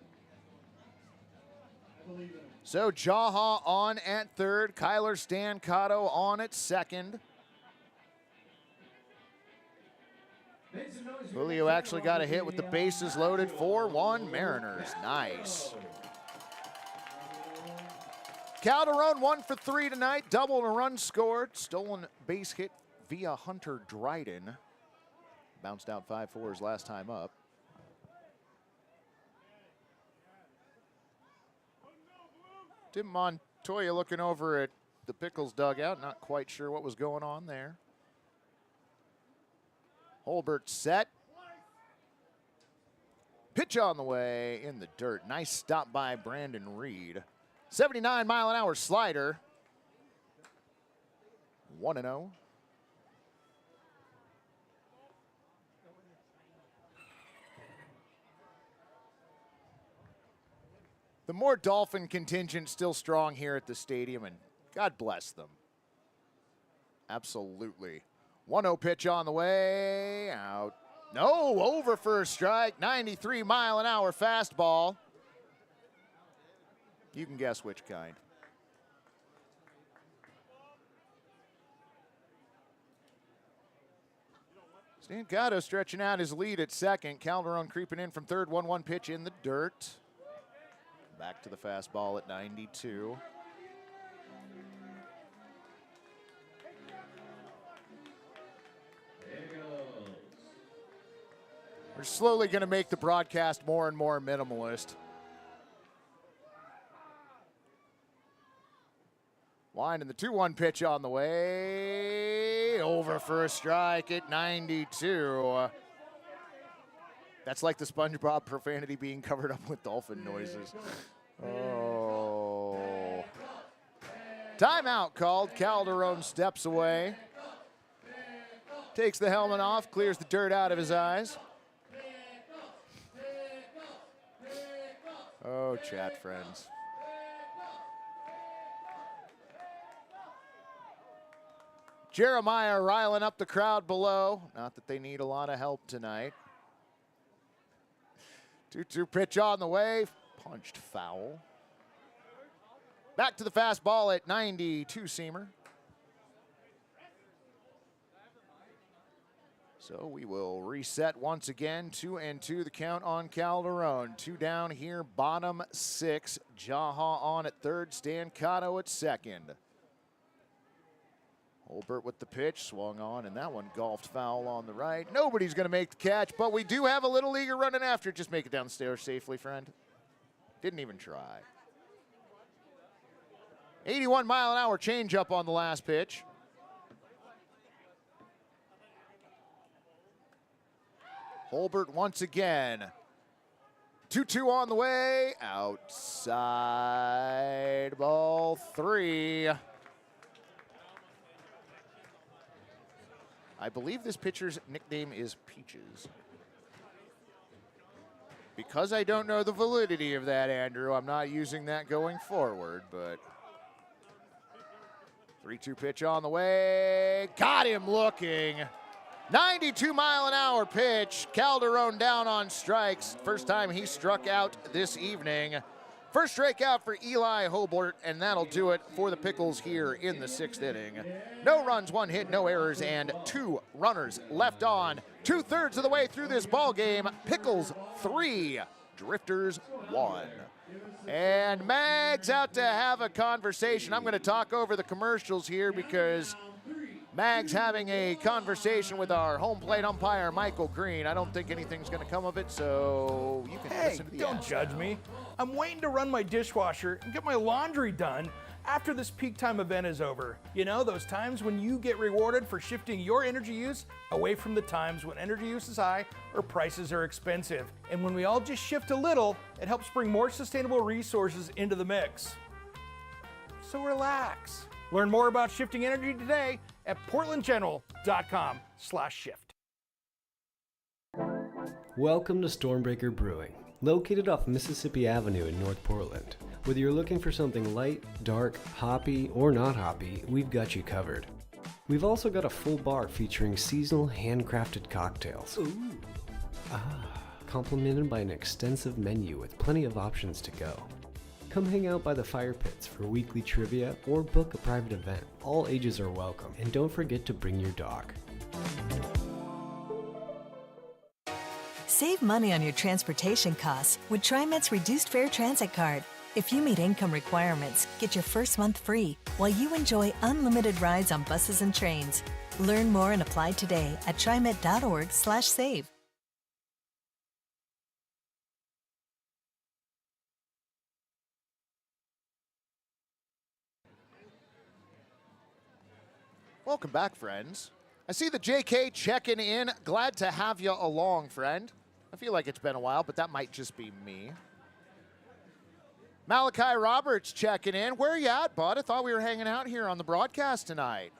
I believe in them. So Jaha on at third, Kyler Stancato on at second. Julio actually got a hit with the bases loaded. 4-1 Mariners. Nice. Calderon 1 for 3 tonight. Double and a run scored. Stolen base hit via Hunter Dryden. Bounced out 5-4 his last time up. Tim Montoya looking over at the Pickles dugout. Not quite sure what was going on there. Holbert set. Pitch on the way in the dirt. Nice stop by Brandon Reed. 79-mile-an-hour slider. 1-0. The more Dolphin contingent still strong here at the stadium, and God bless them. Absolutely. 1-0 pitch on the way, out. No, over for a strike, 93-mile-an-hour fastball. You can guess which kind. Stancato stretching out his lead at second. Calderon creeping in from third, 1-1 pitch in the dirt. Back to the fastball at 92. We're slowly going to make the broadcast more and more minimalist. Winding the 2-1 pitch on the way. Over for a strike at 92. That's like the SpongeBob profanity being covered up with dolphin noises. Oh. Timeout called. Calderon steps away. Takes the helmet off, clears the dirt out of his eyes. Oh, chat friends. Jeremiah riling up the crowd below. Not that they need a lot of help tonight. 2-2 pitch on the way. Punched foul. Back to the fastball at 92 seamer. So we will reset once again. 2-2 the count on Calderon. 2 down here, bottom 6. Jaha on at third, Stancato at second. Holbert with the pitch, swung on, and that one golfed foul on the right. Nobody's going to make the catch, but we do have a little leaguer running after it. Just make it down the stairs safely, friend. Didn't even try. 81-mile-an-hour changeup on the last pitch. Holbert once again. 2-2 on the way. Outside, ball 3. I believe this pitcher's nickname is Peaches. Because I don't know the validity of that, Andrew, I'm not using that going forward, but 3-2 pitch on the way. Got him looking. 92-mile-an-hour pitch. Calderon down on strikes. First time he struck out this evening. First strikeout for Eli Hobart, and that'll do it for the Pickles here in the 6th inning. No runs, 1 hit, no errors, and 2 runners left on. 2/3 of the way through this ball game. Pickles 3, Drifters 1. And Mag's out to have a conversation. I'm going to talk over the commercials here because Mag's having a conversation with our home plate umpire, Michael Green. I don't think anything's going to come of it, so you can listen to the don't judge me. I'm waiting to run my dishwasher and get my laundry done after this peak time event is over. You know, those times when you get rewarded for shifting your energy use away from the times when energy use is high or prices are expensive. And when we all just shift a little, it helps bring more sustainable resources into the mix. So relax. Learn more about shifting energy today at portlandgeneral.com/shift. Welcome to Stormbreaker Brewing, located off Mississippi Avenue in North Portland. Whether you're looking for something light, dark, hoppy, or not hoppy, we've got you covered. We've also got a full bar featuring seasonal handcrafted cocktails. Ooh. Complemented by an extensive menu with plenty of options to go. Come hang out by the fire pits for weekly trivia or book a private event. All ages are welcome, and don't forget to bring your dog. Save money on your transportation costs with TriMet's Reduced Fare Transit Card. If you meet income requirements, get your first month free while you enjoy unlimited rides on buses and trains. Learn more and apply today at trimet.org/save. Welcome back, friends. I see the JK checking in. Glad to have you along, friend. I feel like it's been a while, but that might just be me. Malachi Roberts checking in. Where are you at, bud? I thought we were hanging out here on the broadcast tonight.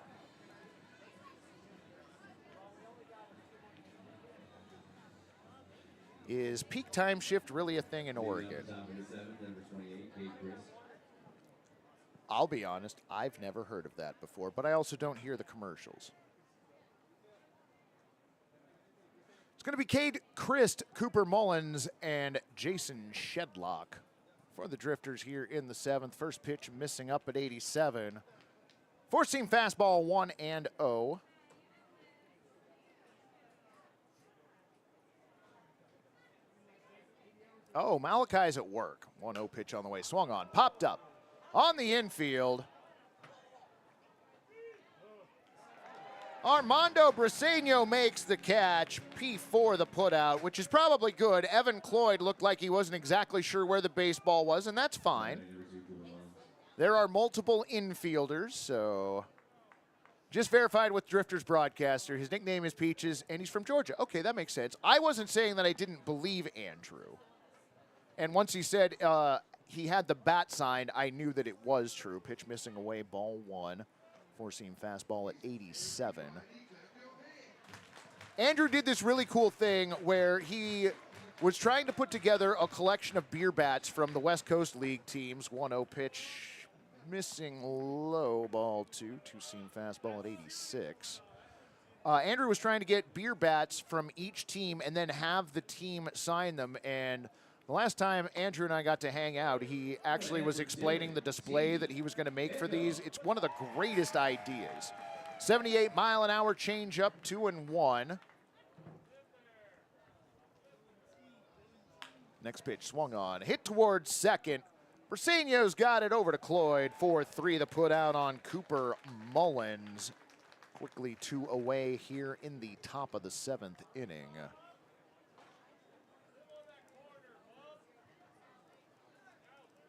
Is peak time shift really a thing in Oregon? I'll be honest, I've never heard of that before, but I also don't hear the commercials. It's going to be Cade Christ, Cooper Mullins, and Jason Shedlock for the Drifters here in the 7th. First pitch missing up at 87. Four-seam fastball 1-0. Oh, Malachi's at work. 1-0 pitch on the way. Swung on. Popped up. On the infield. Armando Briseño makes the catch. P4 the putout, which is probably good. Evan Cloyd looked like he wasn't exactly sure where the baseball was, and that's fine. There are multiple infielders, so just verified with Drifters broadcaster. His nickname is Peaches, and he's from Georgia. Okay, that makes sense. I wasn't saying that I didn't believe Andrew. And once he said he had the bat signed, I knew that it was true. Pitch missing away, ball 1. Four-seam fastball at 87. Andrew did this really cool thing where he was trying to put together a collection of beer bats from the West Coast League teams. 1-0 pitch, missing low, ball 2. Two-seam fastball at 86. Andrew was trying to get beer bats from each team and then have the team sign them. And the last time Andrew and I got to hang out, he actually was explaining the display that he was going to make for these. It's one of the greatest ideas. 78-mile-an-hour changeup, 2-1. Next pitch swung on. Hit towards second. Briseño's got it over to Cloyd. 4-3 the put out on Cooper Mullins. Quickly 2 away here in the top of the 7th inning.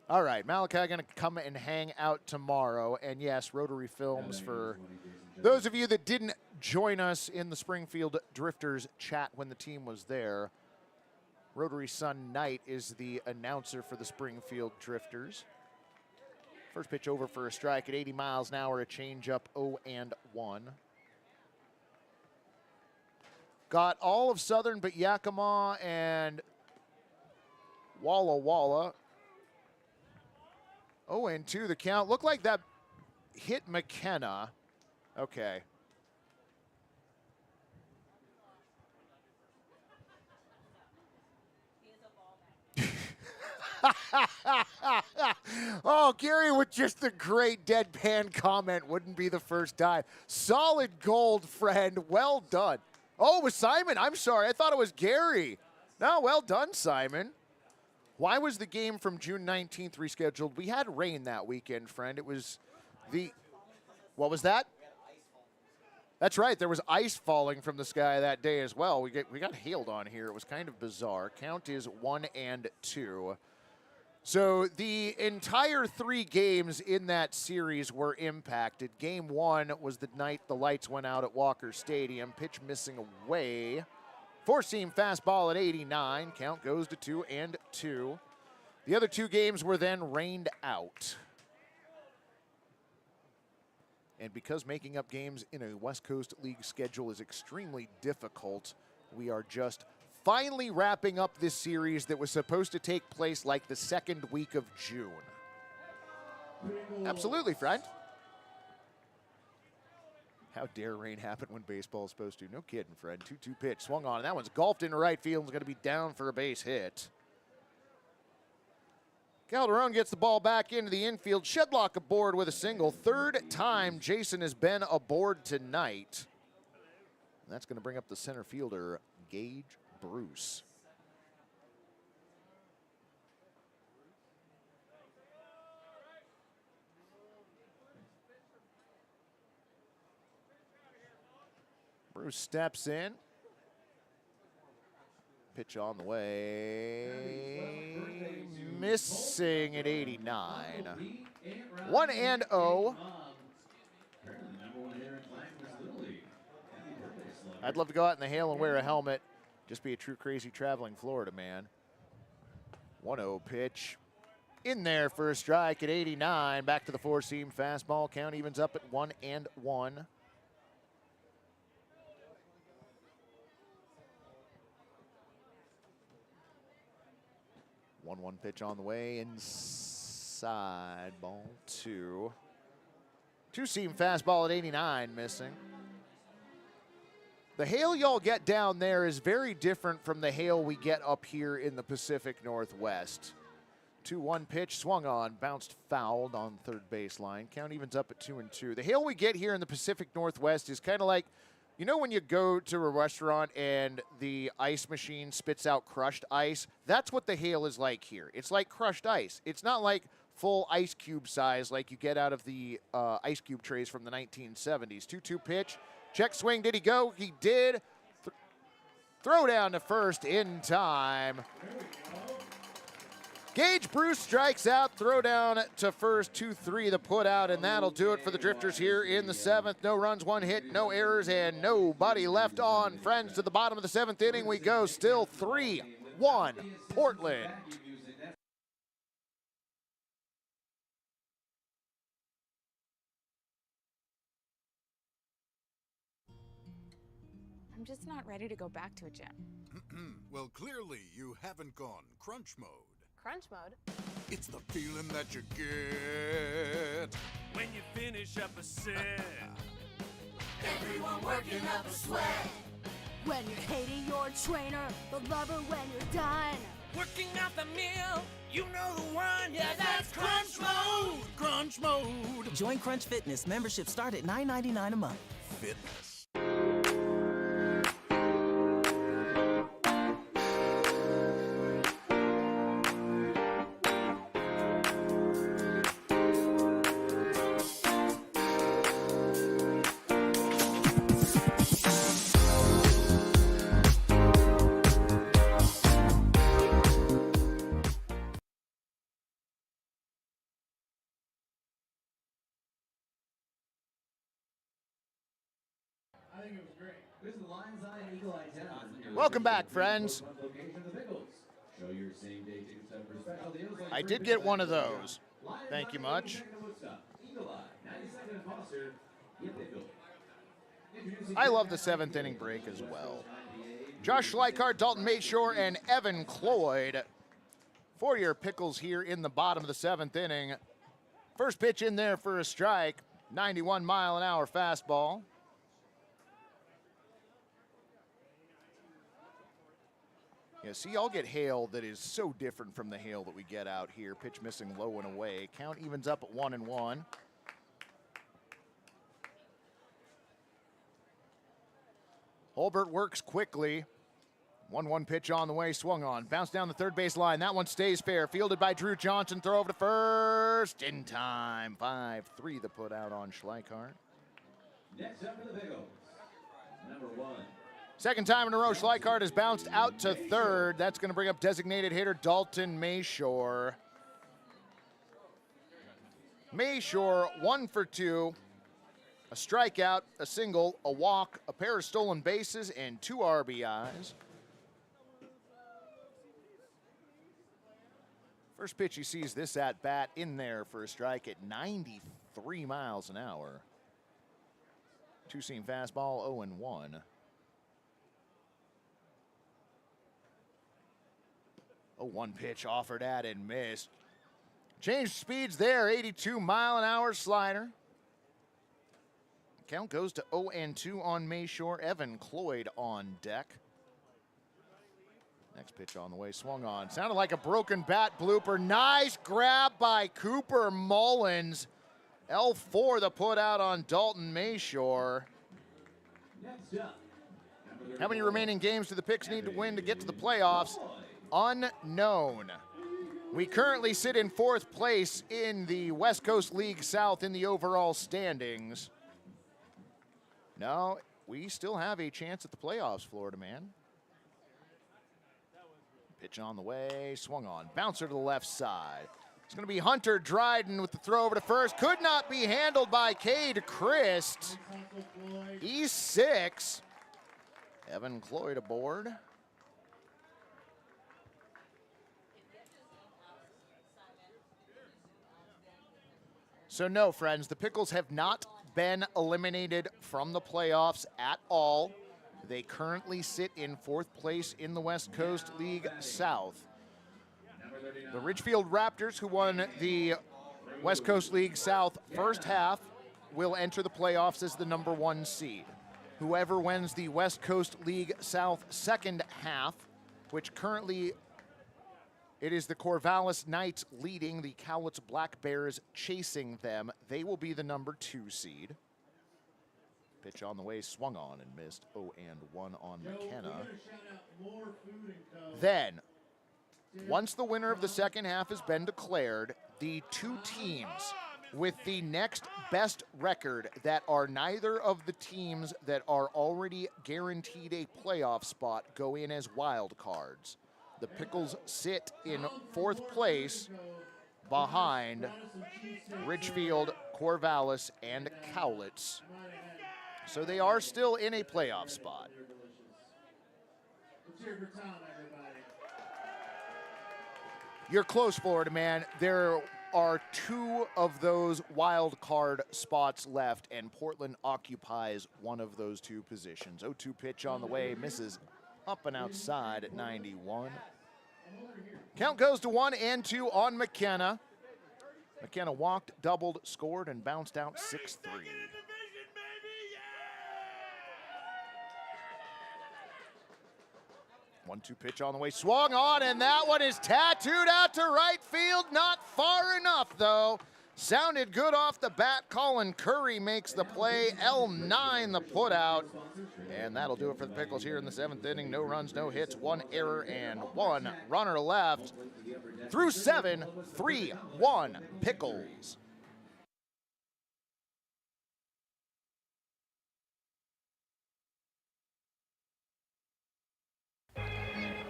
All right, Malachi going to come and hang out tomorrow. And yes, Rotary Films, for those of you that didn't join us in the Springfield Drifters chat when the team was there, Rotary Sun Knight is the announcer for the Springfield Drifters. First pitch over for a strike at 80 miles an hour, a changeup, 0-1. Got all of Southern but Yakima and Walla Walla. 0-2 the count. Looked like that hit McKenna. Okay. Oh, Gary with just the great deadpan comment. Wouldn't be the first time. Solid gold, friend. Well done. Oh, it was Simon. I'm sorry. I thought it was Gary. No, well done, Simon. Why was the game from June 19th rescheduled? We had rain that weekend, friend. It was the... What was that? That's right. There was ice falling from the sky that day as well. We got hailed on here. It was kind of bizarre. Count is 1-2. So the entire 3 games in that series were impacted. Game 1 was the night the lights went out at Walker Stadium. Pitch missing away. 4-seam fastball at 89. Count goes to 2-2. The other 2 games were then rained out. And because making up games in a West Coast League schedule is extremely difficult, we are just finally wrapping up this series that was supposed to take place like the 2nd week of June. Absolutely, friend. How dare rain happen when baseball is supposed to? No kidding, Fred. 2-2 pitch, swung on, and that one's golfed into right field and is going to be down for a base hit. Calderon gets the ball back into the infield. Shedlock aboard with a single. 3rd time Jason has been aboard tonight. And that's going to bring up the center fielder, Gage Bruce. Bruce steps in. Pitch on the way. Missing at 89. 1-0. I'd love to go out in the hail and wear a helmet. Just be a true crazy traveling Florida man. 1-0 pitch. In there for a strike at 89. Back to the 4-seam fastball. Count evens up at 1-1. One pitch on the way, inside, ball 2. 2-seam fastball at 89, missing. The hail y'all get down there is very different from the hail we get up here in the Pacific Northwest. 2-1 pitch, swung on, bounced fouled on third baseline. Count evens up at 2-2. The hail we get here in the Pacific Northwest is kind of like, you know when you go to a restaurant and the ice machine spits out crushed ice? That's what the hail is like here. It's like crushed ice. It's not like full ice cube size like you get out of the ice cube trays from the 1970s. 2-2 pitch. Check swing. Did he go? He did. Throw down to first in time. Gage Bruce strikes out, throw down to first, 2-3 the put out, and that'll do it for the Drifters here in the 7th. No runs, 1 hit, no errors, and nobody left on. Friends, to the bottom of the 7th inning we go. Still 3-1 Portland. I'm just not ready to go back to a gym. Well, clearly you haven't gone crunch mode. Crunch mode? It's the feeling that you get when you finish up a set. Everyone working up a sweat. When you're hating your trainer, the lover when you're done. Working out the meal, you know the one. Yeah, that's crunch mode. Crunch mode. Join Crunch Fitness. Membership start at $9.99 a month. Fitness. I think it was great. This is the Lion's Eye and Eagle Eye Town. Welcome back, friends. Show your same day tickets up for special deals. I did get one of those. Thank you much. Eagle Eye, 92nd and Foster, Pickle. I love the 7th inning break as well. Josh Schleichart, Dalton Mayshore, and Evan Cloyd for your Pickles here in the bottom of the 7th inning. First pitch in there for a strike, 91-mile-an-hour fastball. Yeah, see, y'all get hail that is so different from the hail that we get out here. Pitch missing low and away. Count evens up at 1-1. Holbert works quickly. 1-1 pitch on the way, swung on. Bounce down the third base line. That one stays fair. Fielded by Drew Johnson. Throw over to first. In time. 5-3 the put out on Schleichart. Next up for the Pickles, number 1. Second time in a row, Schleichart has bounced out to third. That's going to bring up designated hitter Dalton Mayshore. Mayshore 1 for 2. A strikeout, a single, a walk, a pair of stolen bases, and 2 RBIs. First pitch he sees this at bat in there for a strike at 93 miles an hour. Two-seam fastball, 0-1. A 1 pitch offered at and missed. Changed speeds there, 82-mile-an-hour slider. Count goes to 0-2 on Mayshore. Evan Cloyd on deck. Next pitch on the way, swung on. Sounded like a broken bat blooper. Nice grab by Cooper Mullins. L4 the put out on Dalton Mayshore. How many remaining games do the Picks need to win to get to the playoffs? Unknown. We currently sit in 4th place in the West Coast League South in the overall standings. No, we still have a chance at the playoffs, Florida man. Pitch on the way, swung on. Bouncer to the left side. It's going to be Hunter Dryden with the throw over to first. Could not be handled by Cade Christ. E6. Evan Cloyd aboard. So no, friends, the Pickles have not been eliminated from the playoffs at all. They currently sit in 4th place in the West Coast League South. The Ridgefield Raptors, who won the West Coast League South first half, will enter the playoffs as the number 1 seed. Whoever wins the West Coast League South second half, which currently it is the Corvallis Knights leading, the Cowlitz Black Bears chasing them, they will be the number 2 seed. Pitch on the way, swung on and missed. 0-1 on McKenna. Then, once the winner of the second half has been declared, the 2 teams with the next best record that are neither of the teams that are already guaranteed a playoff spot go in as wild cards. The Pickles sit in 4th place behind Ridgefield, Corvallis, and Cowlitz. So they are still in a playoff spot. You're close, Florida man. There are 2 of those wild card spots left, and Portland occupies one of those 2 positions. 0-2 pitch on the way, misses up and outside at 91. Count goes to 1-2 on McKenna. McKenna walked, doubled, scored, and bounced out 6-3. 1-2 pitch on the way, swung on, and that one is tattooed out to right field. Not far enough, though. Sounded good off the bat. Colin Curry makes the play. L9 the put out. And that'll do it for the Pickles here in the 7th inning. No runs, no hits, 1 error, and 1 runner left. Through 7, 3-1 Pickles.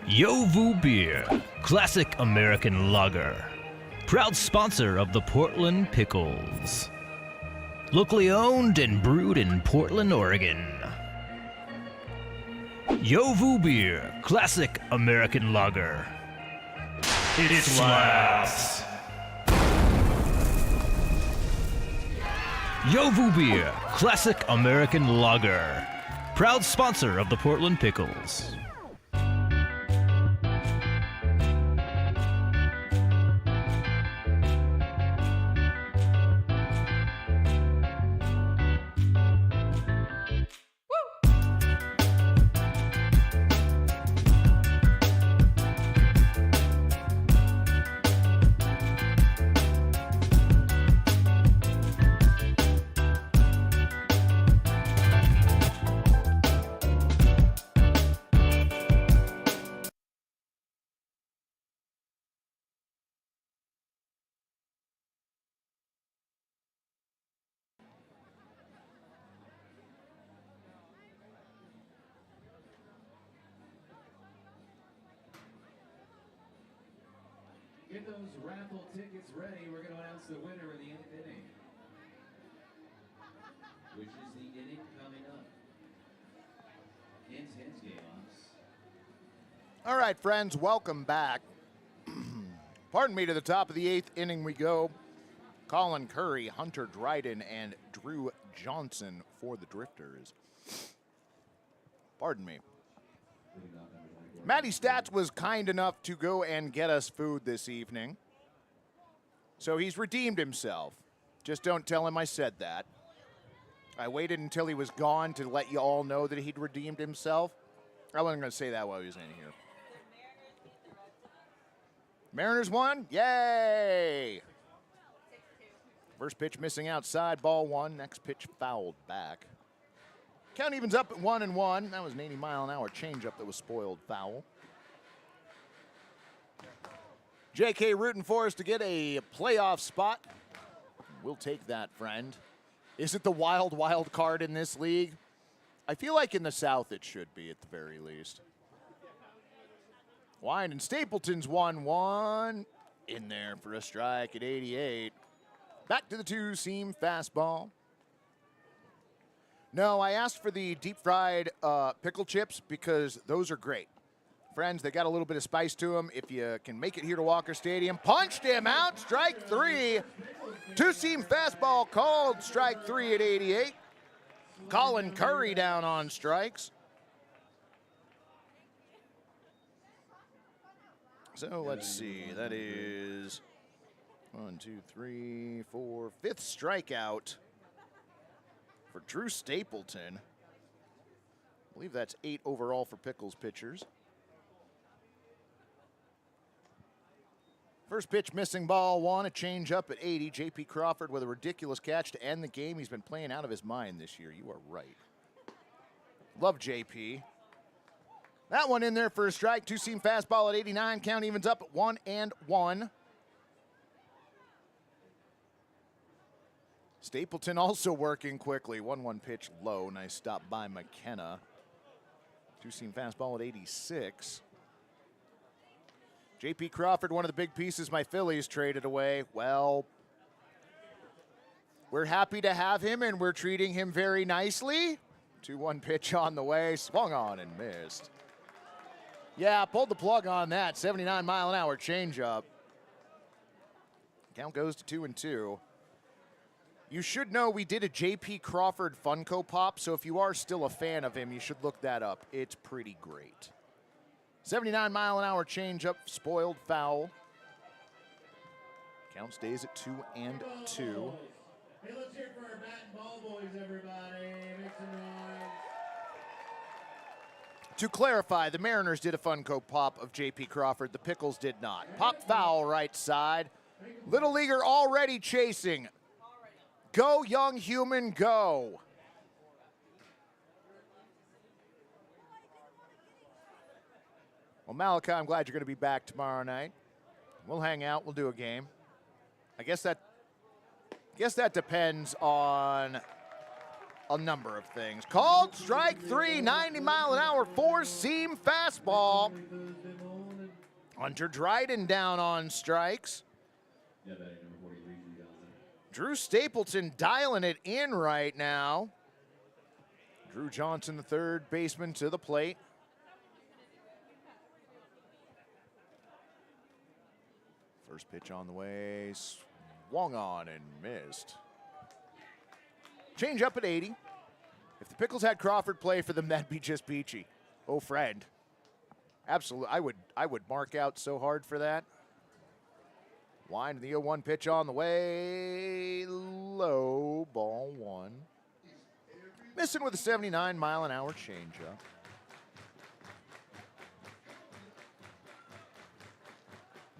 Yovu Beer, classic American lager. Proud sponsor of the Portland Pickles. Locally owned and brewed in Portland, Oregon. Yovu Beer, classic American lager. It slaps. Yovu Beer, classic American lager. Proud sponsor of the Portland Pickles. those raffle tickets ready, we're going to announce the winner of the inning, which is the inning coming up. Hens game ops. All right, friends, welcome back. Pardon me, to the top of the 8th inning we go. Colin Curry, Hunter Dryden, and Drew Johnson for the Drifters. Pardon me. Matty Stats was kind enough to go and get us food this evening. So he's redeemed himself. Just don't tell him I said that. I waited until he was gone to let you all know that he'd redeemed himself. I wasn't going to say that while he was in here. Mariners won? Yay! First pitch missing outside, ball 1. Next pitch fouled back. Count evens up at 1-1. That was an 80-mile-an-hour changeup that was spoiled foul. JK rooting for us to get a playoff spot. We'll take that, friend. Is it the wild card in this league? I feel like in the South it should be at the very least. Wine and Stapleton's 1-1. In there for a strike at 88. Back to the two-seam fastball. No, I asked for the deep-fried pickle chips because those are great. Friends, they got a little bit of spice to them. If you can make it here to Walker Stadium, punched him out, strike 3. Two-seam fastball called, strike 3 at 88. Colin Curry down on strikes. So let's see, that is 1, 2, 3, 4, 5th strikeout for Drew Stapleton. I believe that's 8 overall for Pickles pitchers. First pitch missing, ball 1, a change up at 80. J.P. Crawford with a ridiculous catch to end the game. He's been playing out of his mind this year. You are right. Love J.P. That one in there for a strike. Two-seam fastball at 89. Count evens up at 1-1. Stapleton also working quickly. 1-1 pitch low. Nice stop by McKenna. Two-seam fastball at 86. J.P. Crawford, one of the big pieces my Phillies traded away. Well, we're happy to have him, and we're treating him very nicely. 2-1 pitch on the way. Swung on and missed. Yeah, pulled the plug on that. 79-mile-an-hour changeup. Count goes to 2-2. You should know we did a J.P. Crawford Funko Pop, so if you are still a fan of him, you should look that up. It's pretty great. 79-mile-an-hour changeup, spoiled foul. Count stays at 2-2. Hey, let's hear it for our bat and ball boys, everybody. Make some noise. To clarify, the Mariners did a Funko Pop of J.P. Crawford. The Pickles did not. Pop foul right side. Little leaguer already chasing. Go, young human, go. Well, Malachi, I'm glad you're going to be back tomorrow night. We'll hang out. We'll do a game. I guess that depends on a number of things. Called strike 3, 90-mile-an-hour four-seam fastball. Hunter Dryden down on strikes. Drew Stapleton dialing it in right now. Drew Johnson, the third baseman, to the plate. First pitch on the way, swung on and missed. Change up at 80. If the Pickles had Crawford play for them, that'd be just peachy. Oh, friend. Absolutely, I would mark out so hard for that. Wind the 0-1 pitch on the way, low, ball 1. Missing with a 79-mile-an-hour changeup.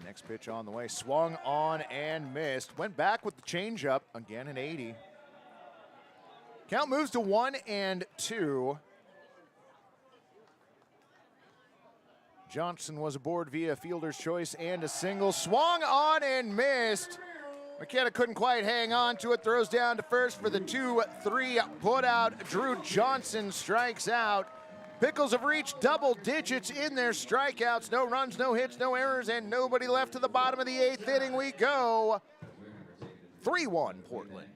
Next pitch on the way, swung on and missed. Went back with the changeup, again at 80. Count moves to 1-2. Johnson was aboard via fielder's choice and a single. Swung on and missed. McKenna couldn't quite hang on to it. Throws down to first for the 2-3 put out. Drew Johnson strikes out. Pickles have reached double digits in their strikeouts. No runs, no hits, no errors, and nobody left to the bottom of the 8th inning. We go 3-1 Portland.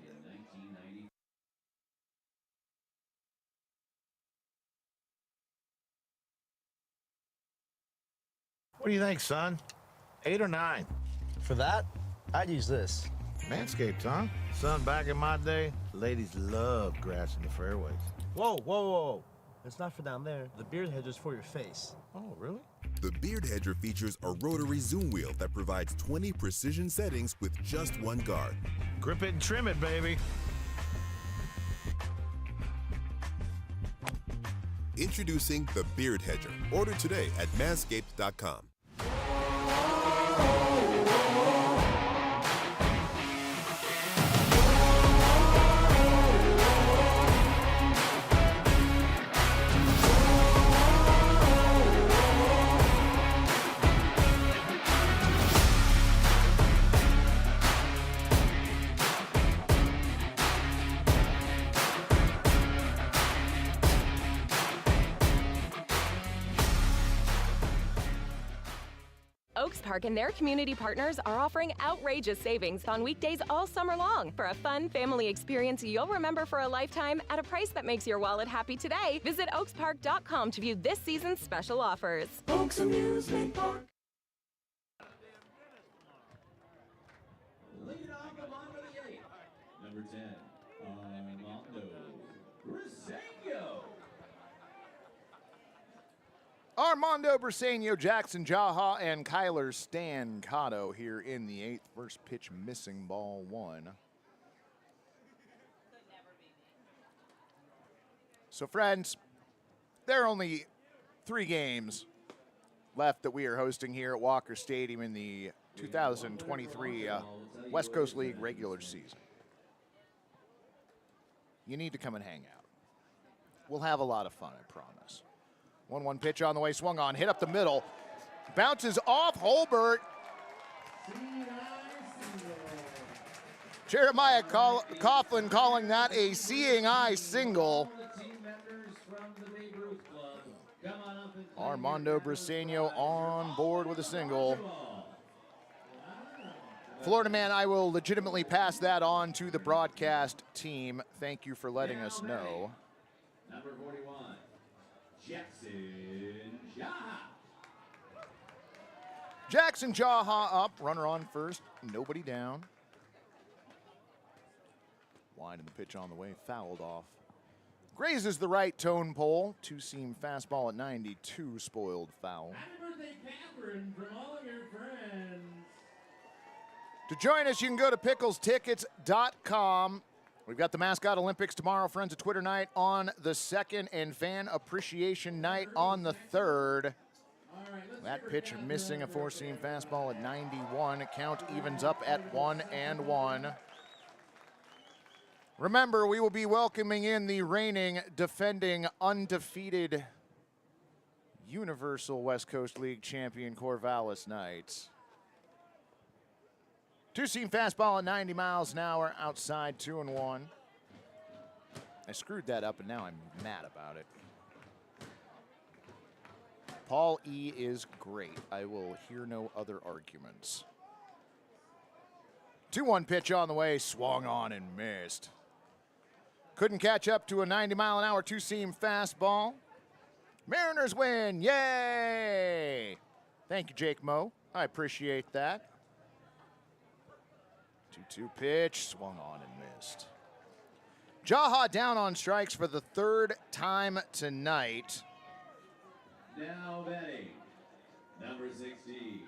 What do you think, son? 8 or 9? For that, I'd use this. Manscaped, huh? Son, back in my day, ladies loved grass in the fairways. Whoa, whoa, whoa. It's not for down there. The beard hedger's for your face. Oh, really? The Beard Hedger features a rotary zoom wheel that provides 20 precision settings with just one guard. Grip it and trim it, baby. Introducing the Beard Hedger. Order today at manscaped.com. Oaks Park and their community partners are offering outrageous savings on weekdays all summer long for a fun family experience you'll remember for a lifetime at a price that makes your wallet happy today. Visit oakspark.com to view this season's special offers. Oaks Amusement Park. Lead off the bottom of the 8th. Number 10, Armando Briseño. Armando Briseño, Jackson Jaha, and Kyler Stancato here in the 8th. First pitch missing, ball 1. So, friends, there are only 3 games left that we are hosting here at Walker Stadium in the 2023 West Coast League regular season. You need to come and hang out. We'll have a lot of fun, I promise. 1-1 pitch on the way, swung on, hit up the middle. Bounces off Holbert. Jeremiah Coughlin calling that a seeing eye single. Armando Briseño on board with a single. Florida Man, I will legitimately pass that on to the broadcast team. Thank you for letting us know. Number 41, Jackson Jaha. Jackson Jaha up, runner on first, nobody down. Winding the pitch on the way, fouled off. Grazes the right tone pole, 2-seam fastball at 92, spoiled foul. Happy birthday, Catherine, from all of your friends. To join us, you can go to picklestickets.com. We've got the Mascot Olympics tomorrow, Friends of Twitter night on the 2nd, and Fan Appreciation night on the 3rd. That pitch missing, a 4-seam fastball at 91. Count evens up at 1-1. Remember, we will be welcoming in the reigning, defending, undefeated Universal West Coast League champion Corvallis Knights. 2-seam fastball at 90 miles an hour, outside 2-1. I screwed that up, and now I'm mad about it. Paul E. is great. I will hear no other arguments. 2-1 pitch on the way, swung on and missed. Couldn't catch up to a 90-mile-an-hour 2-seam fastball. Mariners win, yay! Thank you, Jake Moe. I appreciate that. 2-2 pitch, swung on and missed. Jaha down on strikes for the 3rd time tonight. Now batting, number 16,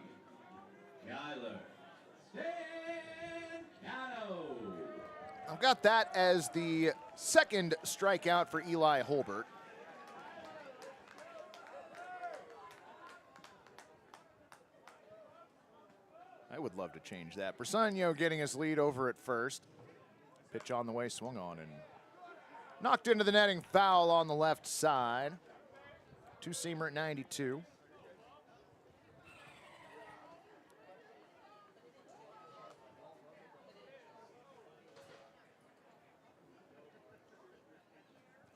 Kyler Stancato. I've got that as the 2nd strikeout for Eli Holbert. I would love to change that. Briseño getting his lead over at first. Pitch on the way, swung on and knocked into the netting, foul on the left side. 2-seamer at 92.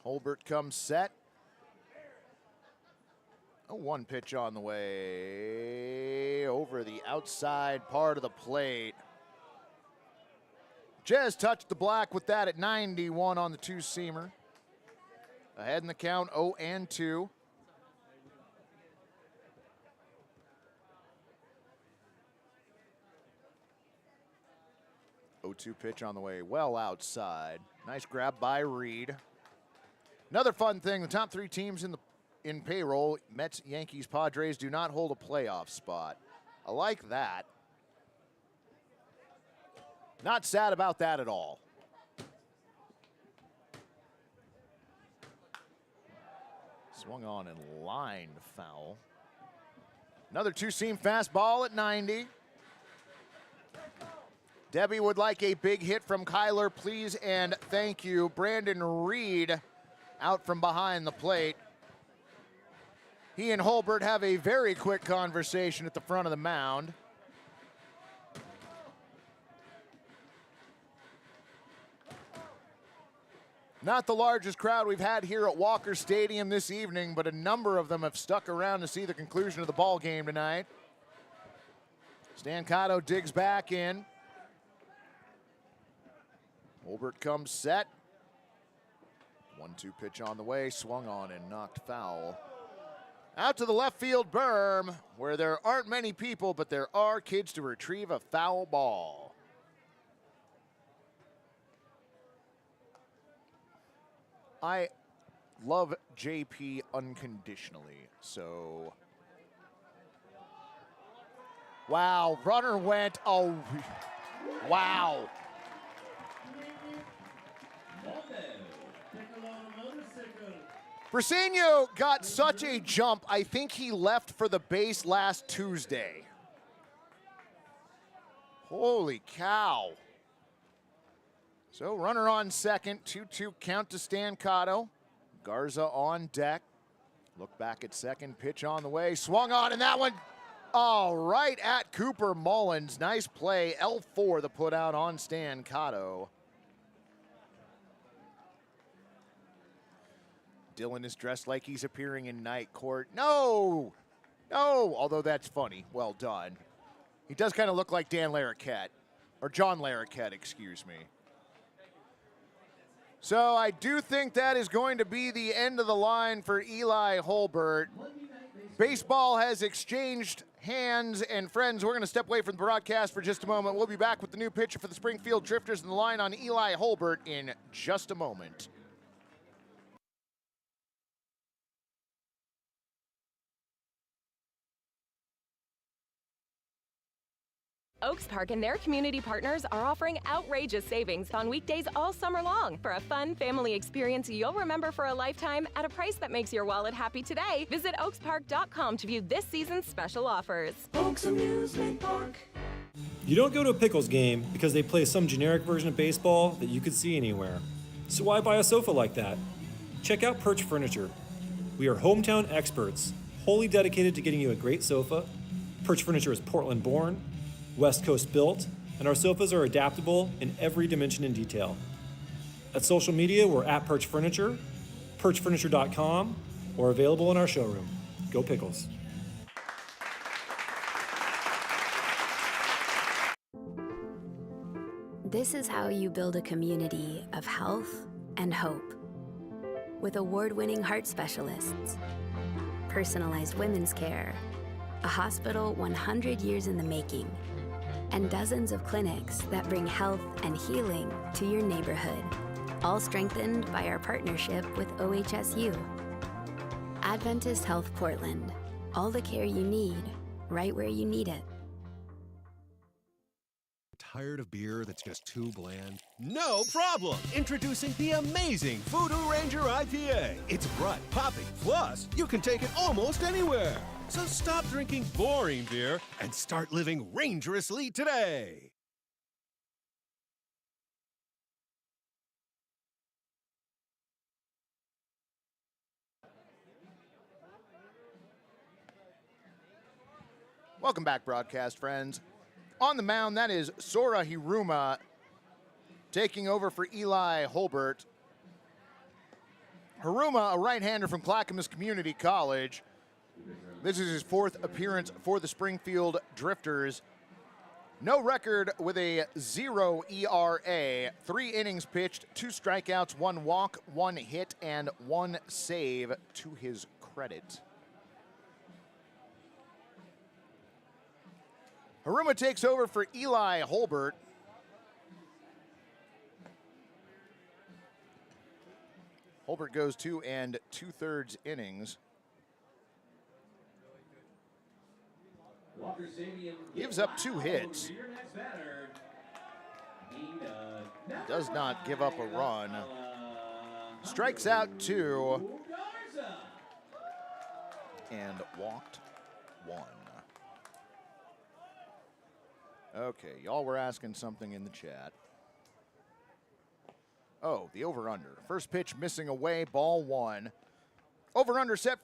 Holbert comes set. 0-1 pitch on the way over the outside part of the plate. Jez touched the black with that at 91 on the two-seamer. Ahead in the count, 0-2. Pitch on the way, well outside. Nice grab by Reed. Another fun thing, the top three teams in payroll, Mets, Yankees, Padres, do not hold a playoff spot. I like that. Not sad about that at all. Swung on and lined foul. Another two-seam fastball at 90. Debbie would like a big hit from Kyler, please and thank you. Brandon Reed out from behind the plate. He and Holbert have a very quick conversation at the front of the mound. Not the largest crowd we've had here at Walker Stadium this evening, but a number of them have stuck around to see the conclusion of the ball game tonight. Stancato digs back in. Holbert comes set. 1-2 pitch on the way, swung on and knocked foul. Out to the left field berm, where there aren't many people, but there are kids to retrieve a foul ball. I love JP unconditionally, so. Wow, runner went, oh, wow. Briseño got such a jump, I think he left for the base last Tuesday. Holy cow. So runner on second, 2-2 count to Stancato. Garza on deck. Look back at second, pitch on the way, swung on, and that one, right at Cooper Mullins. Nice play, L4 the put out on Stancato. Dylan is dressed like he's appearing in night court. No, although that's funny, well done. He does kind of look like Dan Larroquette, or John Larroquette, excuse me. So I do think that is going to be the end of the line for Eli Holbert. Baseball has exchanged hands, and friends, we're going to step away from the broadcast for just a moment. We'll be back with the new pitcher for the Springfield Drifters and the line on Eli Holbert in just a moment. Oaks Park and their community partners are offering outrageous savings on weekdays all summer long for a fun family experience you'll remember for a lifetime at a price that makes your wallet happy today. Visit oakspark.com to view this season's special offers. Oaks Amusement Park. You don't go to a Pickles game because they play some generic version of baseball that you could see anywhere. So why buy a sofa like that? Check out Perch Furniture. We are hometown experts, wholly dedicated to getting you a great sofa. Perch Furniture is Portland born, West Coast built, and our sofas are adaptable in every dimension and detail. At social media, we're at Perch Furniture, perchfurniture.com, or available in our showroom. Go Pickles. This is how you build a community of health and hope. With award-winning heart specialists, personalized women's care, a hospital 100 years in the making, and dozens of clinics that bring health and healing to your neighborhood, all strengthened by our partnership with OHSU. Adventist Health Portland, all the care you need, right where you need it. Tired of beer that's just too bland? No problem! Introducing the amazing Voodoo Ranger IPA. It's bright, poppy, plus you can take it almost anywhere. So stop drinking boring beer and start living rangerously today. Welcome back, broadcast friends. On the mound, that is Sora Hiruma taking over for Eli Holbert. Hiruma, a right-hander from Clackamas Community College. This is his 4th appearance for the Springfield Drifters. No record with a 0 ERA. 3 innings pitched, 2 strikeouts, 1 walk, 1 hit, and 1 save to his credit. Haruma takes over for Eli Holbert. Holbert goes 2 2/3 innings. Gives up 2 hits. Does not give up a run. Strikes out 2. And walked 1. Okay, y'all were asking something in the chat. Oh, the over-under. First pitch missing away, ball 1. Over-under set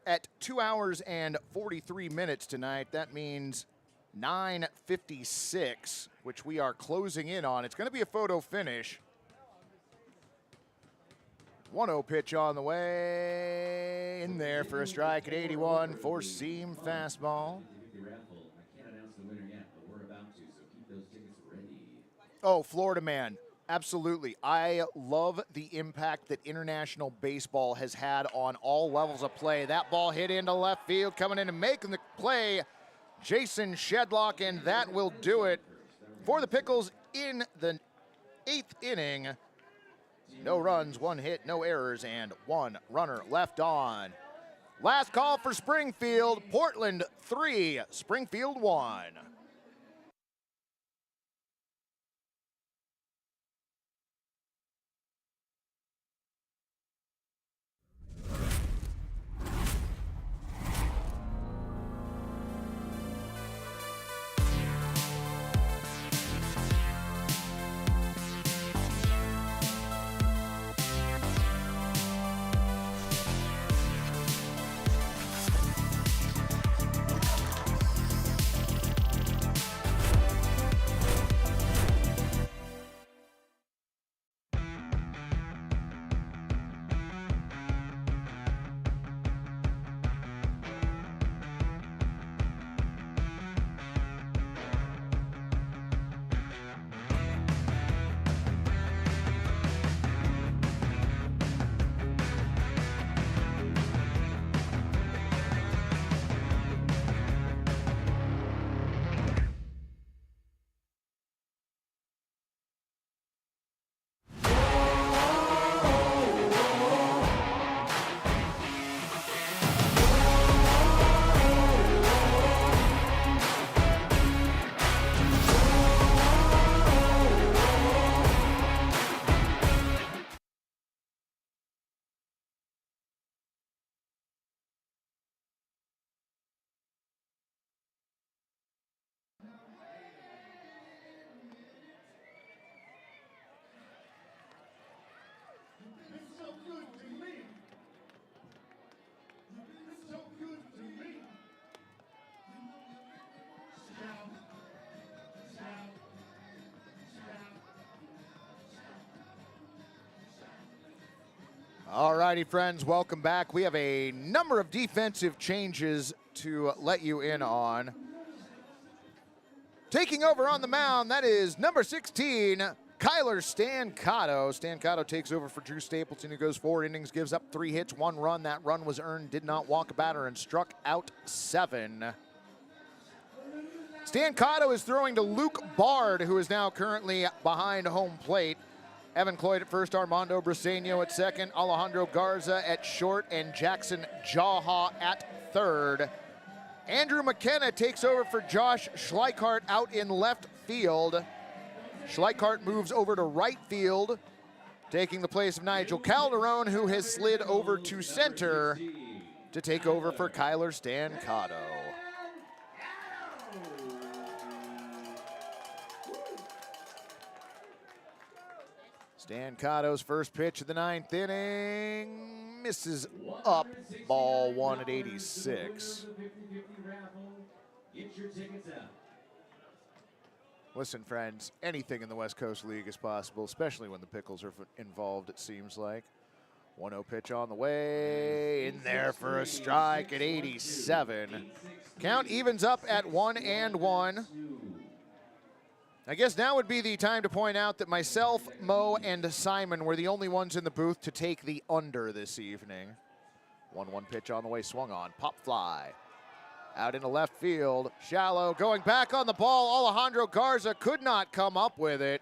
at 2 hours and 43 minutes tonight. That means 9:56, which we are closing in on. It's going to be a photo finish. 1-0 pitch on the way. In there for a strike at 81. Four-seam fastball. Oh, Florida man. Absolutely. I love the impact that international baseball has had on all levels of play. That ball hit into left field, coming in and making the play, Jason Shedlock, and that will do it for the Pickles in the 8th inning. No runs, 1 hit, no errors, and 1 runner left on. Last call for Springfield. Portland 3, Springfield 1. All righty, friends, welcome back. We have a number of defensive changes to let you in on. Taking over on the mound, that is number 16, Kyler Stancato. Stancato takes over for Drew Stapleton, who goes 4 innings, gives up 3 hits, 1 run. That run was earned, did not walk a batter, and struck out 7. Stancato is throwing to Luke Bard, who is now currently behind home plate. Evan Cloyd at first, Armando Briseño at second, Alejandro Garza at short, and Jackson Jaha at third. Andrew McKenna takes over for Josh Schleichart out in left field. Schleichart moves over to right field, taking the place of Nigel Calderon, who has slid over to center to take over for Kyler Stancato. Stancato's first pitch of the 9th inning misses up, ball 1 at 86. Listen, friends, anything in the West Coast League is possible, especially when the Pickles are involved, it seems like. 1-0 pitch on the way, in there for a strike at 87. Count evens up at 1-1. I guess now would be the time to point out that myself, Mo, and Simon were the only ones in the booth to take the under this evening. 1-1 pitch on the way, swung on, pop fly. Out into left field, shallow, going back on the ball. Alejandro Garza could not come up with it.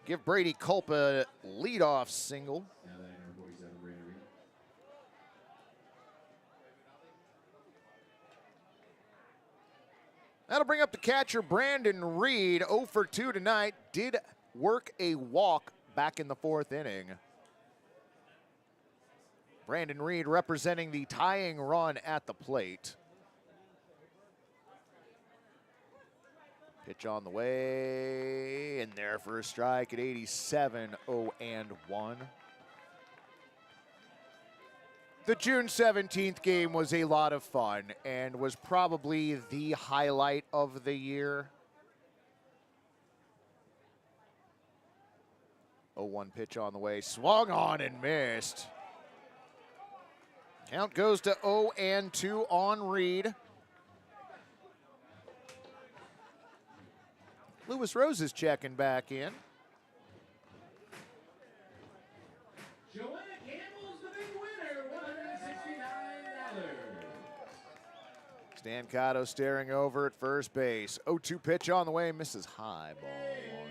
Give Brady Culp a leadoff single. That'll bring up the catcher, Brandon Reed, 0 for 2 tonight. Did work a walk back in the 4th inning. Brandon Reed representing the tying run at the plate. Pitch on the way, and there for a strike at 87, 0-1. The June 17th game was a lot of fun and was probably the highlight of the year. 0-1 pitch on the way, swung on and missed. Count goes to 0-2 on Reed. Lewis Rose is checking back in. Stan Cotto staring over at first base. 0-2 pitch on the way, misses high, ball one.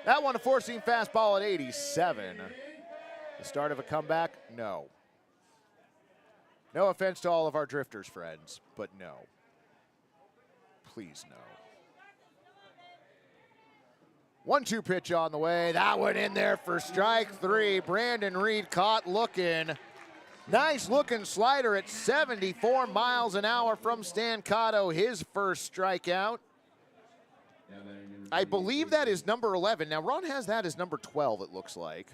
That one a four-seam fastball at 87. The start of a comeback? No. No offense to all of our Drifters friends, but no. Please no. 1-2 pitch on the way. That one in there for strike 3. Brandon Reed caught looking. Nice looking slider at 74 miles an hour from Stan Cotto, his first strikeout. I believe that is number 11. Now Ron has that as number 12, it looks like.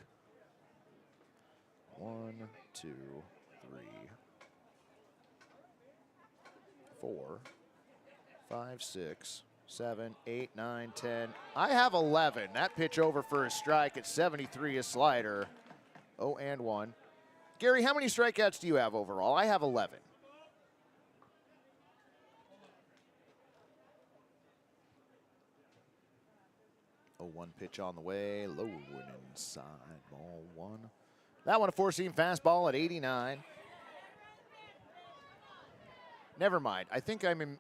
1, 2, 3, 4, 5, 6, 7, 8, 9, 10. I have 11. That pitch over for a strike at 73, a slider. 0-1. Gary, how many strikeouts do you have overall? I have 11. Oh, 1 pitch on the way, low and inside, ball 1. That one a four-seam fastball at 89. Never mind. I think I'm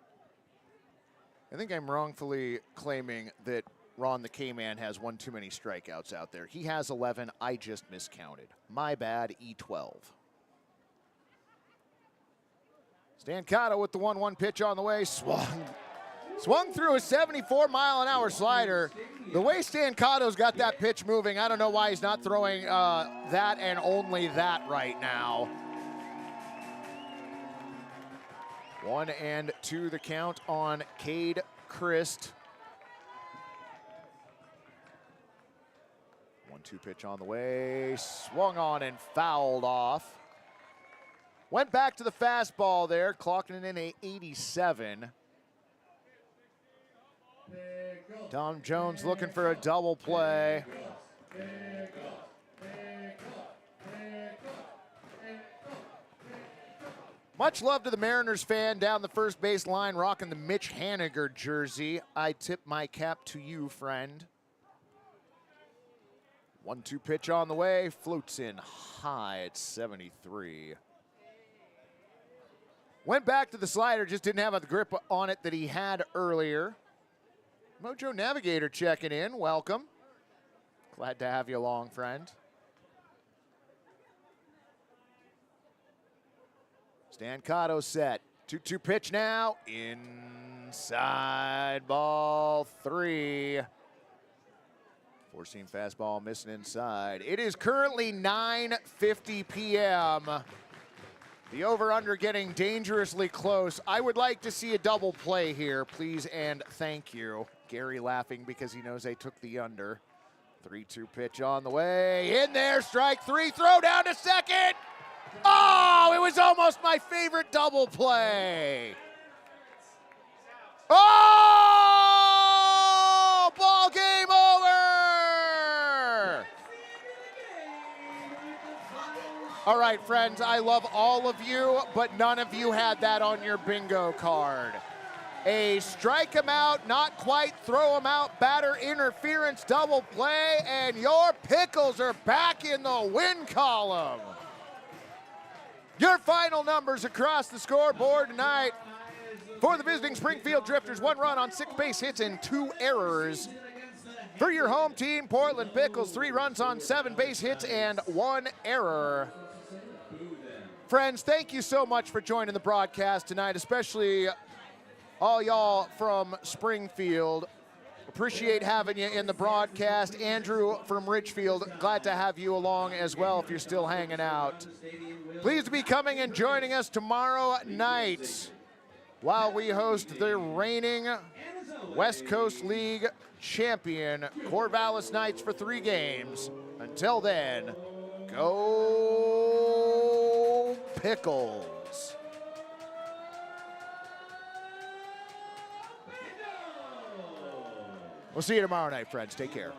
wrongfully claiming that Ron the K-Man has one too many strikeouts out there. He has 11. I just miscounted. My bad, E12. Stan Cotto with the 1-1 pitch on the way. Swung through a 74-mile-an-hour slider. The way Stan Cotto's got that pitch moving, I don't know why he's not throwing that and only that right now. 1-2 the count on Cade Christ. 1-2 pitch on the way, swung on and fouled off. Went back to the fastball there, clocking it in at 87. Tom Jones looking for a double play. Much love to the Mariners fan down the first base line rocking the Mitch Haniger jersey. I tip my cap to you, friend. 1-2 pitch on the way, floats in high at 73. Went back to the slider, just didn't have a grip on it that he had earlier. Mojo Navigator checking in, welcome. Glad to have you along, friend. Stan Cotto set. 2-2 pitch now. Inside ball 3. Four-seam fastball missing inside. It is currently 9:50 p.m. The over-under getting dangerously close. I would like to see a double play here, please and thank you. Gary laughing because he knows I took the under. 3-2 pitch on the way. In there, strike 3, throw down to second. Oh, it was almost my favorite double play. Oh, ball game over. All right, friends, I love all of you, but none of you had that on your bingo card. A strike him out, not quite throw him out, batter interference, double play, and your Pickles are back in the win column. Your final numbers across the scoreboard tonight for the visiting Springfield Drifters: 1 run on 6 base hits and 2 errors. For your home team, Portland Pickles, 3 runs on 7 base hits and 1 error. Friends, thank you so much for joining the broadcast tonight, especially all y'all from Springfield. Appreciate having you in the broadcast. Andrew from Richfield, glad to have you along as well if you're still hanging out. Please be coming and joining us tomorrow night while we host the reigning West Coast League champion Corvallis Knights for 3 games. Until then, go Pickles. We'll see you tomorrow night, friends. Take care.